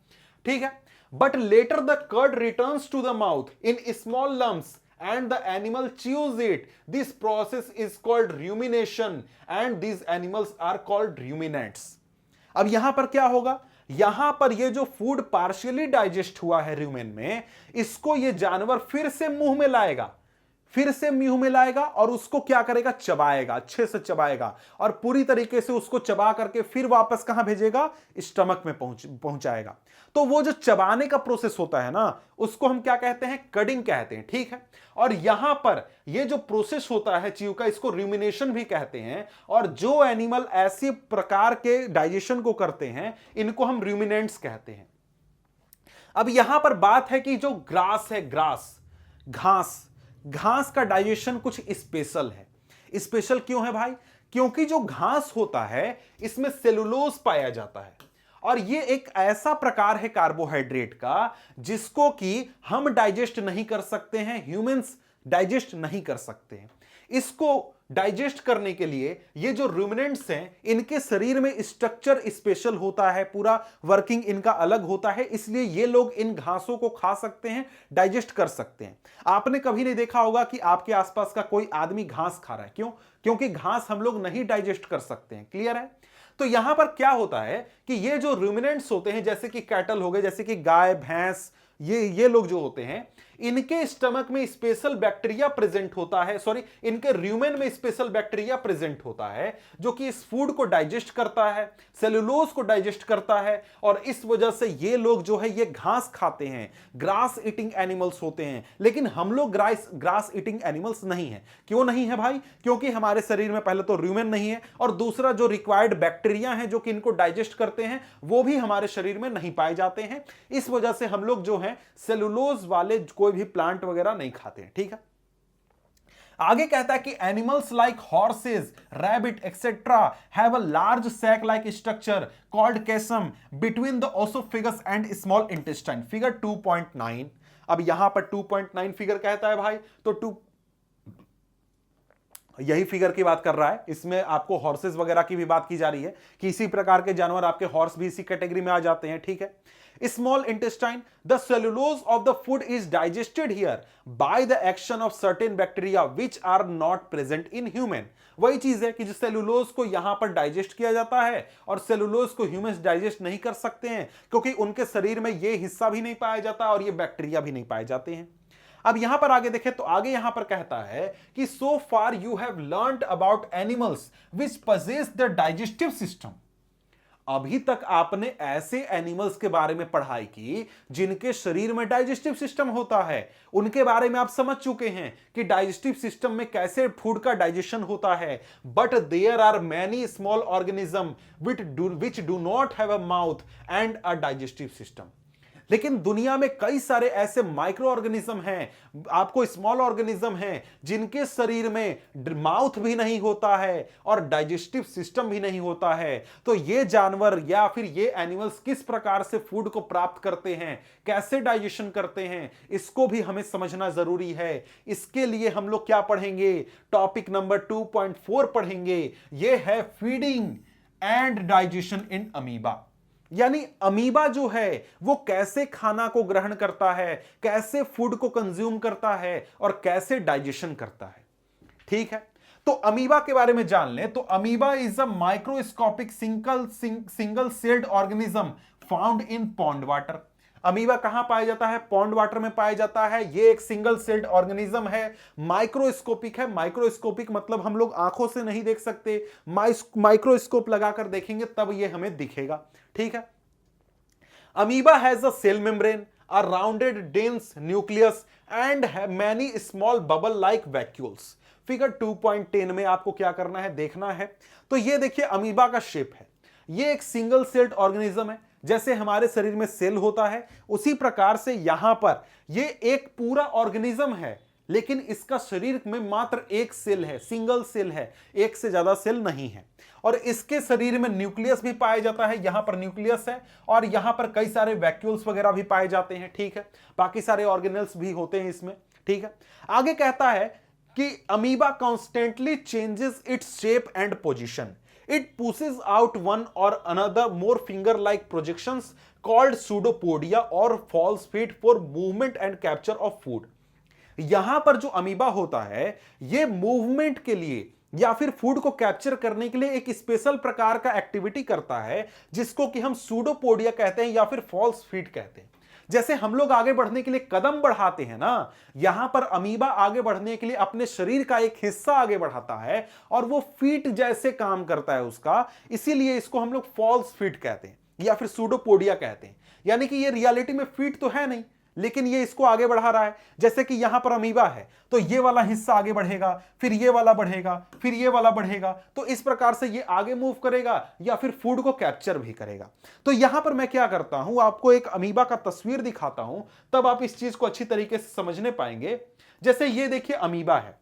ठीक है, but later the curd returns to the mouth in small lumps and the animal chews it. This process is called rumination and these animals are called ruminants. अब यहां पर क्या होगा, यहां पर ये जो फूड पार्शियली डाइजेस्ट हुआ है र्यूमेन में, इसको ये जानवर फिर से मुंह में लाएगा, फिर से मुंह में लाएगा और उसको क्या करेगा, चबाएगा, अच्छे से चबाएगा, और पूरी तरीके से उसको चबा करके फिर वापस कहां भेजेगा, स्टमक में पहुंचाएगा। तो वो जो चबाने का प्रोसेस होता है ना, उसको हम क्या कहते हैं, कडिंग कहते हैं। ठीक है, और यहां पर ये जो प्रोसेस होता है चीव का, इसको रूमिनेशन भी कहते हैं। और जो एनिमल ऐसे प्रकार के डाइजेशन को करते हैं, इनको हम रूमिनेंट्स कहते हैं। अब यहां पर बात है कि जो ग्रास है, ग्रास, घास, घास का डाइजेशन कुछ स्पेशल है। स्पेशल क्यों है भाई, क्योंकि जो घास होता है इसमें सेलुलोज पाया जाता है, और ये एक ऐसा प्रकार है कार्बोहाइड्रेट का जिसको कि हम डाइजेस्ट नहीं कर सकते हैं, ह्यूमंस डाइजेस्ट नहीं कर सकते हैं। इसको डाइजेस्ट करने के लिए ये जो रूमिनेंट्स हैं, इनके शरीर में स्ट्रक्चर स्पेशल होता है, पूरा वर्किंग इनका अलग होता है, इसलिए ये लोग इन घासों को खा सकते हैं, डाइजेस्ट कर सकते हैं। आपने कभी नहीं देखा होगा कि आपके आसपास का कोई आदमी घास खा रहा है, क्यों, क्योंकि घास हम लोग नहीं डाइजेस्ट कर सकते हैं। क्लियर है? तो यहां पर क्या होता है कि ये जो रूमिनेंट्स होते हैं, जैसे कि कैटल हो गए, जैसे कि गाय, भैंस, ये लोग जो होते हैं, इनके स्टमक में स्पेशल बैक्टीरिया प्रेजेंट होता है, सॉरी, इनके र्यूमेन में स्पेशल बैक्टीरिया प्रेजेंट होता है जो कि इस फूड को डाइजेस्ट करता है, सेलुलोज को डाइजेस्ट करता है, और इस वजह से ये लोग जो है ये घास खाते हैं, ग्रास ईटिंग एनिमल्स होते हैं। लेकिन हम लोग ग्रास ईटिंग एनिमल्स नहीं है। क्यों नहीं है भाई? क्योंकि हमारे शरीर में पहले तो र्यूमेन नहीं है, और दूसरा जो रिक्वायर्ड बैक्टीरिया है जो कि इनको डाइजेस्ट करते हैं, वो भी हमारे शरीर में नहीं पाए जाते हैं। इस वजह से हम लोग जो है सेलुलोज वाले कोई भी प्लांट वगैरह नहीं खाते हैं। ठीक है, आगे कहता है कि animals like horses, rabbit etcetera have a large sac like structure called caecum between the oesophagus and small intestine. Figure 2.9। अब यहां पर 2.9 फिगर कहता है भाई, तो यही फिगर की बात कर रहा है। इसमें आपको हॉर्सेस वगैरह की भी बात की जा रही है कि इसी प्रकार के जानवर, आपके हॉर्स भी इसी कैटेगरी में आ जाते हैं। ठीक है, small intestine, the cellulose of the food is digested here by the action of certain bacteria which are not present in human. वही चीज है कि जो सेलुलोज को यहां पर डाइजेस्ट किया जाता है, और सेलुलोज को ह्यूमंस डाइजेस्ट नहीं कर सकते हैं क्योंकि उनके शरीर में यह हिस्सा भी नहीं पाया जाता और ये बैक्टीरिया भी नहीं पाए जाते हैं। अब यहां पर आगे देखें तो आगे यहां पर कहता है कि so far you have learned about animals which possess the digestive system. अभी तक आपने ऐसे एनिमल्स के बारे में पढ़ाई की जिनके शरीर में डाइजेस्टिव सिस्टम होता है, उनके बारे में आप समझ चुके हैं कि डाइजेस्टिव सिस्टम में कैसे फूड का डाइजेशन होता है। But there are many small organism which do not have a mouth and a digestive system. लेकिन दुनिया में कई सारे ऐसे माइक्रो ऑर्गेनिज्म हैं, आपको स्मॉल ऑर्गेनिज्म हैं, जिनके शरीर में माउथ भी नहीं होता है और डाइजेस्टिव सिस्टम भी नहीं होता है। तो ये जानवर या फिर ये एनिमल्स किस प्रकार से फूड को प्राप्त करते हैं, कैसे डाइजेशन करते हैं, इसको भी हमें समझना जरूरी है। इसके लिए हम लोग क्या पढ़ेंगे, टॉपिक नंबर 2.4 पढ़ेंगे। ये है feeding and digestion in amoeba. यानी अमीबा जो है वो कैसे खाना को ग्रहण करता है, कैसे फूड को कंज्यूम करता है और कैसे डाइजेशन करता है। ठीक है, तो अमीबा के बारे में जान लें। तो amoeba is a microscopic single celled organism found in pond water. Amoeba कहां पाया जाता है, पॉन्ड वाटर में पाया जाता है। ये एक सिंगल सेल्ड ऑर्गेनिज्म है, माइक्रोस्कोपिक है। माइक्रोस्कोपिक मतलब हम लोग आंखों से नहीं देख सकते, माइक्रोस्कोप लगाकर देखेंगे तब ये हमें दिखेगा। ठीक है, amoeba has a cell membrane, a rounded dense nucleus and many small bubble like vacuoles. Figure 2.10 में आपको क्या करना है, देखना है। तो ये देखिए अमीबा का शेप है। ये एक सिंगल सेल्ड ऑर्गेनिज्म है, जैसे हमारे शरीर में सेल होता है उसी प्रकार से यहां पर ये एक पूरा ऑर्गेनिज्म है, लेकिन इसका शरीर में मात्र एक सेल है, सिंगल सेल है, एक से ज्यादा सेल नहीं है। और इसके शरीर में न्यूक्लियस भी पाया जाता है, यहां पर न्यूक्लियस है और यहां पर कई सारे वैक्यूल्स वगैरह भी पाए जाते हैं। ठीक है, बाकी सारे ऑर्गेनल्स भी होते हैं इसमें। ठीक है, आगे कहता है कि amoeba constantly changes its shape and position. It pushes out one or another more finger-like projections called pseudopodia or false feet for movement and capture of food। यहां पर जो अमीबा होता है ये मूवमेंट के लिए या फिर फूड को कैप्चर करने के लिए एक स्पेशल प्रकार का एक्टिविटी करता है, जिसको कि हम सूडोपोडिया कहते हैं या फिर फॉल्स फीट कहते हैं। जैसे हम लोग आगे बढ़ने के लिए कदम बढ़ाते हैं ना, यहां पर अमीबा आगे बढ़ने के लिए अपने शरीर का एक हिस्सा आगे बढ़ाता है और वो फीट जैसे काम करता है उसका, इसीलिए इसको हम लोग फॉल्स फीट कहते हैं या फिर सूडोपोडिया कहते हैं। यानी कि ये रियलिटी में फीट तो है नहीं, लेकिन ये इसको आगे बढ़ा रहा है। जैसे कि यहां पर अमीबा है तो ये वाला हिस्सा आगे बढ़ेगा, फिर ये वाला बढ़ेगा, फिर ये वाला बढ़ेगा। तो इस प्रकार से ये आगे मूव करेगा या फिर फूड को कैप्चर भी करेगा। तो यहां पर मैं क्या करता हूं, आपको एक अमीबा का तस्वीर दिखाता हूं, तब आप इस चीज को अच्छी तरीके से समझने पाएंगे। जैसे ये देखिए अमीबा है,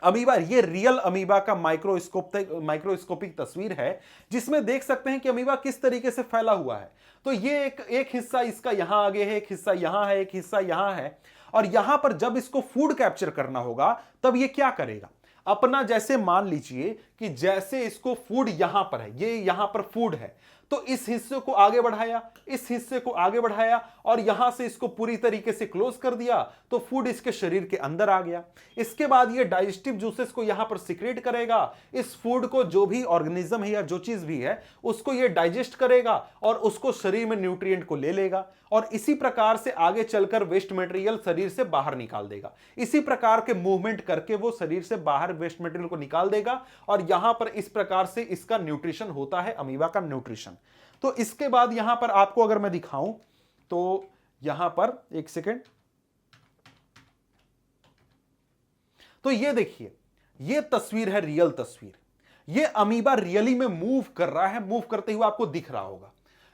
अमीबा, ये रियल अमीबा का माइक्रोस्कोपिक तस्वीर है, जिसमें देख सकते हैं कि अमीबा किस तरीके से फैला हुआ है। तो ये एक हिस्सा इसका यहां आगे है, एक हिस्सा यहां है, एक हिस्सा यहां है। और यहां पर जब इसको फूड कैप्चर करना होगा तब ये क्या करेगा, अपना, जैसे मान लीजिए कि जैसे इसको फूड यहां पर है, ये यहां पर फूड है, तो इस हिस्से को आगे बढ़ाया, इस हिस्से को आगे बढ़ाया और यहां से इसको पूरी तरीके से क्लोज कर दिया, तो फूड इसके शरीर के अंदर आ गया। इसके बाद ये डाइजेस्टिव जूसेस को यहां पर सिक्रेट करेगा। इस फूड को, जो भी ऑर्गेनिज्म है या जो चीज भी है, उसको ये डाइजेस्ट करेगा और उसको शरीर में न्यूट्रिएंट को ले लेगा और इसी प्रकार से आगे चलकर वेस्ट मटेरियल शरीर से बाहर निकाल देगा। इसी प्रकार के मूवमेंट करके वो शरीर से बाहर वेस्ट मटेरियल को निकाल देगा और यहां पर इस प्रकार से इसका न्यूट्रिशन होता है, अमीबा का न्यूट्रिशन। तो इसके बाद यहां पर आपको अगर मैं दिखाऊं तो यहां पर एक सेकेंड, तो ये देखिए, ये तस्वीर है, रियल तस्वीर। ये अमीबा रियली में मूव कर रहा है, मूव करते हुए आपको दिख रहा होगा।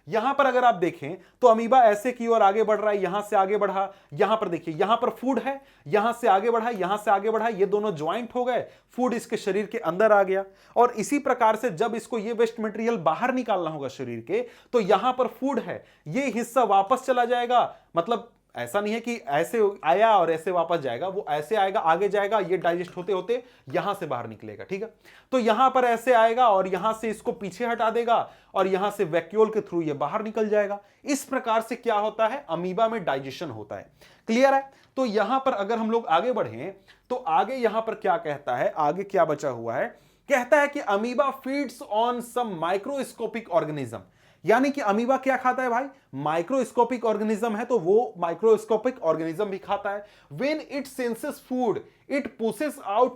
यहां पर अगर आप देखें तो अमीबा ऐसे की ओर आगे बढ़ रहा है, यहां से आगे बढ़ा, यहां पर देखिए, यहां पर फूड है, यहां से आगे बढ़ा, यहां से आगे बढ़ा, ये दोनों ज्वाइंट हो गए, फूड इसके शरीर के अंदर आ गया। और इसी प्रकार से जब इसको ये वेस्ट मटेरियल बाहर निकालना होगा शरीर के, तो यहां पर फूड है, ये हिस्सा वापस चला जाएगा। मतलब ऐसा नहीं है कि ऐसे आया और ऐसे वापस जाएगा, वो ऐसे आएगा, आगे जाएगा, ये डाइजेस्ट होते होते यहां से बाहर निकलेगा। ठीक है, तो यहां पर ऐसे आएगा और यहां से इसको पीछे हटा देगा और यहां से वैक्यूल के थ्रू ये बाहर निकल जाएगा। इस प्रकार से क्या होता है, अमीबा में डाइजेशन होता है। क्लियर है? तो यहां पर अगर हम लोग आगे बढ़ें तो आगे यहां पर क्या कहता है, आगे क्या बचा हुआ है, कहता है कि amoeba feeds on some microscopic organism. यानी कि अमीबा क्या खाता है भाई, माइक्रोस्कोपिक ऑर्गेनिज्म है तो वो माइक्रोस्कोपिक ऑर्गेनिज्म भी खाता है। When it senses food it pushes out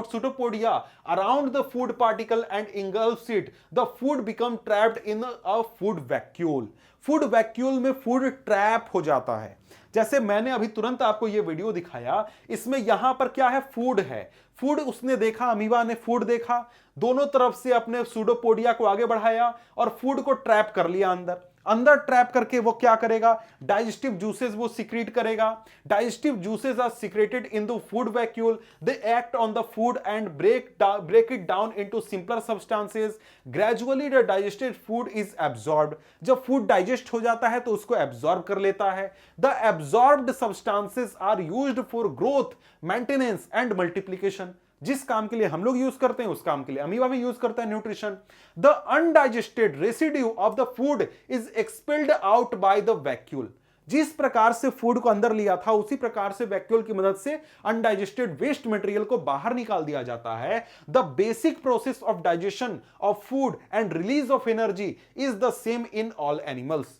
pseudopodia around the food particle and engulfs it. The food become trapped in a food vacuole. Food vacuole में फूड ट्रैप हो जाता है। जैसे मैंने अभी तुरंत आपको ये वीडियो दिखाया, इसमें यहां पर क्या है, फूड है। फूड उसने देखा, अमीबा ने फूड देखा, दोनों तरफ से अपने सूडोपोडिया को आगे बढ़ाया और फूड को ट्रैप कर लिया अंदर। अंदर ट्रैप करके वो क्या करेगा, डाइजेस्टिव जूसेस वो सिक्रीट करेगा। Digestive juices are secreted in the food vacuole, they act on the food and break it down into simpler substances, gradually the digested food is absorbed. जब फूड डाइजेस्ट हो जाता है तो उसको एब्जॉर्ब कर लेता है। The absorbed substances are used for growth, maintenance and multiplication. जिस काम के लिए हम लोग यूज करते हैं उस काम के लिए अमीबा भी यूज करता है, nutrition. The undigested residue of the food is expelled out by the vacuole. जिस प्रकार से फूड को अंदर लिया था उसी प्रकार से वैक्यूल की मदद से अनडाइजेस्टेड वेस्ट मटेरियल को बाहर निकाल दिया जाता है। The basic process of digestion of food and release of energy is the same in all animals.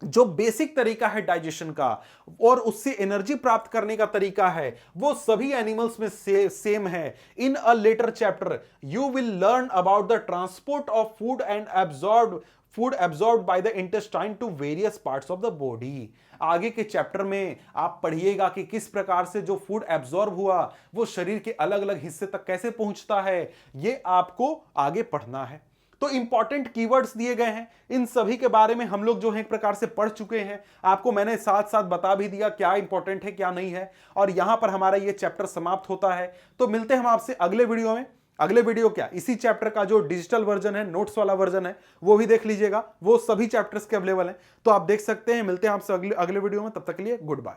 जो बेसिक तरीका है डाइजेशन का और उससे एनर्जी प्राप्त करने का तरीका है वो सभी एनिमल्स में सेम है। In a later chapter you will learn about the transport of food and food absorbed by the intestine to various parts of the body. आगे के चैप्टर में आप पढ़िएगा कि किस प्रकार से जो फूड एब्जॉर्ब हुआ वो शरीर के अलग अलग हिस्से तक कैसे पहुंचता है, ये आपको आगे पढ़ना है। तो इंपॉर्टेंट कीवर्ड्स दिए गए हैं, इन सभी के बारे में हम लोग जो है एक प्रकार से पढ़ चुके हैं। आपको मैंने साथ साथ बता भी दिया क्या इंपॉर्टेंट है क्या नहीं है, और यहां पर हमारा ये चैप्टर समाप्त होता है। तो मिलते हैं हम आपसे अगले वीडियो में। अगले वीडियो क्या, इसी चैप्टर का जो डिजिटल वर्जन है, नोट्स वाला वर्जन है, वो भी देख लीजिएगा। वो सभी चैप्टर्स के अवेलेबल हैं, तो आप देख सकते हैं। मिलते हैं आपसे अगले वीडियो में, तब तक के लिए गुड बाय।